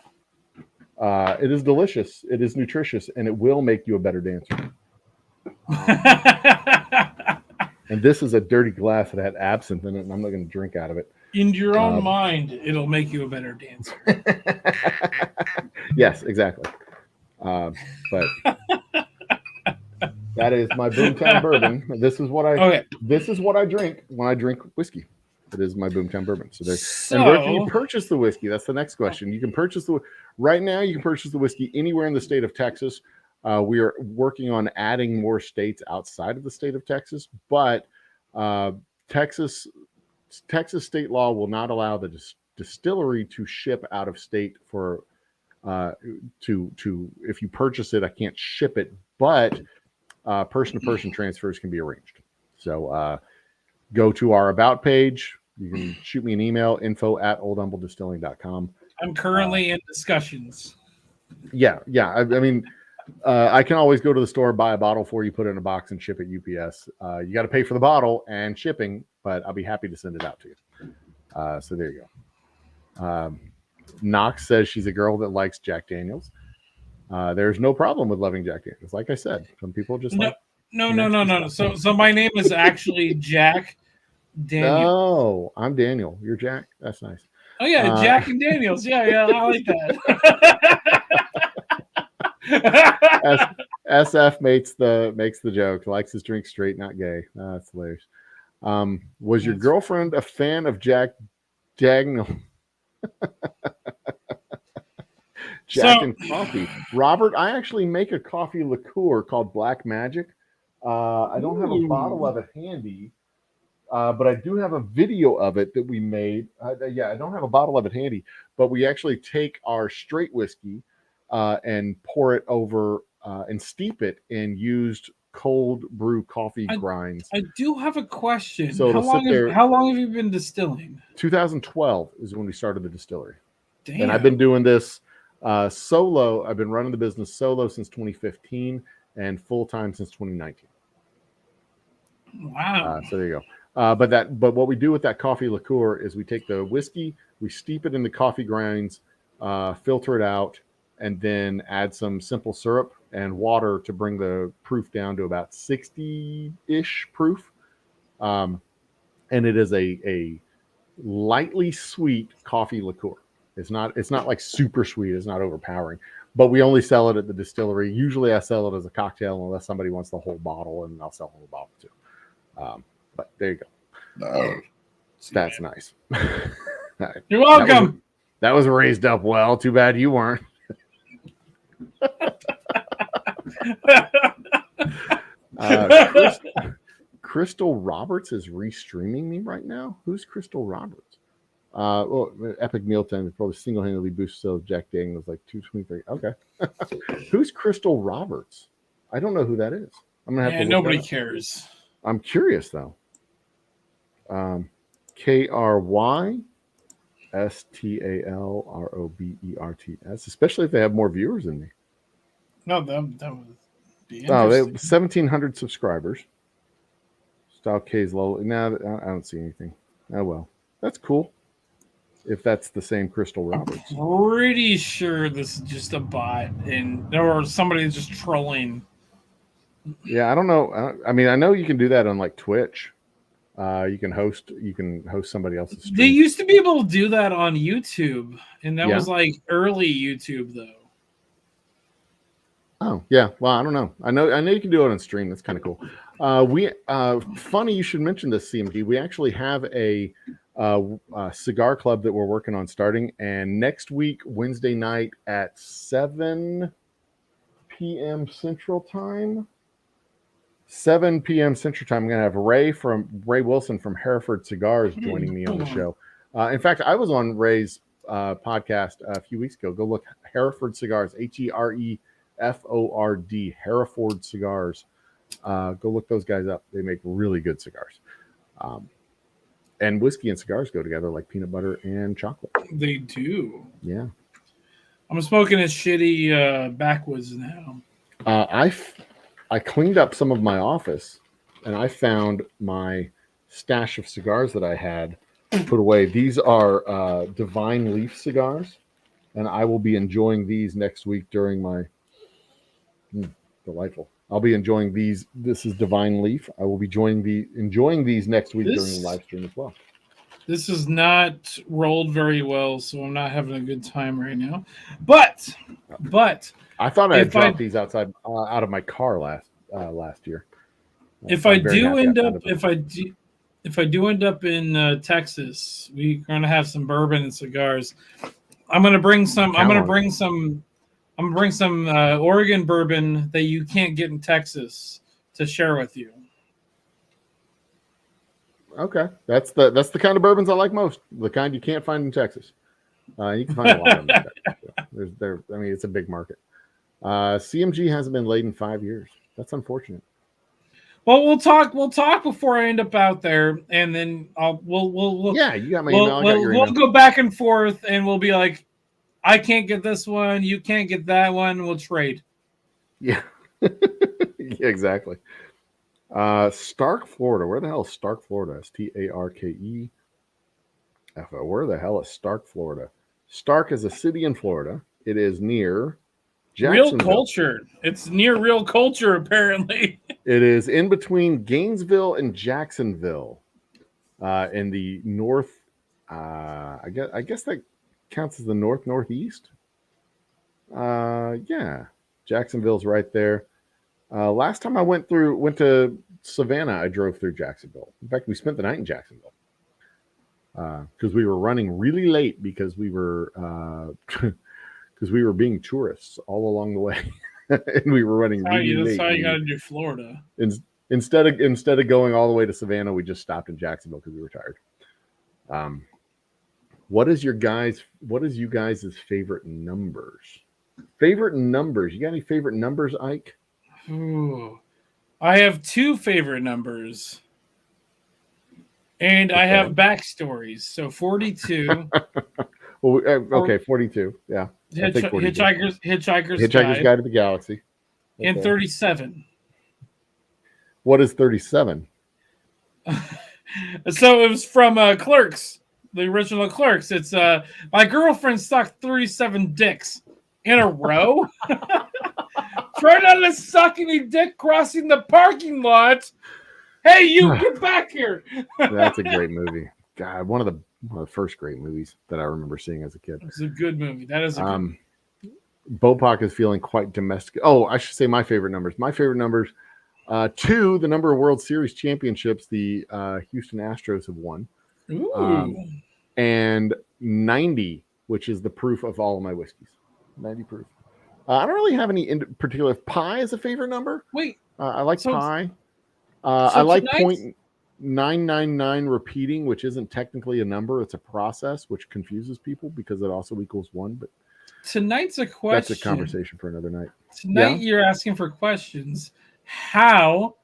It is delicious. It is nutritious, and it will make you a better dancer. And this is a dirty glass that had absinthe in it, and I'm not going to drink out of it. In your own mind, it'll make you a better dancer. Yes, exactly. But that is my Boomtown Bourbon. This is what I drink when I drink whiskey. It is my Boomtown Bourbon. And where can you purchase the whiskey? That's the next question. You can purchase right now. You can purchase the whiskey anywhere in the state of Texas. We are working on adding more states outside of the state of Texas, but Texas state law will not allow the distillery to ship out of state for if you purchase it, I can't ship it, but person-to-person transfers can be arranged. So go to our About page. You can shoot me an email, info@oldhumbledistilling.com. I'm currently in discussions. Yeah. I mean, I can always go to the store, buy a bottle for you, put it in a box, and ship it UPS. You got to pay for the bottle and shipping, but I'll be happy to send it out to you. So there you go. Knox says she's a girl that likes Jack Daniels. There's no problem with loving Jack Daniels. Like I said, some people just No. So my name is actually Jack Daniel. No, I'm Daniel. You're Jack. That's nice. Oh yeah, Jack and Daniels. Yeah, I like that. SF makes the joke. Likes his drink straight, not gay. That's hilarious. Was your girlfriend a fan of Jack Daniel? And coffee. Robert, I actually make a coffee liqueur called Black Magic. I don't have a bottle of it handy, but I do have a video of it that we made. I don't have a bottle of it handy, but we actually take our straight whiskey and pour it over and steep it in used cold brew coffee grinds. I do have a question. So how long have you been distilling? 2012 is when we started the distillery. Damn. And I've been doing this solo. I've been running the business solo since 2015 and full-time since 2019. Wow. So there you go. But what we do with that coffee liqueur is we take the whiskey, we steep it in the coffee grinds, filter it out, and then add some simple syrup and water to bring the proof down to about 60-ish proof. and it is a lightly sweet coffee liqueur. It's not like super sweet. It's not overpowering. But we only sell it at the distillery. Usually, I sell it as a cocktail unless somebody wants the whole bottle, and I'll sell the whole bottle too. But there you go. That's nice. You're welcome. That was raised up well. Too bad you weren't. Crystal Roberts is restreaming me right now. Who's Crystal Roberts? Well, Epic Mealtime is probably single-handedly boosted sales. Jack Daniels like 223. Okay. Who's Crystal Roberts? I don't know who that is. I'm gonna have to. Nobody cares. I'm curious though. KRYSTALROBERTS, especially if they have more viewers than me. No, that would be Oh, they have interesting. 1,700 subscribers. Style K's low. No, I don't see anything. Oh well, that's cool. If that's the same Crystal Roberts. Pretty sure this is just a bot, or somebody just trolling. Yeah, I don't know. I mean, I know you can do that on like Twitch. You can host somebody else's stream. They used to be able to do that on YouTube, and that Yeah. was like early YouTube though. Oh yeah, well I don't know. I know you can do it on stream. That's kind of cool. Funny you should mention this, CMG. We actually have a cigar club that we're working on starting, and next week Wednesday night at 7 p.m. Central Time. 7 p.m. Central Time. I'm gonna have Ray Wilson from Hereford Cigars joining me on the show. In fact, I was on Ray's podcast a few weeks ago. Go look, Hereford Cigars, HEREFORD, Hereford Cigars. Go look those guys up. They make really good cigars. And whiskey and cigars go together like peanut butter and chocolate. They do. Yeah. I'm smoking a shitty backwoods now. I cleaned up some of my office, and I found my stash of cigars that I had put away. These are Divine Leaf cigars, and I will be enjoying these next week during my delightful. I'll be enjoying these. This is Divine Leaf. I will be enjoying these next week during the live stream as well. This is not rolled very well, so I'm not having a good time right now. But I thought I had dropped these outside out of my car last year. If I do end up in Texas, we're gonna have some bourbon and cigars. I'm gonna bring some. I'm gonna bring some Oregon bourbon that you can't get in Texas to share with you. Okay, that's the kind of bourbons I like most. The kind you can't find in Texas. You can find a lot of them. I mean, it's a big market. CMG hasn't been laid in 5 years. That's unfortunate. Well, we'll talk before I end up out there, and then we'll yeah, you got my email. I got your email. We'll go back and forth, and we'll be like, I can't get this one, you can't get that one. We'll trade. Yeah, yeah, exactly. Stark, Florida. Where the hell is Stark, Florida? STARKEFO. Where the hell is Stark, Florida? Stark is a city in Florida. It is near Real Culture. It's near Real Culture, apparently. It is in between Gainesville and Jacksonville, in the north. I guess that counts as the northeast. Yeah, Jacksonville's right there. Last time I went to Savannah, I drove through Jacksonville. In fact, we spent the night in Jacksonville because we were running really late because we were being tourists all along the way, and we were running really late. That's how you got to do Florida. Instead of going all the way to Savannah, we just stopped in Jacksonville because we were tired. What is you guys' favorite numbers? Favorite numbers? You got any favorite numbers, Ike? Ooh, I have 2 favorite numbers, and I have backstories. So 42. Well, okay, 42. Yeah, Hitchhiker's Guide to the Galaxy, and 37. What is 37? So it was from Clerks, the original Clerks. It's my girlfriend sucked 37 dicks in a row. Try not to suck any dick crossing the parking lot. Hey, you get back here! That's a great movie. God, one of the first great movies that I remember seeing as a kid. It's a good movie. That is a good movie. Bopak is feeling quite domestic. Oh, I should say my favorite numbers. My favorite numbers, 2, the number of World Series championships the Houston Astros have won, Ooh. and 90, which is the proof of all of my whiskeys. 90 proof. I don't really have any in particular. Pi is a favorite number. Wait. I like So- pi. so I like tonight's- 0.999 repeating, which isn't technically a number. It's a process, which confuses people because it also equals 1. But Tonight's a question. that's a conversation for another night. Tonight you're asking for questions. How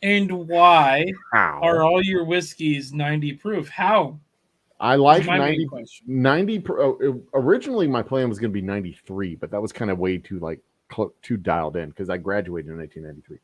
and why How? are all your whiskeys 90 proof? How? I like Is my main 90. question. 90 originally my plan was going to be 93, but that was kind of way too too dialed in because I graduated in 1993.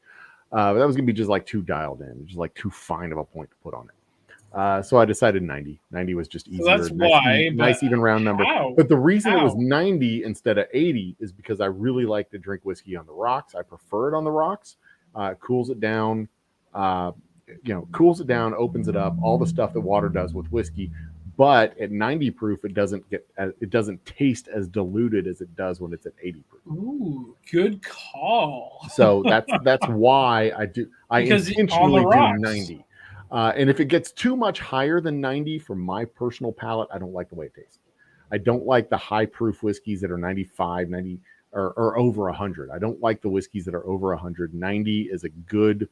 But that was going to be just like too dialed in, just like too fine of a point to put on it. So I decided 90. 90 was just easier. that's why, Nice even round number. How? But the reason it was How? 90 instead of 80 is because I really like to drink whiskey on the rocks. I prefer it on the rocks. It cools it down. Cools it down, opens it up, all the stuff that water does with whiskey. But at 90 proof, it doesn't taste as diluted as it does when it's at 80 proof. Ooh, good call. So that's why I Because intentionally on the do rocks. 90. And if it gets too much higher than 90 for my personal palate, I don't like the way it tastes. I don't like the high proof whiskeys that are 95, 90 or over 100. I don't like the whiskeys that are over 100. 90 is a good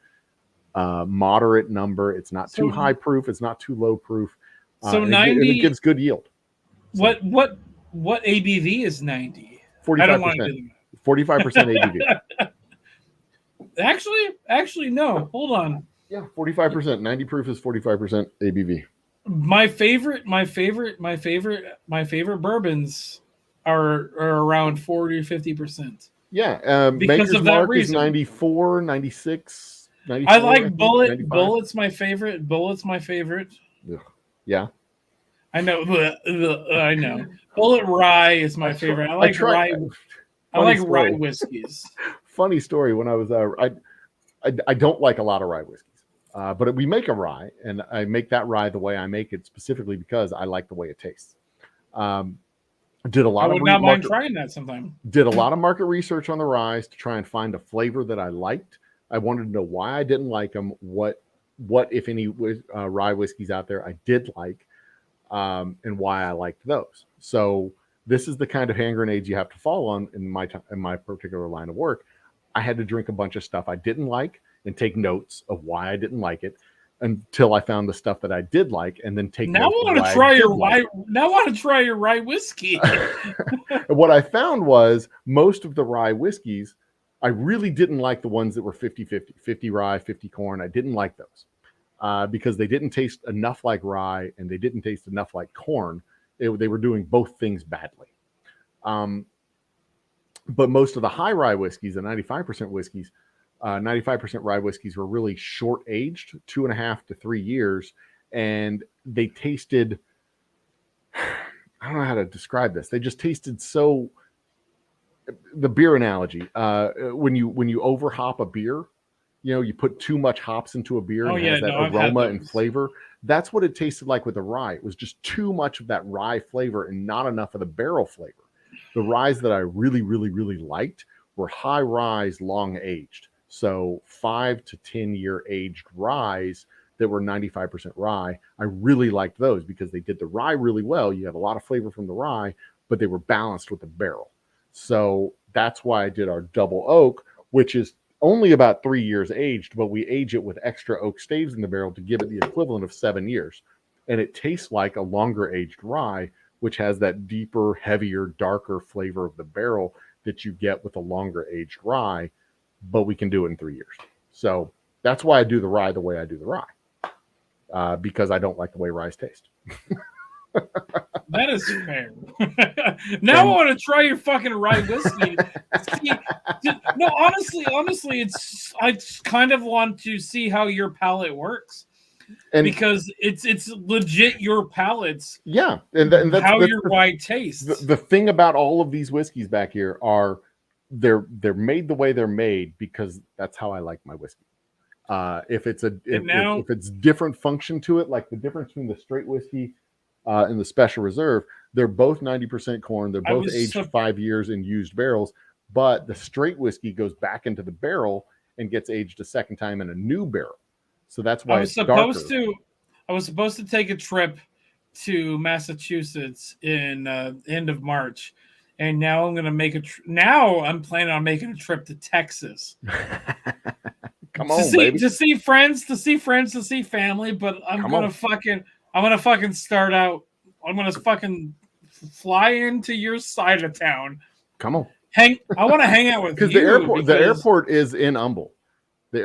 moderate number. It's not too high proof. It's not too low proof. So and 90 it gives good yield. So, what ABV is 90? 45%. I don't want to do 45% ABV. Actually, no. Hold on. Yeah, 45%. 90 proof is 45% ABV. My favorite bourbons are around 40 or 50%. Yeah, Because Maker's of that Mark reason. is 94, 96, 94. I like think, Bullet. 95. Bullet's my favorite. Bullet's my favorite. Yeah. I know. I know. Bullet Rye is my favorite. I like rye. I like rye whiskeys. Funny story. When I was, I don't like a lot of rye whiskeys, but we make a rye, and I make that rye the way I make it specifically because I like the way it tastes. Did a lot I of would not mind trying that sometime. Did a lot of market research on the ryes to try and find a flavor that I liked. I wanted to know why I didn't like them. What if any rye whiskeys out there I did like, and why I liked those. So this is the kind of hand grenades you have to fall on in my particular line of work. I had to drink a bunch of stuff I didn't like and take notes of why I didn't like it until I found the stuff that I did like, and then take. Now I want to try your rye. Now I want to try your rye whiskey. What I found was most of the rye whiskeys, I really didn't like the ones that were 50-50, 50 rye, 50 corn. I didn't like those because they didn't taste enough like rye and they didn't taste enough like corn. They were doing both things badly. But most of the high rye whiskeys, the 95% whiskeys, 95% rye whiskeys were really short aged, 2.5 to 3 years. And they tasted, I don't know how to describe this. They just tasted so, the beer analogy, when you over hop a beer, you put too much hops into a beer and it has that aroma and flavor. That's what it tasted like with the rye. It was just too much of that rye flavor and not enough of the barrel flavor. The ryes that I really, really, really liked were high ryes, long aged. So 5 to 10 year aged ryes that were 95% rye. I really liked those because they did the rye really well. You had a lot of flavor from the rye, but they were balanced with the barrel. So that's why I did our double oak, which is only about 3 years aged, but we age it with extra oak staves in the barrel to give it the equivalent of 7 years. And it tastes like a longer aged rye, which has that deeper, heavier, darker flavor of the barrel that you get with a longer aged rye, but we can do it in 3 years. So that's why I do the rye the way I do the rye, because I don't like the way ryes taste. That is fair. Now I want to try your fucking rye whiskey. No, honestly, I kind of want to see how your palate works, because it's legit your palates. Yeah, and that's how your rye tastes. The thing about all of these whiskeys back here are they're made the way they're made because that's how I like my whiskey. If it's now if it's different function to it, like the difference between the straight whiskey and the special reserve, they're both 90% corn. They're I both was aged 5 years in used barrels, but the straight whiskey goes back into the barrel and gets aged a second time in a new barrel. So that's I why was it's darker. supposed to take a trip to Massachusetts in end of March, and now I'm gonna make now I'm planning on making a trip to Texas. Come on, baby. To see friends, to see family, but I'm gonna fucking start out. I'm gonna fucking fly into your side of town. Come on. I want to hang out with you the airport is in Humble. There's the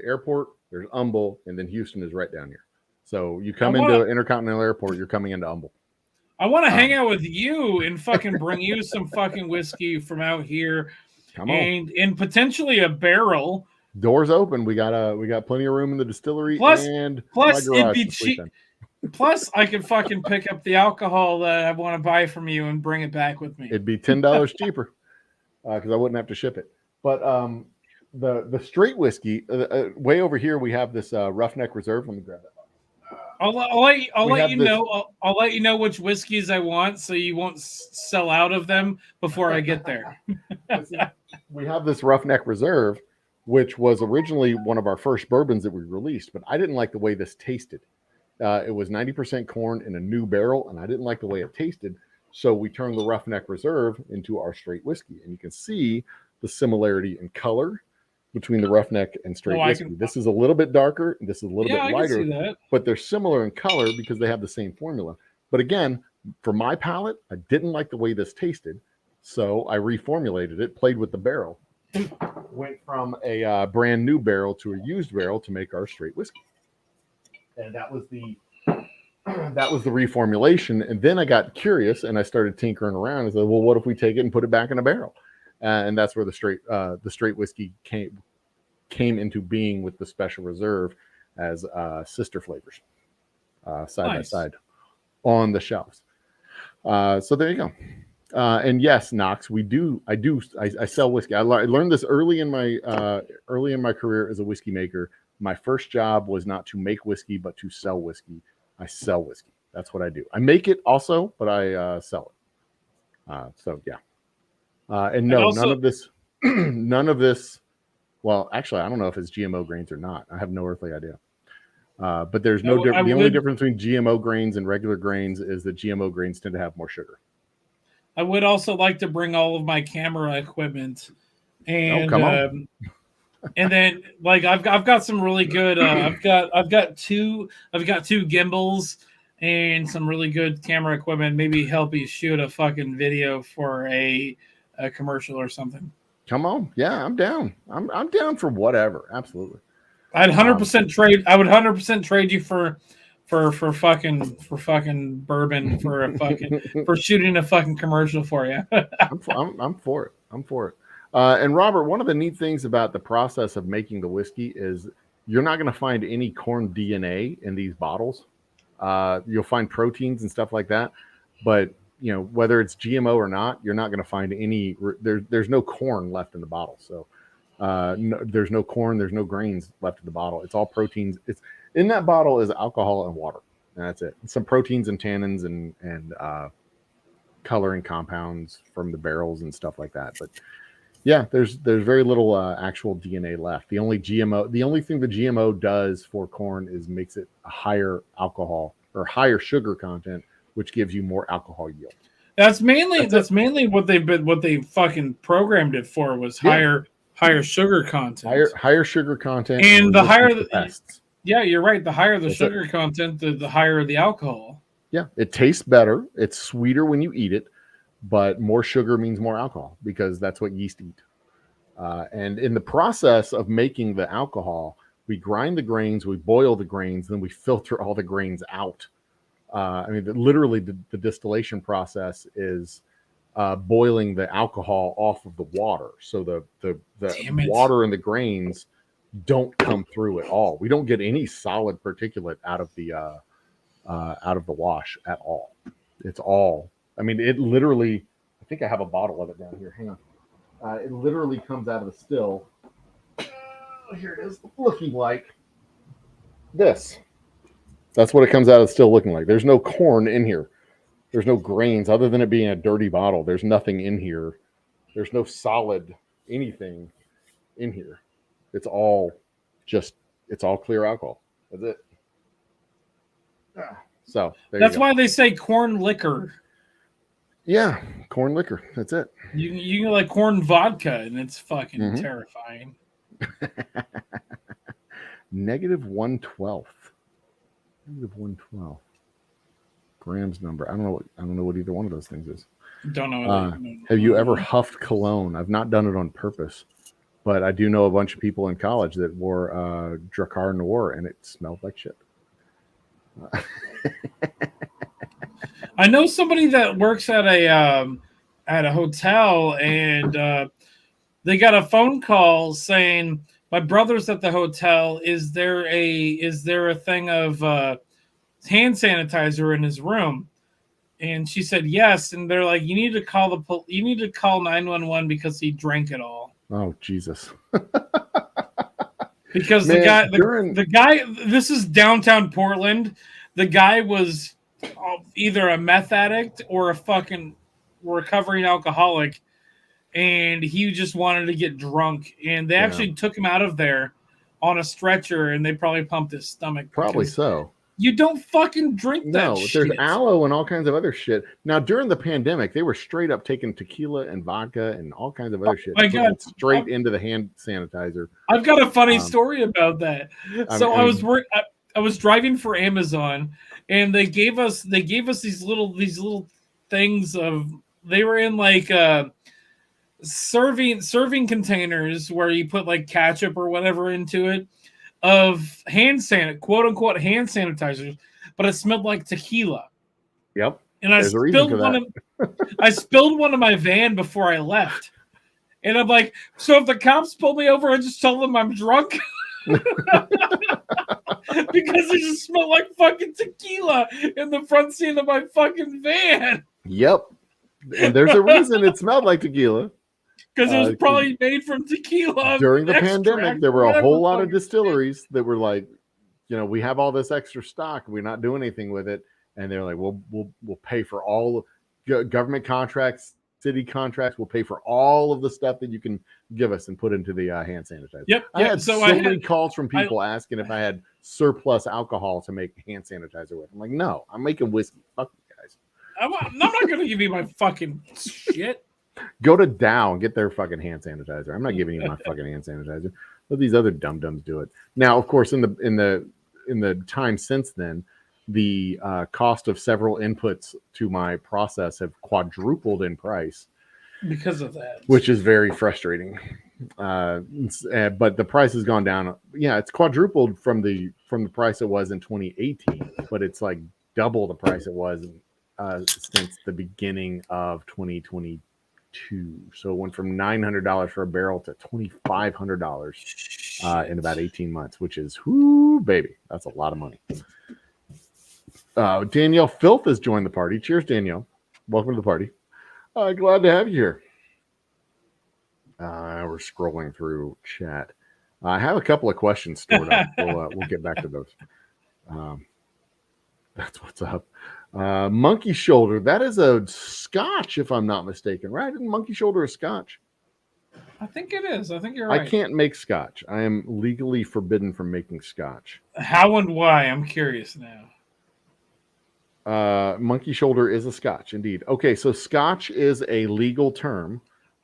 airport, there's Humble, and then Houston is right down here. So you come into Intercontinental Airport, you're coming into Humble. I want to hang out with you and fucking bring you some fucking whiskey from out here, and potentially a barrel. Doors open. We got plenty of room in the distillery and plus it'd be cheap. Plus, I could fucking pick up the alcohol that I want to buy from you and bring it back with me. It'd be $10 cheaper because I wouldn't have to ship it. But the straight whiskey, way over here, we have this Roughneck Reserve. Let me grab that. I'll let you know which whiskeys I want, so you won't sell out of them before I get there. We have this Roughneck Reserve, which was originally one of our first bourbons that we released, but I didn't like the way this tasted. It was 90% corn in a new barrel, and I didn't like the way it tasted. So we turned the Roughneck Reserve into our straight whiskey, and you can see the similarity in color between the Roughneck and straight whiskey. This is a little bit darker, and this is a little bit lighter, but they're similar in color because they have the same formula. But again, for my palate, I didn't like the way this tasted, so I reformulated it, played with the barrel, went from a brand new barrel to a used barrel to make our straight whiskey. And that was the reformulation. And then I got curious and I started tinkering around and said, well, what if we take it and put it back in a barrel? And that's where the straight whiskey came into being with the special reserve as sister flavors, side by side on the shelves. So there you go. And yes, Knox, I sell whiskey. I learned this early in my career as a whiskey maker. My first job was not to make whiskey, but to sell whiskey. I sell whiskey. That's what I do. I make it also, but I sell it. So yeah. And no, none of this. Well, actually, I don't know if it's GMO grains or not. I have no earthly idea. But there's no difference. The only difference between GMO grains and regular grains is that GMO grains tend to have more sugar. I would also like to bring all of my camera equipment, and and then like I've got some really good. I've got two gimbals and some really good camera equipment. Maybe help you shoot a fucking video for a commercial or something. Come on, yeah, I'm down. I'm down for whatever. Absolutely. I'd 100% trade. I would 100% trade you for fucking bourbon for shooting a fucking commercial for you. I'm for it. I'm for it. And Robert, one of the neat things about the process of making the whiskey is you're not going to find any corn DNA in these bottles. You'll find proteins and stuff like that, but whether it's GMO or not, you're not going to find any. There's no corn left in the bottle, so there's no corn, there's no grains left in the bottle. It's all proteins. It's in that bottle is alcohol and water, and that's it. Some proteins and tannins and coloring compounds from the barrels and stuff like that. But yeah, there's very little actual DNA left. The only thing the GMO does for corn is makes it a higher alcohol or higher sugar content, which gives you more alcohol yield. That's mainly what they fucking programmed it for was higher sugar content. Higher sugar content, and the higher the pests. Yeah, you're right. The higher the sugar content, the higher the alcohol. Yeah, it tastes better. It's sweeter when you eat it, but more sugar means more alcohol because that's what yeast eat. And in the process of making the alcohol, we grind the grains, we boil the grains, then we filter all the grains out. Literally the distillation process is boiling the alcohol off of the water. So the water and the grains don't come through at all. We don't get any solid particulate out of the wash at all. It's all. It literally. I think I have a bottle of it down here. Hang on. It literally comes out of the still. here it is, looking like this. That's what it comes out of still looking like. There's no corn in here. There's no grains other than it being a dirty bottle. There's nothing in here. There's no solid anything in here. It's all clear alcohol. That's it. So that's why they say corn liquor. Yeah, corn liquor. That's it. You can like corn vodka, and it's fucking terrifying. Negative 1/12. Negative 1/12. Graham's number. I don't know what either one of those things is. Don't know. Have you ever huffed cologne? I've not done it on purpose, but I do know a bunch of people in college that wore Drakkar Noir, and it smelled like shit. I know somebody that works at a hotel, and they got a phone call saying, "My brother's at the hotel. Is there a thing of hand sanitizer in his room?" And she said yes, and they're like, "You need to call 911 because he drank it all." Oh Jesus! Because Man, the guy, this is downtown Portland. The guy was either a meth addict or a fucking recovering alcoholic, and he just wanted to get drunk. And they actually took him out of there on a stretcher, and they probably pumped his stomach. Probably so. You don't fucking drink that shit. There's aloe and all kinds of other shit. Now, during the pandemic, they were straight up taking tequila and vodka and all kinds of other shit. My God. Straight into the hand sanitizer. I've got a funny story about that. So I was driving for Amazon, and they gave us these little things of, they were in like serving containers where you put like ketchup or whatever into it, of quote unquote hand sanitizers, but it smelled like tequila. Yep. And I spilled one in my van before I left. And I'm like, so if the cops pull me over, I just tell them I'm drunk? Because it just smelled like fucking tequila in the front seat of my fucking van. Yep. And there's a reason it smelled like tequila. Because it was probably made from tequila. During the pandemic, there were a whole lot of distilleries that were like, we have all this extra stock. We're not doing anything with it. And they're like, we'll pay for all government contracts, city contracts. We'll pay for all of the stuff that you can give us and put into the hand sanitizer. Yep. I had so many calls from people asking if I had surplus alcohol to make hand sanitizer with. I'm like, no, I'm making whiskey. Fuck you guys. I'm not going to give you my fucking shit. Go to Dow and get their fucking hand sanitizer. I'm not giving you my fucking hand sanitizer. Let these other dum-dums do it. Now, of course, in the time since then, the cost of several inputs to my process have quadrupled in price because of that, which is very frustrating. But the price has gone down. Yeah, it's quadrupled from the price it was in 2018, but it's like double the price it was since the beginning of 2022. So it went from $900 for a barrel to $2,500 in about 18 months, which is, whoo, baby, that's a lot of money. Danielle Filth has joined the party. Cheers, Danielle. Welcome to the party. Glad to have you here. We're scrolling through chat. I have a couple of questions stored up. We'll get back to those. That's what's up. Monkey Shoulder. That is a Scotch, if I'm not mistaken, right? Isn't Monkey Shoulder a Scotch? I think it is. I think you're right. I can't make Scotch. I am legally forbidden from making Scotch. How and why? I'm curious now. Monkey Shoulder is a Scotch, indeed. Okay, so Scotch is a legal term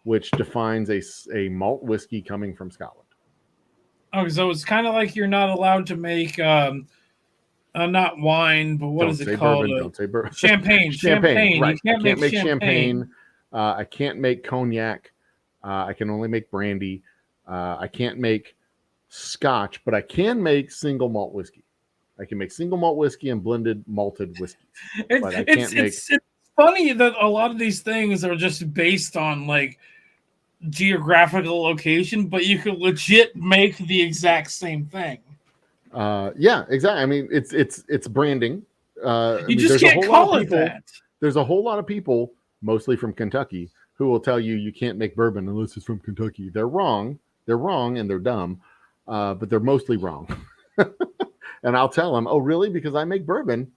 which defines a malt whiskey coming from Scotland. Oh, so it's kind of like you're not allowed to make not wine, but what is it called? Bourbon, don't say bourbon. Champagne. Champagne. Right. You I can't make champagne. I can't make cognac. I can only make brandy. I can't make Scotch, but I can make single malt whiskey. I can make single malt whiskey and blended malted whiskeys. But I can't make. It's funny that a lot of these things are just based on like geographical location, but you could legit make the exact same thing. Yeah, exactly. I mean, it's branding. You just can't call it that. There's a whole lot of people, mostly from Kentucky, who will tell you can't make bourbon unless it's from Kentucky. They're wrong. They're wrong and they're dumb. but they're mostly wrong. And I'll tell them, oh, really? Because I make bourbon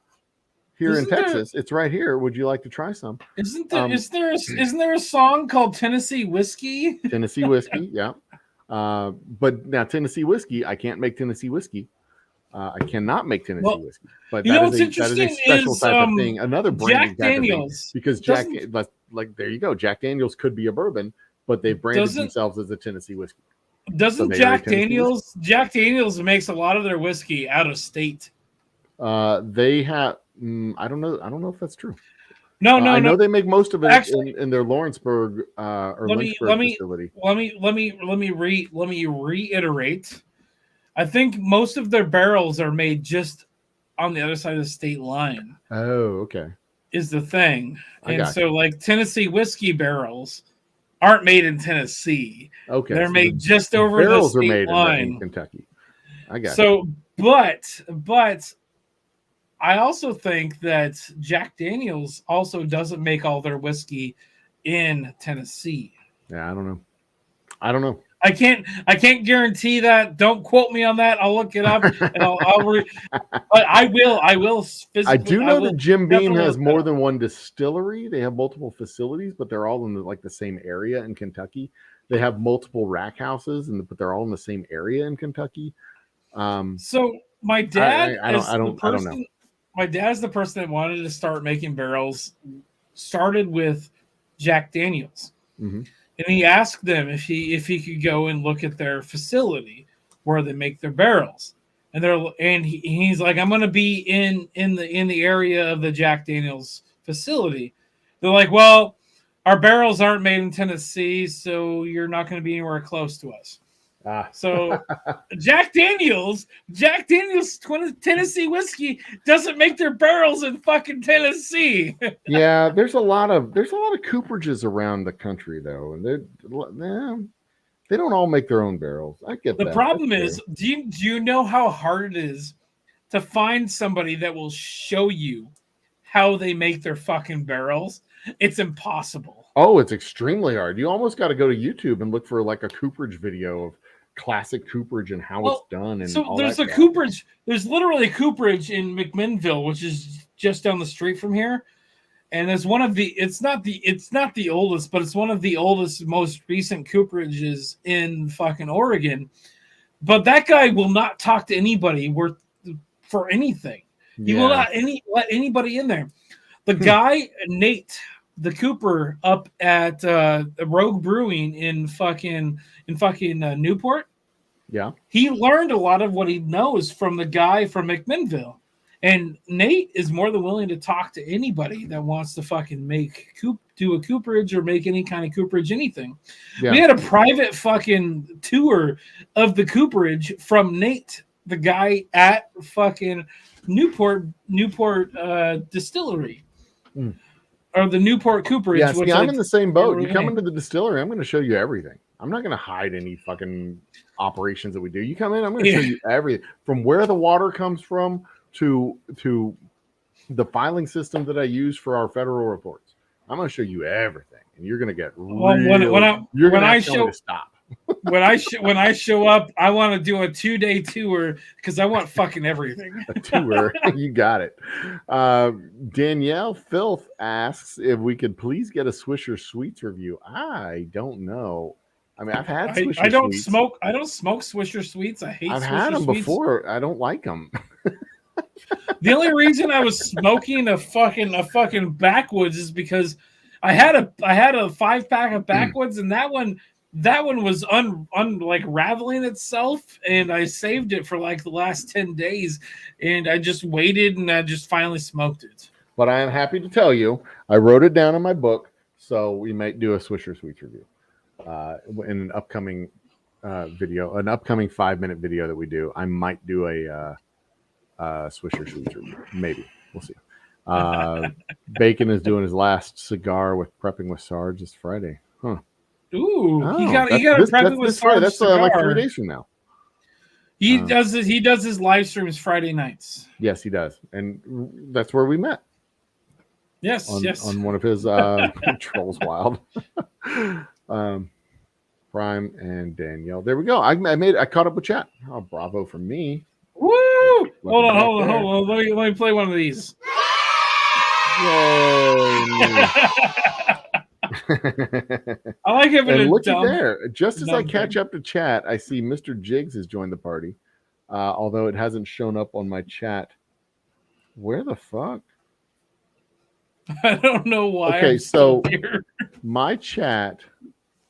here in Texas. It's right here. Would you like to try some? Isn't there a song called Tennessee Whiskey? Tennessee whiskey, yeah. But now Tennessee whiskey, I can't make Tennessee whiskey. I cannot make Tennessee whiskey. But you know that is a special type of thing. Another branding Jack Daniels. Because like there you go. Jack Daniels could be a bourbon, but they've branded themselves as a Tennessee whiskey. Doesn't Jack Daniels? Jack Daniels makes a lot of their whiskey out of state. They have. I don't know. I don't know if that's true. No, I know they make most of it actually, in their Lawrenceburg facility. Let me reiterate. I think most of their barrels are made just on the other side of the state line. Oh, okay. Is the thing. And so like Tennessee whiskey barrels aren't made in Tennessee. Okay. They're made just over the state made line. in Kentucky. I got so but I also think that Jack Daniels also doesn't make all their whiskey in Tennessee. Yeah, I don't know. I can't guarantee that. Don't quote me on that. I'll look it up and but I will physically. I do know that Jim Beam has more than one distillery. They have multiple facilities, but they're all in the same area in Kentucky. They have multiple rack houses, but they're all in the same area in Kentucky. So my dad I don't know. My dad's the person that wanted to start making barrels. Started with Jack Daniels. Mm-hmm. And he asked them if he could go and look at their facility where they make their barrels, and he's like, I'm going to be in the area of the Jack Daniels facility. They're like, well, our barrels aren't made in Tennessee, so you're not going to be anywhere close to us. So Jack Daniels Tennessee whiskey doesn't make their barrels in fucking Tennessee. Yeah, there's a lot of cooperages around the country though, and they don't all make their own barrels. I get the that. problem is, do you know how hard it is to find somebody that will show you how they make their fucking barrels? It's impossible. Oh, it's extremely hard. You almost got to go to YouTube and look for like a cooperage video of classic cooperage and how it's done. And so all there's that a cooperage. There's literally a cooperage in McMinnville, which is just down the street from here. And it's one of the. It's not the oldest, but it's one of the oldest, most recent cooperages in fucking Oregon. But that guy will not talk to anybody for anything. He will not let anybody in there. The guy Nate, the Cooper up at Rogue Brewing in fucking Newport. Yeah, he learned a lot of what he knows from the guy from McMinnville, and Nate is more than willing to talk to anybody that wants to fucking do a cooperage or make any kind of cooperage anything. Yeah. We had a private fucking tour of the cooperage from Nate, the guy at fucking Newport distillery. Or the Newport cooperage. Yeah, see, I'm in the same boat. You come into the distillery, I'm going to show you everything. I'm not going to hide any fucking operations that we do. You come in, I'm going to show you everything, from where the water comes from to the filing system that I use for our federal reports. I'm going to show you everything, and you're going to get when I show up, I want to do a 2-day tour because I want fucking everything. A tour, you got it. Danielle Filth asks if we could please get a Swisher Sweets review. I don't know. I mean, I've had Swisher I don't Sweets. I don't smoke Swisher Sweets. I hate. I've Swisher had them Sweets. before. I don't like them. The only reason I was smoking a fucking backwoods is because I had a 5-pack of backwoods, and that one was like raveling itself, and I saved it for like the last 10 days, and I just waited, and I just finally smoked it. But I am happy to tell you, I wrote it down in my book, so we might do a Swisher Sweets review in an upcoming video, an upcoming 5-minute video that we do. I might do a Swisher Sweets review. Maybe. We'll see. Bacon is doing his last cigar with Prepping with Sarge this Friday. Huh. Ooh, he got a Prepping with Sarge. That's like 3 days from now. He does his live streams Friday nights. Yes, he does, and that's where we met. Yes, on one of his Trolls Wild. Prime and Danielle. There we go. I caught up with chat. Oh, bravo for me. Woo! Hold on. Let me play one of these. Yay! Me. I like having And a look dumb. at there. Just as I dumb catch thing. up to chat, I see Mr. Jiggs has joined the party. Although it hasn't shown up on my chat. Where the fuck? I don't know why. Okay, I'm still so here. my chat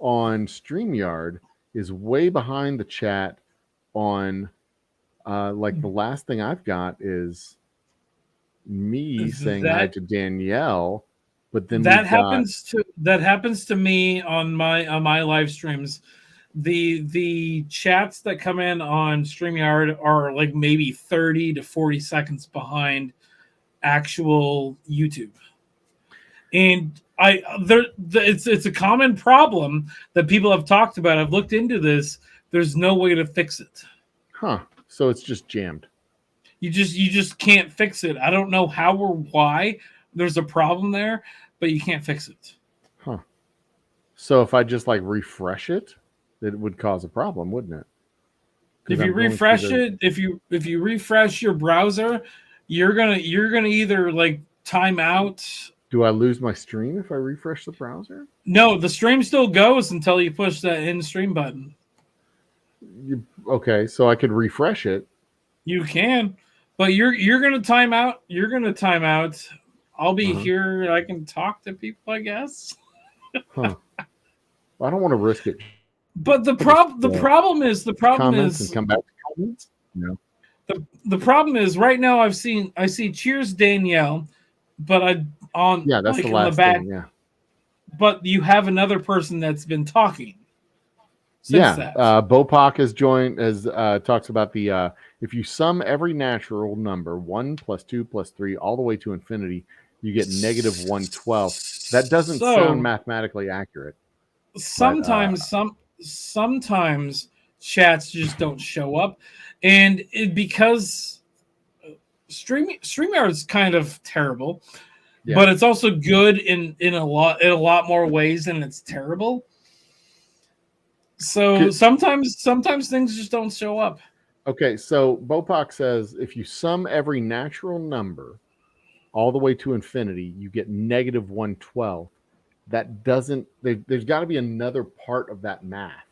on StreamYard is way behind the chat on like the last thing I've got is me saying hi to Danielle, but then that happens to me on my live streams. The chats that come in on StreamYard are like maybe 30 to 40 seconds behind actual YouTube. And it's a common problem that people have talked about. I've looked into this. There's no way to fix it. Huh. So it's just jammed. You just can't fix it. I don't know how or why there's a problem there, but you can't fix it. Huh. So if I just like refresh it, it would cause a problem, wouldn't it? If you refresh it, if you refresh your browser, you're gonna either like time out. Do I lose my stream if I refresh the browser? No, the stream still goes until you push that end stream button. Okay, so I could refresh it. You can, but you're gonna time out. You're gonna time out. I'll be here. I can talk to people, I guess. Huh. Well, I don't want to risk it. But the problem is comments and come back to comments. No. The problem is right now I see Cheers Danielle, but that's like the last thing. Yeah. But you have another person that's been talking. Bopak has joined as talks about the if you sum every natural number 1 + 2 + 3 all the way to infinity, you get negative 1/12. That doesn't sound mathematically accurate. Sometimes sometimes chats just don't show up, and because StreamYard is kind of terrible, but it's also good in a lot more ways than it's terrible. So sometimes things just don't show up. Okay, so Bopak says if you sum every natural number all the way to infinity, you get negative 1/12. That doesn't. There's got to be another part of that math,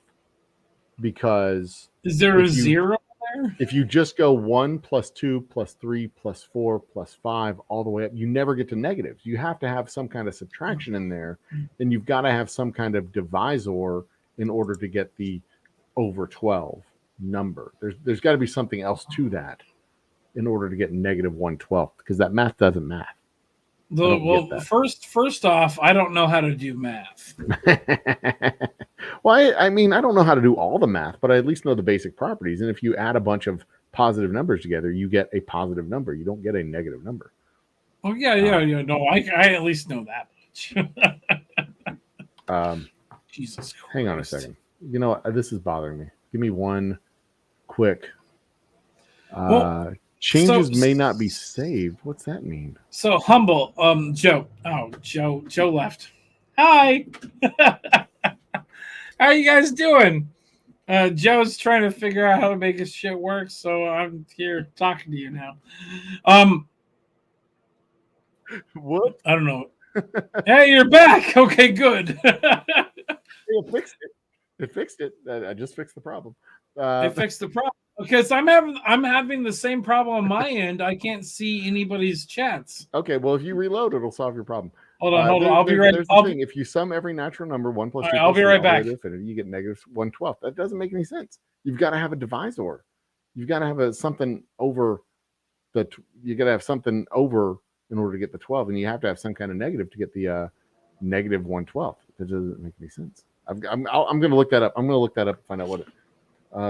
because is there a zero there? If you just go 1 + 2 + 3 + 4 + 5 all the way up, you never get to negatives. You have to have some kind of subtraction in there, and you've got to have some kind of divisor in order to get the over 12 number. There's got to be something else to that in order to get negative 1/12, because that math doesn't math. Well, first off, I don't know how to do math. Well, I mean, I don't know how to do all the math, but I at least know the basic properties. And if you add a bunch of positive numbers together, you get a positive number. You don't get a negative number. Oh yeah. No, I at least know that much. Jesus Christ. Hang on a second. You know, this is bothering me. Give me one quick. Changes may not be saved. What's that mean? So humble, Joe. Oh, Joe left. Hi. How are you guys doing? Joe's trying to figure out how to make his shit work, so I'm here talking to you now. What? I don't know. Hey, you're back. Okay, good. It fixed it. It fixed it. I just fixed the problem. It fixed the problem. Because I'm having the same problem on my end. I can't see anybody's chats. Okay, well, if you reload, it'll solve your problem. Hold on. I'll be right. If you sum every natural number 1 + 2 + I'll be right back. Infinity, you get negative 1/12. That doesn't make any sense. You've got to have a divisor. You've got to have something over you got to have something over in order to get the 12, and you have to have some kind of negative to get the negative 1/12. That doesn't make any sense. I'm going to look that up. I'm going to look that up and find out what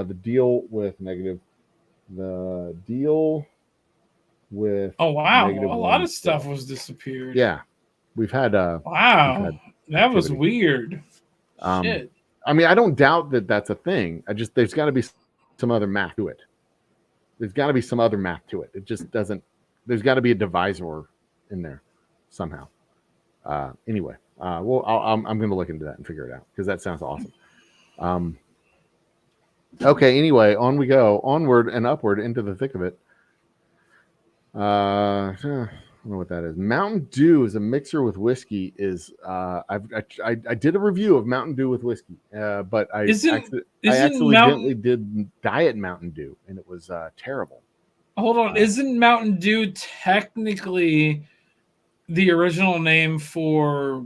the deal with negative. The deal with a lot of stuff was disappeared. Yeah, we've had wow, that was weird. Shit. I mean, I don't doubt that that's a thing. There's got to be some other math to it. There's got to be some other math to it. It just doesn't. There's got to be a divisor in there somehow. Anyway, I'm going to look into that and figure it out, because that sounds awesome. Okay, anyway, on we go. Onward and upward into the thick of it. I don't know what that is. Mountain Dew is a mixer with whiskey. I did a review of Mountain Dew with whiskey, but I Isn't accidentally did Diet Mountain Dew, and it was terrible. Hold on, isn't Mountain Dew technically the original name for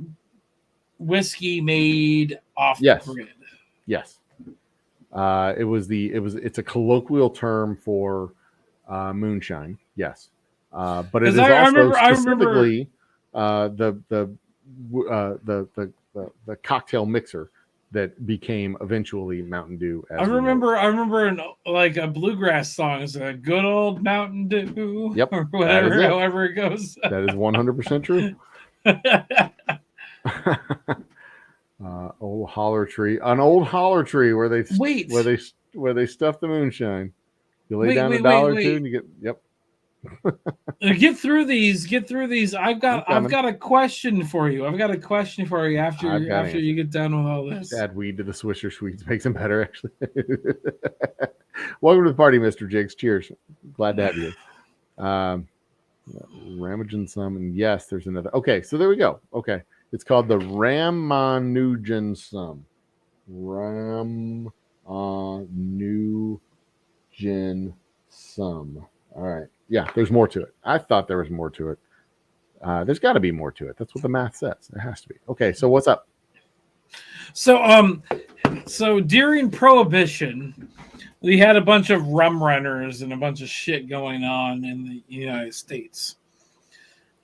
whiskey made off the grid? Yes. It's a colloquial term for moonshine. Yes. But it is also specifically the cocktail mixer that became eventually Mountain Dew. I remember in like a bluegrass song, it's a good old Mountain Dew. Yep. Or whatever, however it goes. That is 100% true. Old holler tree, an old holler tree where they stuff the moonshine. You lay down $1 or $2 and you get Get through these. I've got a question for you. After you get done with all this. Add weed to the Swisher Sweets makes them better, actually. Welcome to the party, Mr. Jigs. Cheers. Glad to have you. Ramanujan Sum, and yes, there's another. Okay, so there we go. Okay, it's called the Ramanujan Sum. Ramanujan Sum. All right. Yeah, there's more to it. I thought there was more to it. There's got to be more to it. That's what the math says. There has to be. Okay, so what's up? So during Prohibition, we had a bunch of rum runners and a bunch of shit going on in the United States.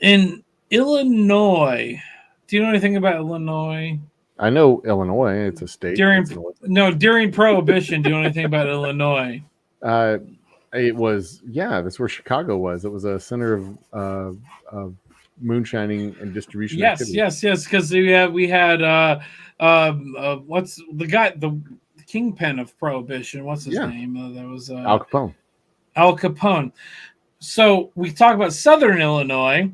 In Illinois, do you know anything about Illinois? I know Illinois. It's a state. During Prohibition, do you know anything about Illinois? It was, that's where Chicago was. It was a center of moonshining and distribution. Yes, because we had what's the guy, the kingpin of Prohibition? What's his name? That was Al Capone. Al Capone. So we talk about Southern Illinois.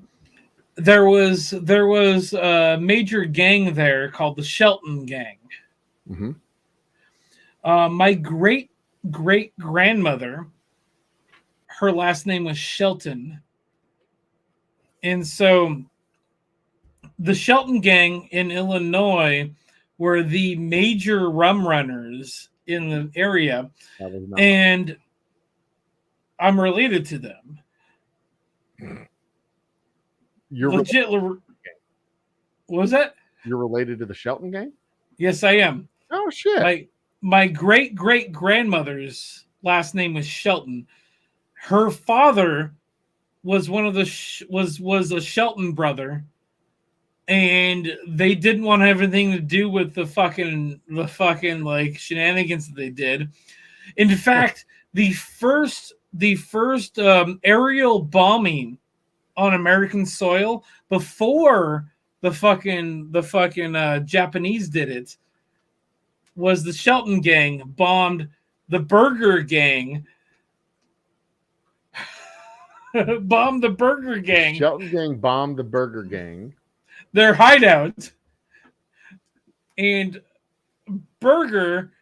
There was a major gang there called the Shelton Gang. Mm-hmm. My great grandmother, her last name was Shelton. And so the Shelton Gang in Illinois were the major rum runners in the area. And I'm related to them. You're legit. What was that? You're related to the Shelton Gang? Yes, I am. Oh, shit. My great grandmother's last name was Shelton. Her father was one of the was a Shelton brother, and they didn't want to have anything to do with the fucking like shenanigans that they did. In fact, the first aerial bombing on American soil before the fucking Japanese did it was the Shelton Gang bombed the Burger Gang. Bombed the Burger Gang. Shelton Gang bombed the Burger Gang. Their hideout. And Burger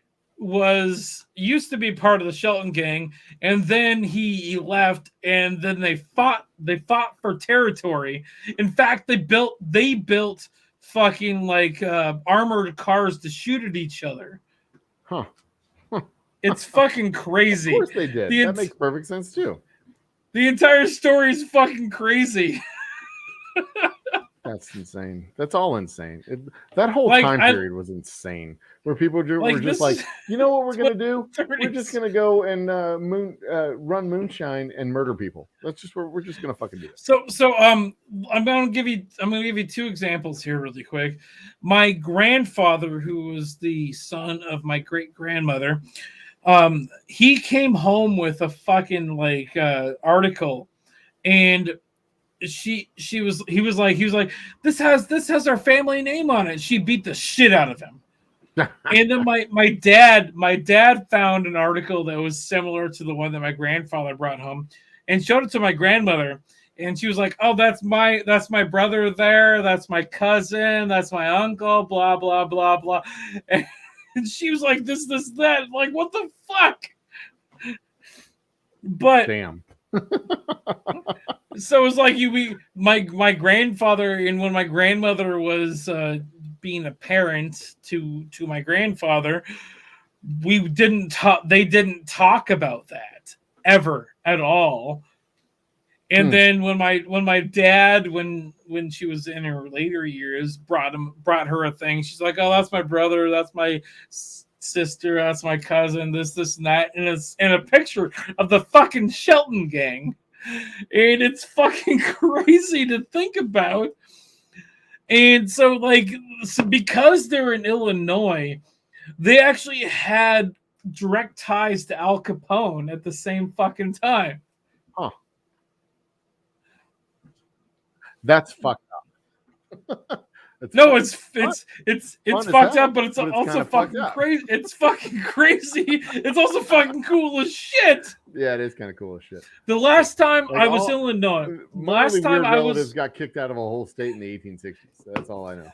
used to be part of the Shelton Gang, and then he left, and then they fought for territory. In fact, they built fucking like armored cars to shoot at each other. Huh. It's fucking crazy. Of course they did. That makes perfect sense too. The entire story is fucking crazy. That's insane. That's all insane. That whole time period was insane. Where people were just like, you know what we're going to do? We're just going to go and run moonshine and murder people. We're just going to fucking do it. So I'm going to give you two examples here really quick. My grandfather, who was the son of my great grandmother, he came home with a fucking article, and he was like, this has our family name on it. She beat the shit out of him. And then my dad found an article that was similar to the one that my grandfather brought home and showed it to my grandmother, and she was like, oh, that's my brother there, that's my cousin, that's my uncle, blah blah blah blah. And she was like, this, that. Like, what the fuck? But Damn. so it was like my grandfather, and when my grandmother was being a parent to my grandfather, we didn't talk. They didn't talk about that ever at all. And then when my dad, when she was in her later years, brought her a thing, she's like, oh, that's my brother, that's my sister, that's my cousin, this and that, and it's in a picture of the fucking Shelton gang, and it's fucking crazy to think about. And so, like, because they're in Illinois, they actually had direct ties to Al Capone at the same fucking time. Huh. That's fucked up. No, it's fucked up, but it's but it's also kinda fucking fucked up. crazy. It's fucking crazy. It's also fucking cool as shit. Yeah, it is kind of cool as shit. The last time Like I was in Illinois, last time weird I relatives was got kicked out of a whole state in the 1860s. That's all I know.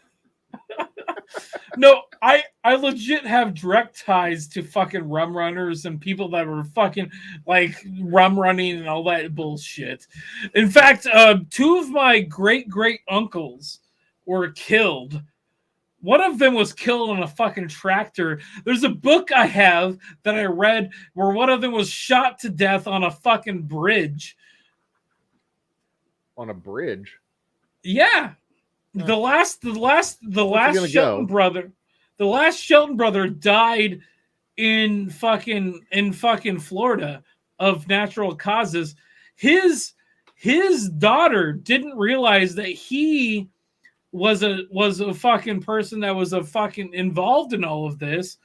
no, I legit have direct ties to fucking rum runners and people that were fucking like rum running and all that bullshit. In fact, two of my great uncles were killed. One of them was killed on a fucking tractor. There's a book I have that I read where one of them was shot to death on a fucking bridge. On a bridge? Yeah. The last Shelton brother, the last Shelton brother died in fucking Florida of natural causes. His daughter didn't realize that he was a fucking person that was a fucking involved in all of this.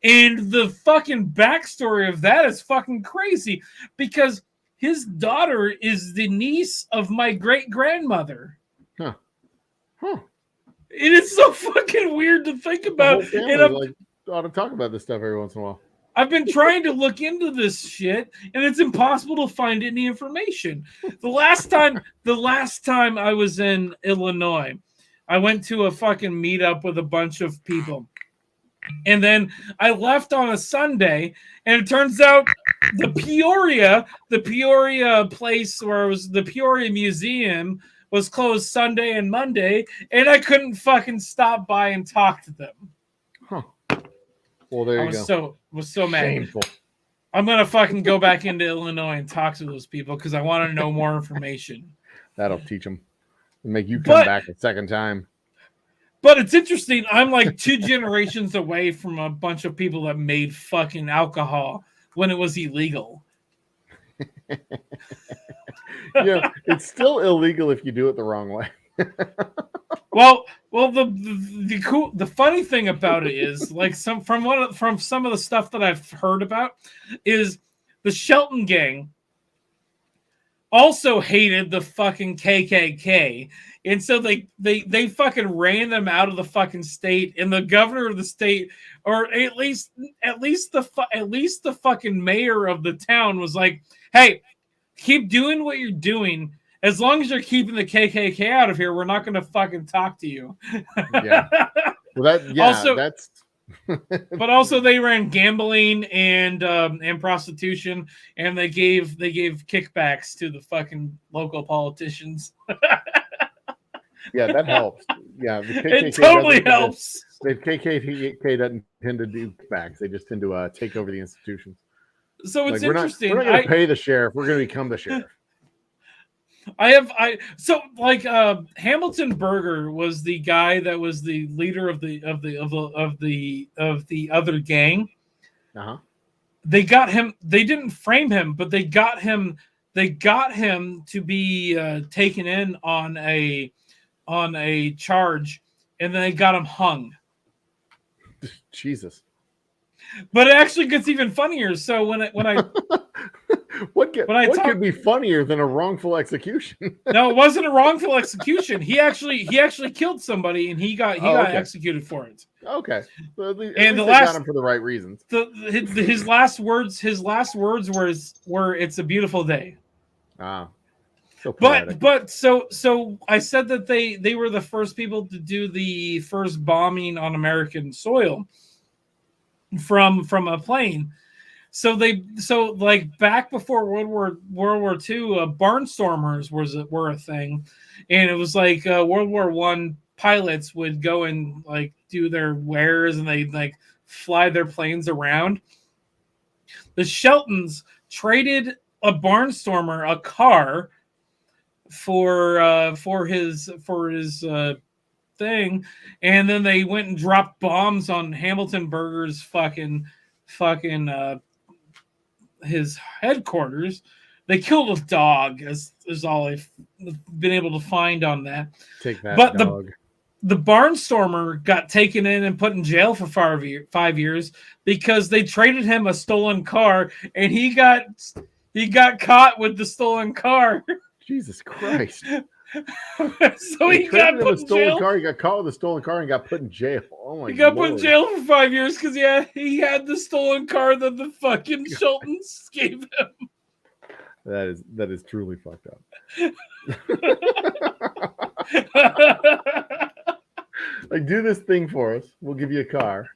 And the fucking backstory of that is fucking crazy because his daughter is the niece of my great grandmother. Huh. Huh. It is so fucking weird to think about. The whole family, like, ought to talk about this stuff every once in a while. I've been trying to look into this shit, and it's impossible to find any information. The last time I was in Illinois, I went to a fucking meetup with a bunch of people. And then I left on a Sunday, and it turns out the Peoria place where it was the Peoria Museum was closed Sunday and Monday, and I couldn't fucking stop by and talk to them. Huh. Well, there you go. Was so mad. Shameful. I'm gonna fucking go back into Illinois and talk to those people because I want to know more information. That'll teach them. Make you come back a second time. But it's interesting. I'm like 2 generations away from a bunch of people that made fucking alcohol when it was illegal. Yeah, it's still illegal if you do it the wrong way. Well, the funny thing about it is, like, from some of the stuff that I've heard about is the Shelton gang also hated the fucking KKK, and so they fucking ran them out of the fucking state. And the governor of the state, or at least the fucking mayor of the town, was like, "Hey, keep doing what you're doing. As long as you're keeping the KKK out of here, we're not going to fucking talk to you." Yeah. Well, that's. But also they ran gambling and prostitution, and they gave kickbacks to the fucking local politicians. Yeah, that helps. Yeah, the KKK it totally helps. The KKK doesn't tend to do kickbacks; they just tend to take over the institutions. So it's like, interesting. We're not going to pay the sheriff. We're going to become the sheriff. Hamilton Berger was the guy that was the leader of the other gang. Uh-huh. They got him. They didn't frame him, but they got him. They got him to be taken in on a charge, and then they got him hung. Jesus. But it actually gets even funnier. So when I what could be funnier than a wrongful execution? No, it wasn't a wrongful execution. He actually killed somebody, and he got executed for it. Okay, so at least they got him for the right reasons. His last words were "It's a beautiful day." Ah, so poetic. but so I said that they were the first people to do the first bombing on American soil. from a plane. So like back before World War II, barnstormers were a thing, and it was like World War I pilots would go and like do their wares, and they like fly their planes around. The Sheltons traded a barnstormer a car for his thing, and then they went and dropped bombs on Hamilton Burger's fucking his headquarters. They killed a dog, is all I've been able to find on that. Take that, But dog. the barnstormer got taken in and put in jail for 5 years because they traded him a stolen car, and he got caught with the stolen car. Jesus Christ. So he got traded him put a in stolen jail. car. He got caught with a stolen car and got put in jail. Oh my god. He got put in jail for 5 years because he had the stolen car that the fucking Sheltons gave him. That is truly fucked up. Like, do this thing for us. We'll give you a car.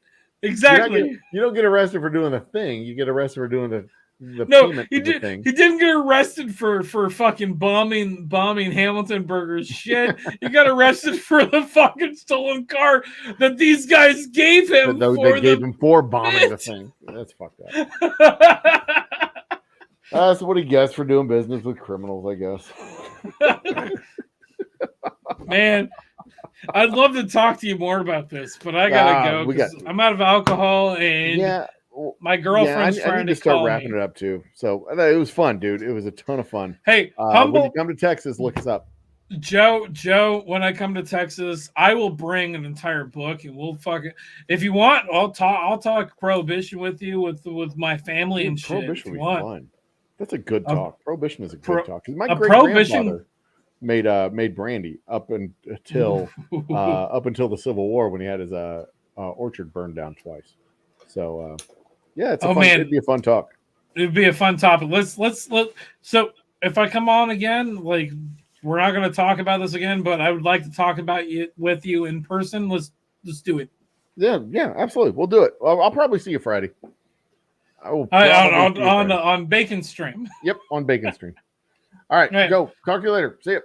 Exactly. You don't get arrested for doing the thing. You get arrested for doing the No, payment he of the did. thing. He didn't get arrested for fucking bombing Hamilton Burger's shit. He got arrested for the fucking stolen car that these guys gave him. They gave him for bombing the thing. That's fucked up. That's what he gets for doing business with criminals, I guess. Man, I'd love to talk to you more about this, but I gotta go because I'm out of alcohol and my girlfriend's trying I need to start wrapping me. it up too. So it was fun, dude. It was a ton of fun. Hey, when you come to Texas, look us up. Joe, when I come to Texas, I will bring an entire book, and we'll fucking. If you want, I'll talk Prohibition with you with my family and shit. Prohibition would be fun. That's a good talk. Prohibition is a good talk. Because my great grandfather made brandy up until the Civil War when he had his orchard burned down twice. So yeah, it'd be a fun talk. It'd be a fun topic. Let's so if I come on again, like we're not going to talk about this again, but I would like to talk about it with you in person. Let's do it. Yeah, absolutely. We'll do it. I'll probably see you Friday. On Bacon Stream. Yep, on Bacon Stream. All right, go. Talk to you later. See you.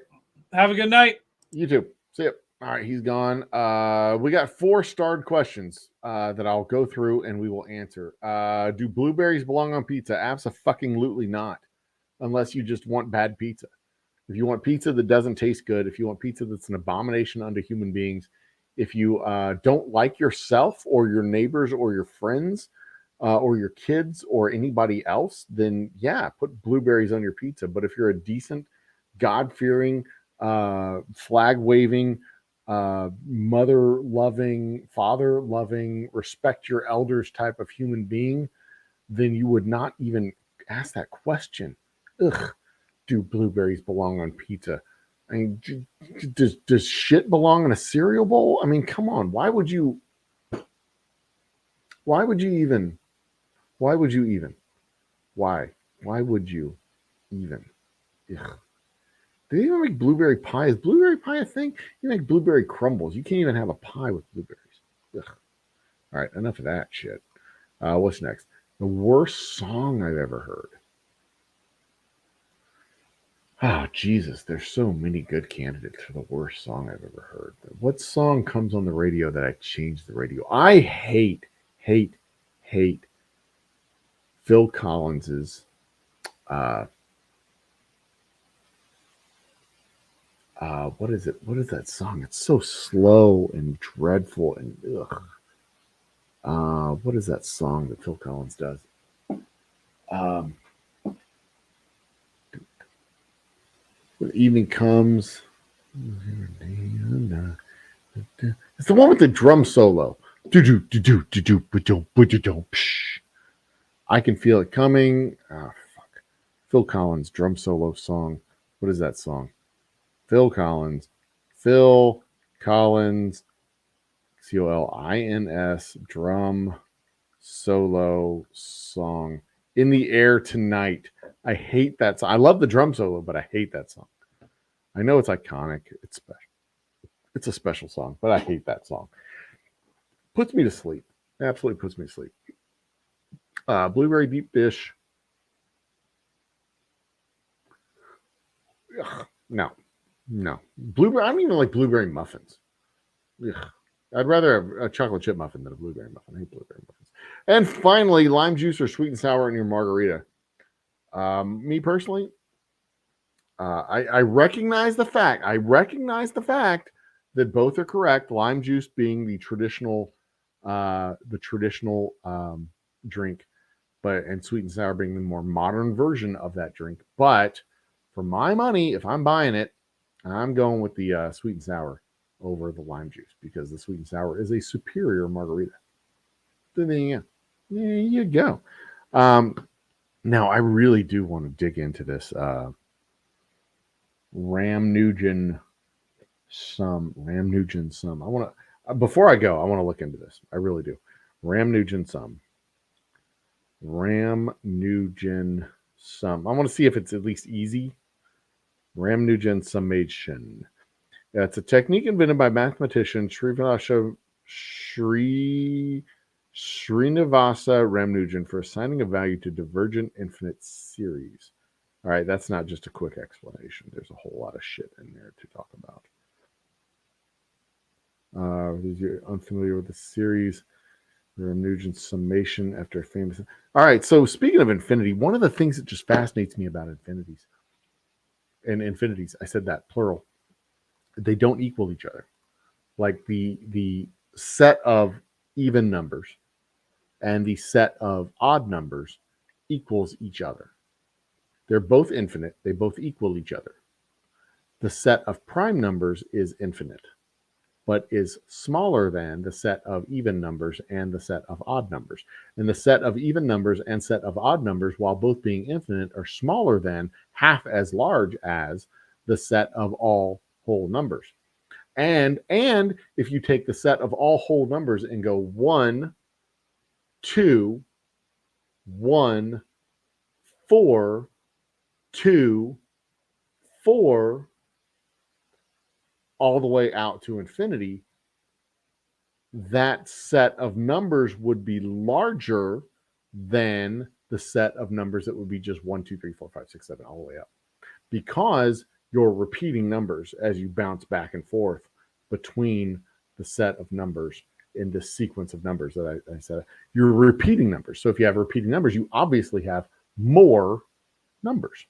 Have a good night. You too. See you. All right, he's gone. We got 4 starred questions that I'll go through and we will answer. Do blueberries belong on pizza? Abso-fucking-lutely not, unless you just want bad pizza. If you want pizza that doesn't taste good, if you want pizza that's an abomination unto human beings, if you don't like yourself or your neighbors or your friends or your kids or anybody else, then yeah, put blueberries on your pizza. But if you're a decent, God-fearing, flag-waving, mother-loving, father-loving, respect your elders type of human being, then you would not even ask that question. Ugh, do blueberries belong on pizza? I mean, does shit belong in a cereal bowl? I mean, come on. Why would you even? Why would you even? Ugh. Do they even make blueberry pie? Is blueberry pie a thing? You make blueberry crumbles. You can't even have a pie with blueberries. Ugh. All right, enough of that shit. What's next? The worst song I've ever heard. Oh, Jesus, there's so many good candidates for the worst song I've ever heard. What song comes on the radio that I changed the radio? I hate Phil Collins's what is it? What is that song? It's so slow and dreadful and ugh. What is that song that Phil Collins does? When evening comes, it's the one with the drum solo. I can feel it coming. Oh, fuck. Phil Collins drum solo song. What is that song? Phil Collins, Colins, drum solo song. In the Air Tonight. I hate that song. I love the drum solo, but I hate that song. I know it's iconic. It's special. It's a special song, but I hate that song. Puts me to sleep. Absolutely puts me to sleep. Blueberry deep dish. Ugh, no. Blueberry. I don't even like blueberry muffins. Ugh. I'd rather have a chocolate chip muffin than a blueberry muffin. I hate blueberry muffins. And finally, lime juice or sweet and sour in your margarita. Me personally, I recognize the fact. That both are correct. Lime juice being the traditional drink, and sweet and sour being the more modern version of that drink. But for my money, if I'm buying it, I'm going with the sweet and sour over the lime juice because the sweet and sour is a superior margarita. So there you go. Now I really do want to dig into this Ram Nugent sum. I want to before I go, I want to look into this. I really do. Ram Nugent sum. I want to see if it's at least easy. Ram Nugent summation. Yeah, it's a technique invented by mathematician Srinivasa Ramanujan for assigning a value to divergent infinite series. All right, that's not just a quick explanation. There's a whole lot of shit in there to talk about. If you're unfamiliar with the series, Ramanujan summation after famous. All right, so speaking of infinity, one of the things that just fascinates me about infinities, I said that plural, they don't equal each other. Like the set of even numbers and the set of odd numbers equals each other. They're both infinite. They both equal each other. The set of prime numbers is infinite, but is smaller than the set of even numbers and the set of odd numbers. And the set of even numbers and set of odd numbers, while both being infinite, are smaller than, half as large as, the set of all whole numbers. And if you take the set of all whole numbers and go 1, 2, 1, 4, 2, 4, all the way out to infinity, that set of numbers would be larger than the set of numbers that would be just 1, 2, 3, 4, 5, 6, 7, all the way up. Because you're repeating numbers as you bounce back and forth between the set of numbers in this sequence of numbers that I said. You're repeating numbers. So if you have repeating numbers, you obviously have more numbers.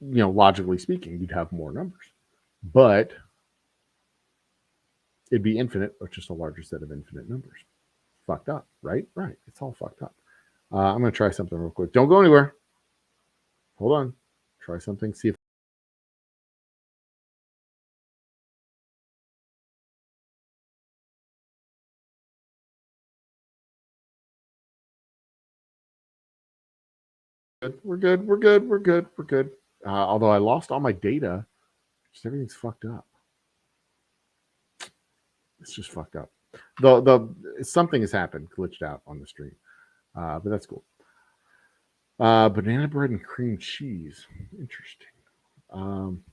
Logically speaking, you'd have more numbers. But it'd be infinite, or just a larger set of infinite numbers. Fucked up, right? Right. It's all fucked up. I'm going to try something real quick. Don't go anywhere. Hold on. Try something. See if. We're good. Although I lost all my data, just everything's fucked up. It's just fucked up. The something has happened, glitched out on the stream, but that's cool. Banana bread and cream cheese. Interesting.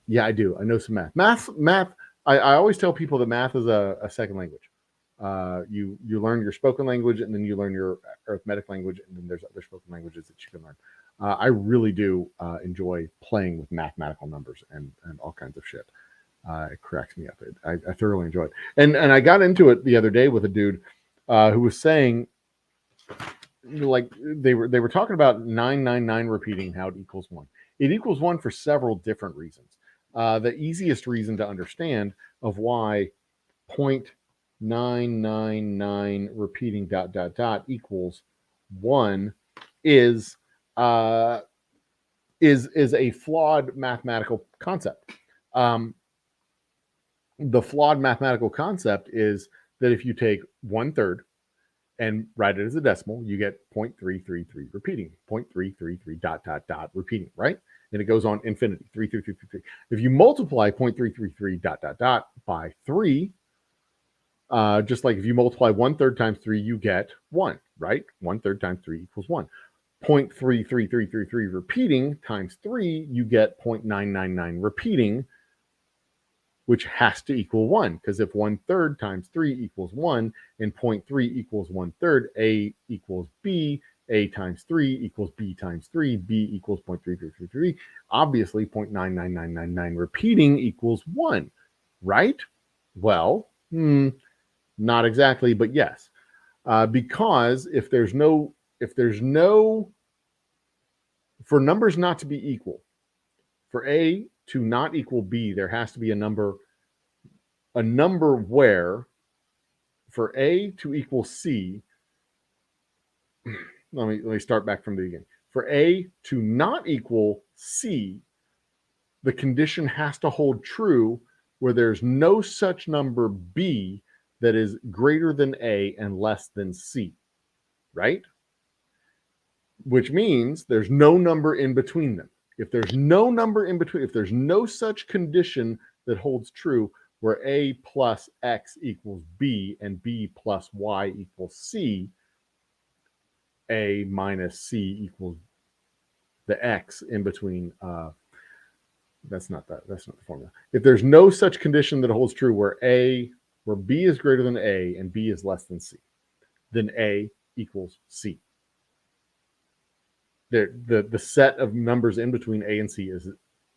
Yeah, I do. I know some math. Math. I always tell people that math is a second language. You learn your spoken language, and then you learn your arithmetic language, and then there's other spoken languages that you can learn. I really do enjoy playing with mathematical numbers and all kinds of shit. It cracks me up. I thoroughly enjoy it. And I got into it the other day with a dude who was saying, like, they were talking about 999 repeating, how it equals 1. It equals 1 for several different reasons. The easiest reason to understand of why 0.999 repeating ... equals 1 is a flawed mathematical concept. The flawed mathematical concept is that if you take 1/3 and write it as a decimal, you get 0.333 repeating, 0.333 ... repeating, right? And it goes on infinity, 33333. If you multiply 0.333 ... by 3, just like if you multiply 1/3 times 3, you get 1, right? 1/3 times 3 equals 1. 0.33333 repeating times 3, you get 0.999 repeating, which has to equal 1, because if 1/3 times 3 equals 1 and 0.3 equals 1/3, A equals B, A times 3 equals B times 3, B equals 0.3333. Obviously, 0.99999 repeating equals 1, right? Well, not exactly, but yes. Because if there's no, for numbers not to be equal, for A to not equal B, there has to be a number where for A to equal C, let me start back from the beginning. For A to not equal C, the condition has to hold true where there's no such number B that is greater than A and less than C, right? Which means there's no number in between them. If there's no number in between, if there's no such condition that holds true where A plus X equals B and B plus Y equals C, A minus C equals the X in between. That's not the formula. If there's no such condition that holds true where B is greater than A and B is less than C, then A equals C. The set of numbers in between A and C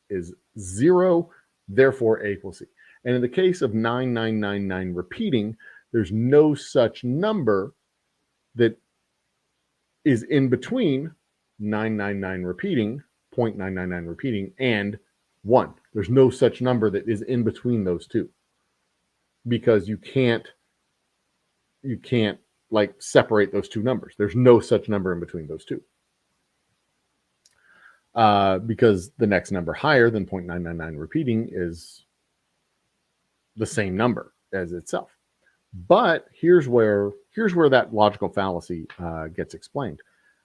is 0, therefore A equals C. And in the case of 9999 repeating, there's no such number that is in between 999 repeating, 0.999 repeating, and 1. There's no such number that is in between those two, because you can't like separate those two numbers. There's no such number in between those two. Because the next number higher than 0.999 repeating is the same number as itself. But here's where that logical fallacy gets explained.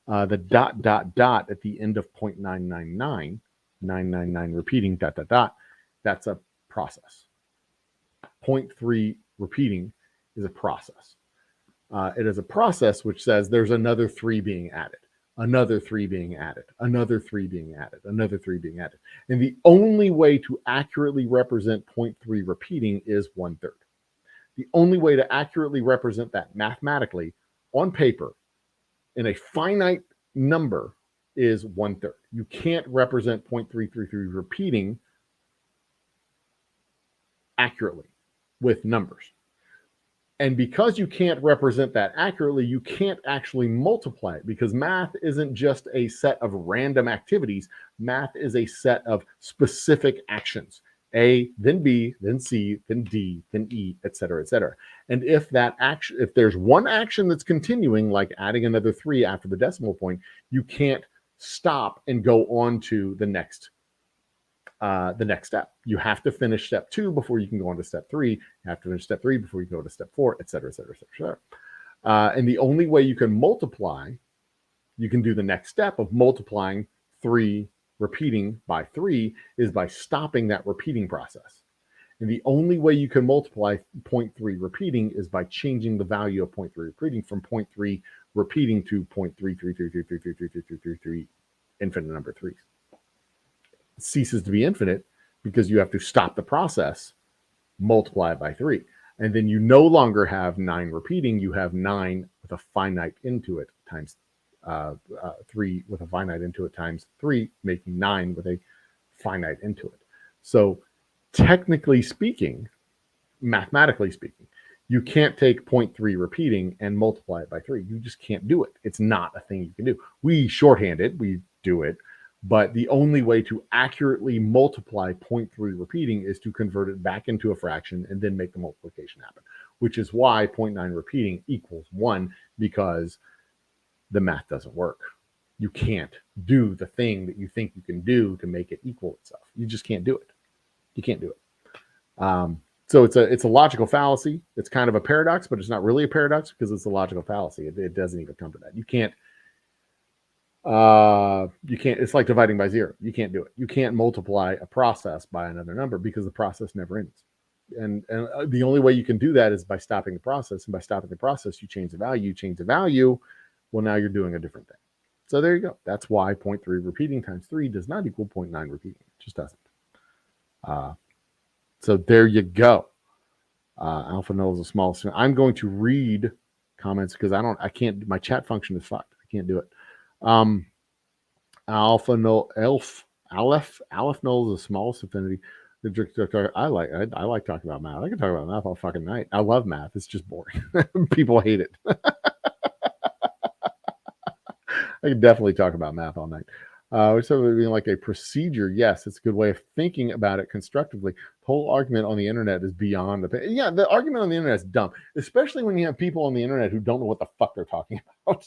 The ... at the end of 0.999, 999 repeating ... that's a process. 0.3 repeating is a process. It is a process which says there's another 3 being added. Another 3 being added, another 3 being added, another 3 being added. And the only way to accurately represent 0.3 repeating is 1/3. The only way to accurately represent that mathematically on paper in a finite number is 1/3. You can't represent 0.333 repeating accurately with numbers. And because you can't represent that accurately, you can't actually multiply it, because math isn't just a set of random activities. Math is a set of specific actions. A, then B, then C, then D, then E, et cetera, et cetera. And if there's one action that's continuing, like adding another 3 after the decimal point, you can't stop and go on to the next step. You have to finish step 2 before you can go on to step 3. You have to finish step 3 before you go to step 4, et cetera, et cetera, et cetera. And the only way you can multiply, you can do the next step of multiplying 3 repeating by 3 is by stopping that repeating process. And the only way you can multiply 0.3 repeating is by changing the value of 0.3 repeating from 0.3 repeating to 0.333333333 infinite number 3s. Ceases to be infinite because you have to stop the process, multiply it by 3, and then you no longer have 9 repeating. You have 9 with a finite into it times 3 with a finite into it times 3, making 9 with a finite into it. So technically speaking, mathematically speaking, you can't take 0.3 repeating and multiply it by 3. You just can't do it. It's not a thing you can do. We shorthand it, we do it. But the only way to accurately multiply 0.3 repeating is to convert it back into a fraction and then make the multiplication happen, which is why 0.9 repeating equals 1, because the math doesn't work. You can't do the thing that you think you can do to make it equal itself. You just can't do it. You can't do it. So it's a logical fallacy. It's kind of a paradox, but it's not really a paradox because it's a logical fallacy. It doesn't even come to that. You can't, it's like dividing by 0. You can't do it. You can't multiply a process by another number because the process never ends. And the only way you can do that is by stopping the process. And by stopping the process, you change the value. Well, now you're doing a different thing. So there you go. That's why 0.3 repeating times 3 does not equal 0.9 repeating. It just doesn't. So there you go. Alpha Null is a small. I'm going to read comments because I can't. My chat function is fucked. I can't do it. Alpha Null, Aleph Null is the smallest affinity. I like talking about math. I can talk about math all fucking night. I love math. It's just boring. People hate it. I can definitely talk about math all night. Which being like a procedure, yes, it's a good way of thinking about it constructively. The whole argument on the internet is beyond the argument on the internet is dumb, especially when you have people on the internet who don't know what the fuck they're talking about.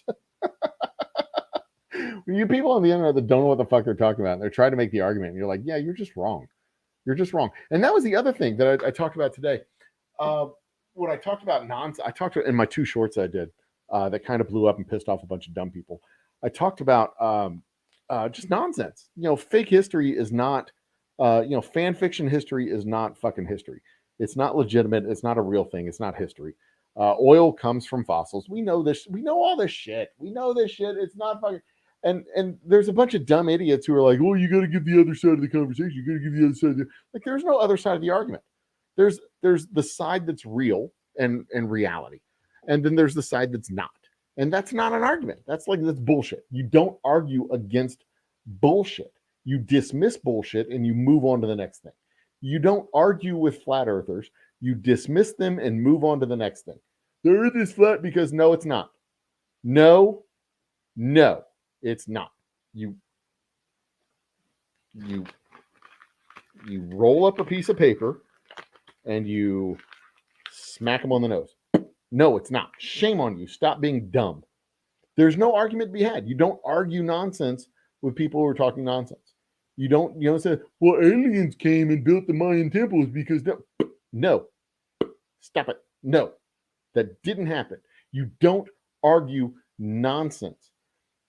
When you people on the internet that don't know what the fuck they're talking about, and they're trying to make the argument, and you're like, yeah, you're just wrong. You're just wrong. And that was the other thing that I talked about today. When I talked about nonsense, I talked in my 2 shorts I did that kind of blew up and pissed off a bunch of dumb people. I talked about just nonsense. Fake history is not, fan fiction history is not fucking history. It's not legitimate. It's not a real thing. It's not history. Oil comes from fossils. We know this. We know all this shit. We know this shit. It's not fucking. And there's a bunch of dumb idiots who are like, oh, you got to give the other side of the conversation. You got to give the other side. Like, there's no other side of the argument. There's the side that's real and reality, and then there's the side that's not. And that's not an argument. That's bullshit. You don't argue against bullshit. You dismiss bullshit and you move on to the next thing. You don't argue with flat earthers. You dismiss them and move on to the next thing. The earth is flat because no, it's not. No, it's not. You roll up a piece of paper and you smack them on the nose. No, it's not. Shame on you. Stop being dumb. There's no argument to be had. You don't argue nonsense with people who are talking nonsense. You don't, say, well, aliens came and built the Mayan temples because no. Stop it. No, that didn't happen. You don't argue nonsense.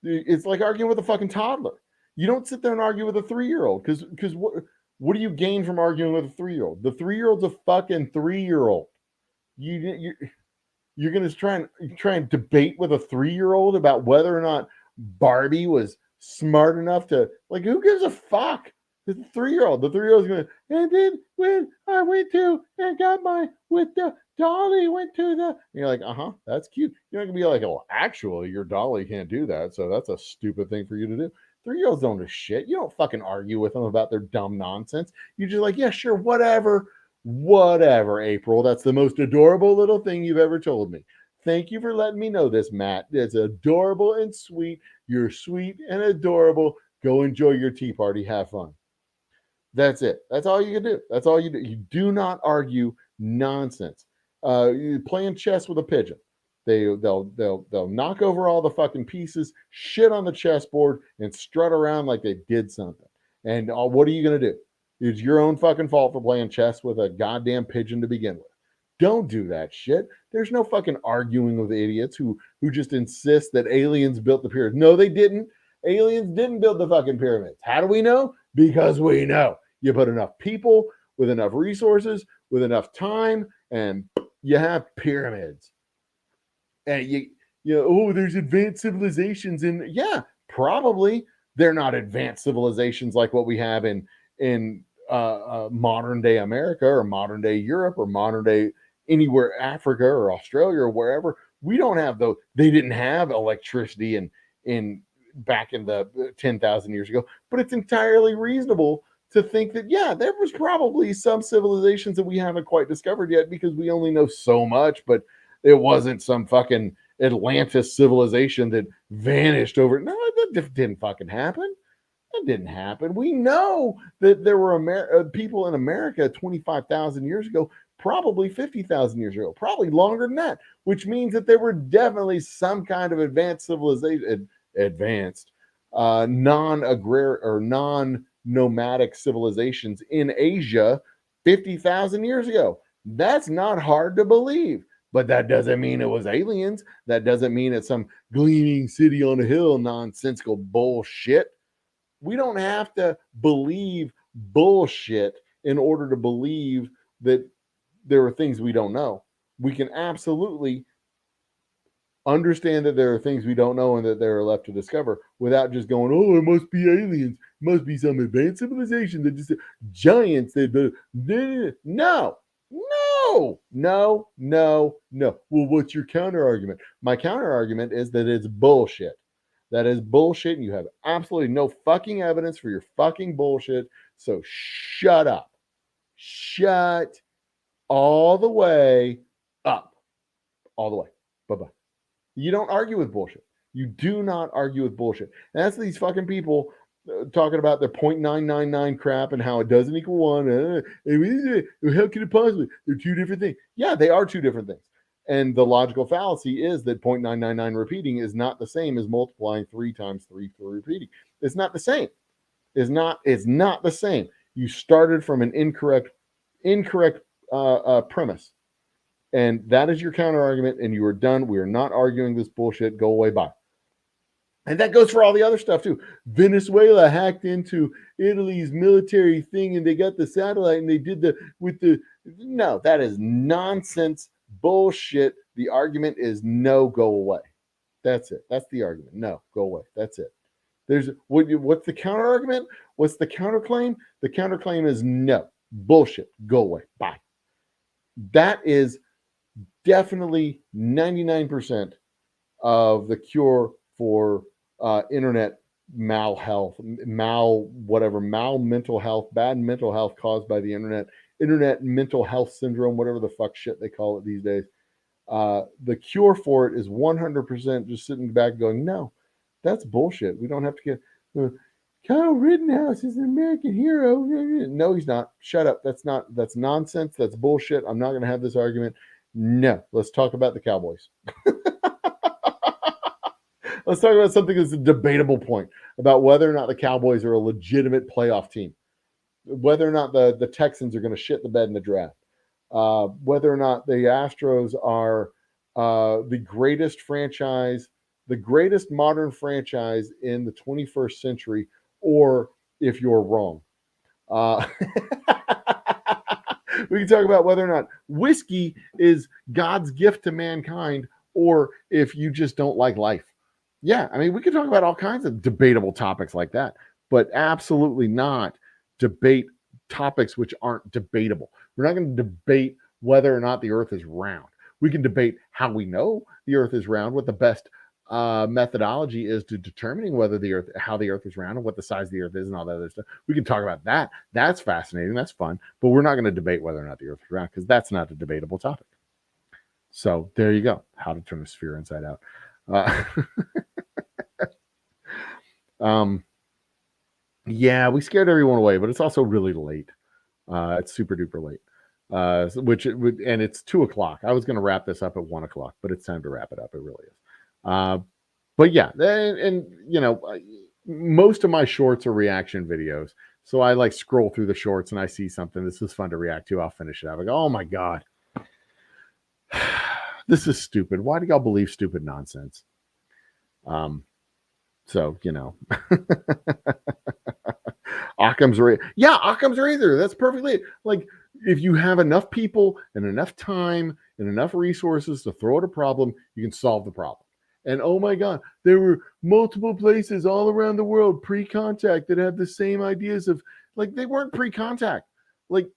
It's like arguing with a fucking toddler. You don't sit there and argue with a 3-year-old because what do you gain from arguing with a 3-year-old? The 3-year-old's a fucking 3-year-old. You're going to try and debate with a 3-year-old about whether or not Barbie was smart enough to, like, who gives a fuck? The 3-year-old. The 3-year-old's going to, and then when I went to and got with the dolly, went to the, and you're like, that's cute. You're not going to be like, oh, actually, your dolly can't do that. So that's a stupid thing for you to do. 3-year-olds don't do shit. You don't fucking argue with them about their dumb nonsense. You're just like, yeah, sure, whatever, April. That's the most adorable little thing you've ever told me. Thank you for letting me know this, Matt. It's adorable and sweet. You're sweet and adorable. Go enjoy your tea party. Have fun. That's it. That's all you can do. That's all you do. You do not argue nonsense. You're playing chess with a pigeon. They'll knock over all the fucking pieces, shit on the chessboard, and strut around like they did something. And what are you going to do? It's your own fucking fault for playing chess with a goddamn pigeon to begin with. Don't do that shit. There's no fucking arguing with idiots who just insist that aliens built the pyramids. No, they didn't. Aliens didn't build the fucking pyramids. How do we know? Because we know. You put enough people with enough resources, with enough time, and you have pyramids. And there's advanced civilizations yeah, probably they're not advanced civilizations like what we have in modern day America or modern day Europe or modern day anywhere, Africa or Australia or wherever. We don't have those. They didn't have electricity in back in the 10,000 years ago, but it's entirely reasonable to think that, yeah, there was probably some civilizations that we haven't quite discovered yet because we only know so much, but it wasn't some fucking Atlantis civilization that vanished over. No, that didn't fucking happen. That didn't happen. We know that there were people in America 25,000 years ago, probably 50,000 years ago, probably longer than that, which means that there were definitely some kind of advanced civilization, non-agrarian or non-nomadic civilizations in Asia 50,000 years ago. That's not hard to believe. But that doesn't mean it was aliens. That doesn't mean it's some gleaming city on a hill nonsensical bullshit. We don't have to believe bullshit in order to believe that there are things we don't know. We can absolutely understand that there are things we don't know and that there are left to discover without just going, oh, it must be aliens. must be some advanced civilization that just giants that no. Well, what's your counter argument? My counter argument is that it's bullshit. That is bullshit. And you have absolutely no fucking evidence for your fucking bullshit. So shut up. Shut all the way up. All the way. Bye-bye. You don't argue with bullshit. You do not argue with bullshit. And that's these fucking people talking about their 0.999 crap and how it doesn't equal one. How can it possibly? They're two different things. Yeah, they are two different things. And the logical fallacy is that 0.999 repeating is not the same as multiplying 3 times 3 for repeating. It's not the same. It's not the same. You started from an incorrect premise. And that is your counter argument, and you are done. We are not arguing this bullshit. Go away. Bye. And that goes for all the other stuff too. Venezuela hacked into Italy's military thing, and they got the satellite, and they did no, that is nonsense, bullshit. The argument is no, go away. That's it. That's the argument. No, go away. That's it. What's the counter argument? What's the counterclaim? The counterclaim is no, bullshit. Go away. Bye. That is definitely 99% of the cure for internet mental health, bad mental health caused by the internet mental health syndrome, whatever the fuck shit they call it these days. The cure for it is 100% just sitting back going, no, that's bullshit. We don't have to get Kyle Rittenhouse is an American hero. No, he's not. Shut up. That's nonsense. That's bullshit. I'm not going to have this argument. No, let's talk about the Cowboys. Let's talk about something that's a debatable point about whether or not the Cowboys are a legitimate playoff team, whether or not the Texans are going to shit the bed in the draft, whether or not the Astros are the greatest franchise, the greatest modern franchise in the 21st century, or if you're wrong. We can talk about whether or not whiskey is God's gift to mankind, or if you just don't like life. Yeah, I mean, we could talk about all kinds of debatable topics like that, but absolutely not debate topics which aren't debatable. We're not going to debate whether or not the earth is round. We can debate how we know the earth is round, what the best methodology is to determining how the earth is round and what the size of the earth is and all that other stuff. We can talk about that. That's fascinating. That's fun. But we're not going to debate whether or not the earth is round, because that's not a debatable topic. So there you go. How to turn a sphere inside out. Yeah, we scared everyone away, but it's also really late. It's super duper late. And it's 2:00. I was going to wrap this up at 1:00, but it's time to wrap it up. It really is. But yeah, and you know, most of my shorts are reaction videos. So I like scroll through the shorts and I see something. This is fun to react to. I'll finish it up. I go, oh my God. This is stupid. Why do y'all believe stupid nonsense? So, you know, Occam's razor. That's perfectly like, if you have enough people and enough time and enough resources to throw at a problem, you can solve the problem. And oh my God, there were multiple places all around the world pre-contact that had the same ideas of, like, they weren't pre-contact. Like,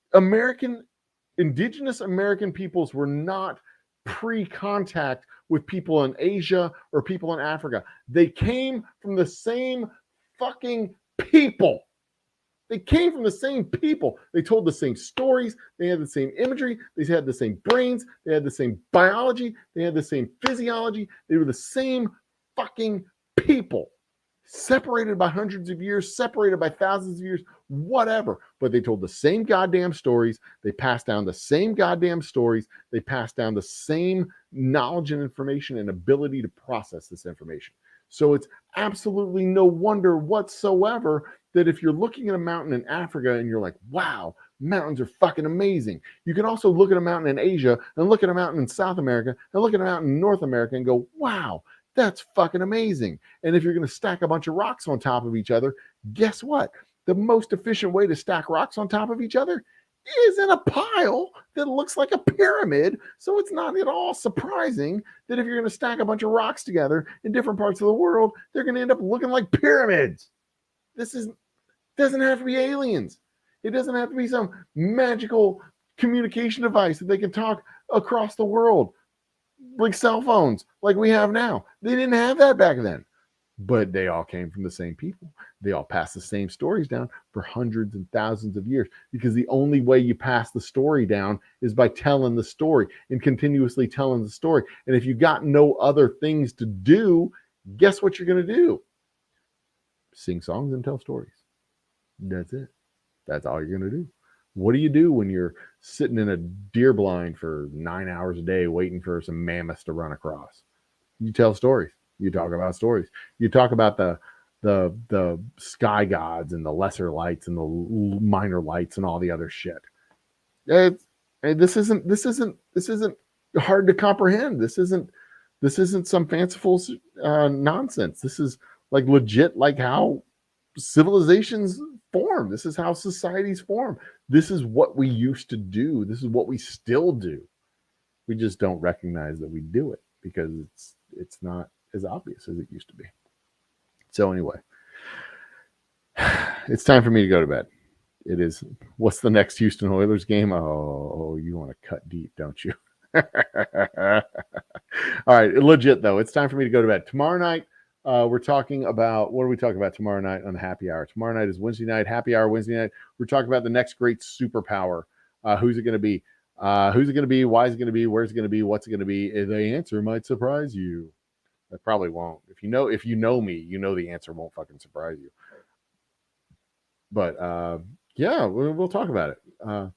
indigenous American peoples were not pre-contact with people in Asia or people in Africa. They came from the same fucking people. They came from the same people. They told the same stories. They had the same imagery. They had the same brains. They had the same biology. They had the same physiology. They were the same fucking people. Separated by hundreds of years, separated by thousands of years, whatever. But they told the same goddamn stories. They passed down the same goddamn stories. They passed down the same knowledge and information and ability to process this information. So it's absolutely no wonder whatsoever that if you're looking at a mountain in Africa and you're like, wow, mountains are fucking amazing. You can also look at a mountain in Asia and look at a mountain in South America and look at a mountain in North America and go, wow, that's fucking amazing. And if you're going to stack a bunch of rocks on top of each other, guess what? The most efficient way to stack rocks on top of each other is in a pile that looks like a pyramid. So it's not at all surprising that if you're going to stack a bunch of rocks together in different parts of the world, they're going to end up looking like pyramids. This is It doesn't have to be aliens. It doesn't have to be some magical communication device that they can talk across the world, like cell phones, like we have now. They didn't have that back then, but they all came from the same people. They all passed the same stories down for hundreds and thousands of years, because the only way you pass the story down is by telling the story and continuously telling the story. And if you got no other things to do, guess what you're going to do? Sing songs and tell stories. That's it. That's all you're going to do. What do you do when you're sitting in a deer blind for 9 hours a day waiting for some mammoths to run across? You tell stories. You talk about stories. You talk about the sky gods and the lesser lights and the minor lights and all the other shit. This isn't hard to comprehend. This isn't some fanciful nonsense. This is like legit, like how civilizations form. This is how societies form. This is what we used to do. This is what we still do. We just don't recognize that we do it because it's not as obvious as it used to be. So anyway, it's time for me to go to bed. It is. What's the next Houston Oilers game? Oh, you want to cut deep, don't you? All right, legit though. It's time for me to go to bed. Tomorrow night, we're talking about, what are we talking about tomorrow night on the happy hour? Tomorrow night is Wednesday night, happy hour Wednesday night. We're talking about the next great superpower. Who's it going to be? Who's it going to be? Why is it going to be? Where's it going to be? What's it going to be? The answer might surprise you. It probably won't. If you know me, you know the answer won't fucking surprise you. But yeah, we'll talk about it. I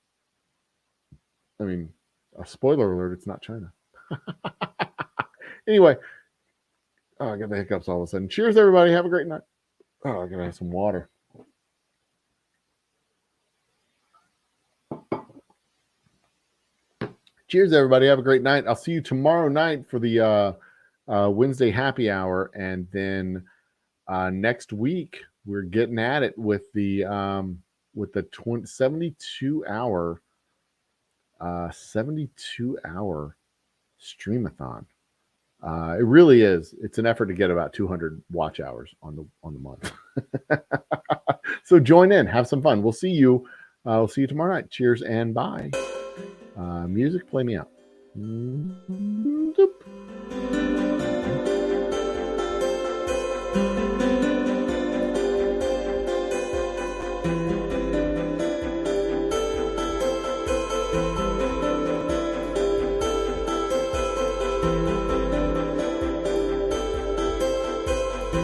mean, a spoiler alert, it's not China. Anyway, I got the hiccups all of a sudden. Cheers, everybody. Have a great night. Oh, I gotta have some water. Cheers, everybody. Have a great night. I'll see you tomorrow night for the Wednesday happy hour, and then next week we're getting at it with the 72 hour streamathon. It really is. It's an effort to get about 200 watch hours on the month. So join in, have some fun. We'll see you. We'll see you tomorrow night. Cheers and bye. Music, play me out.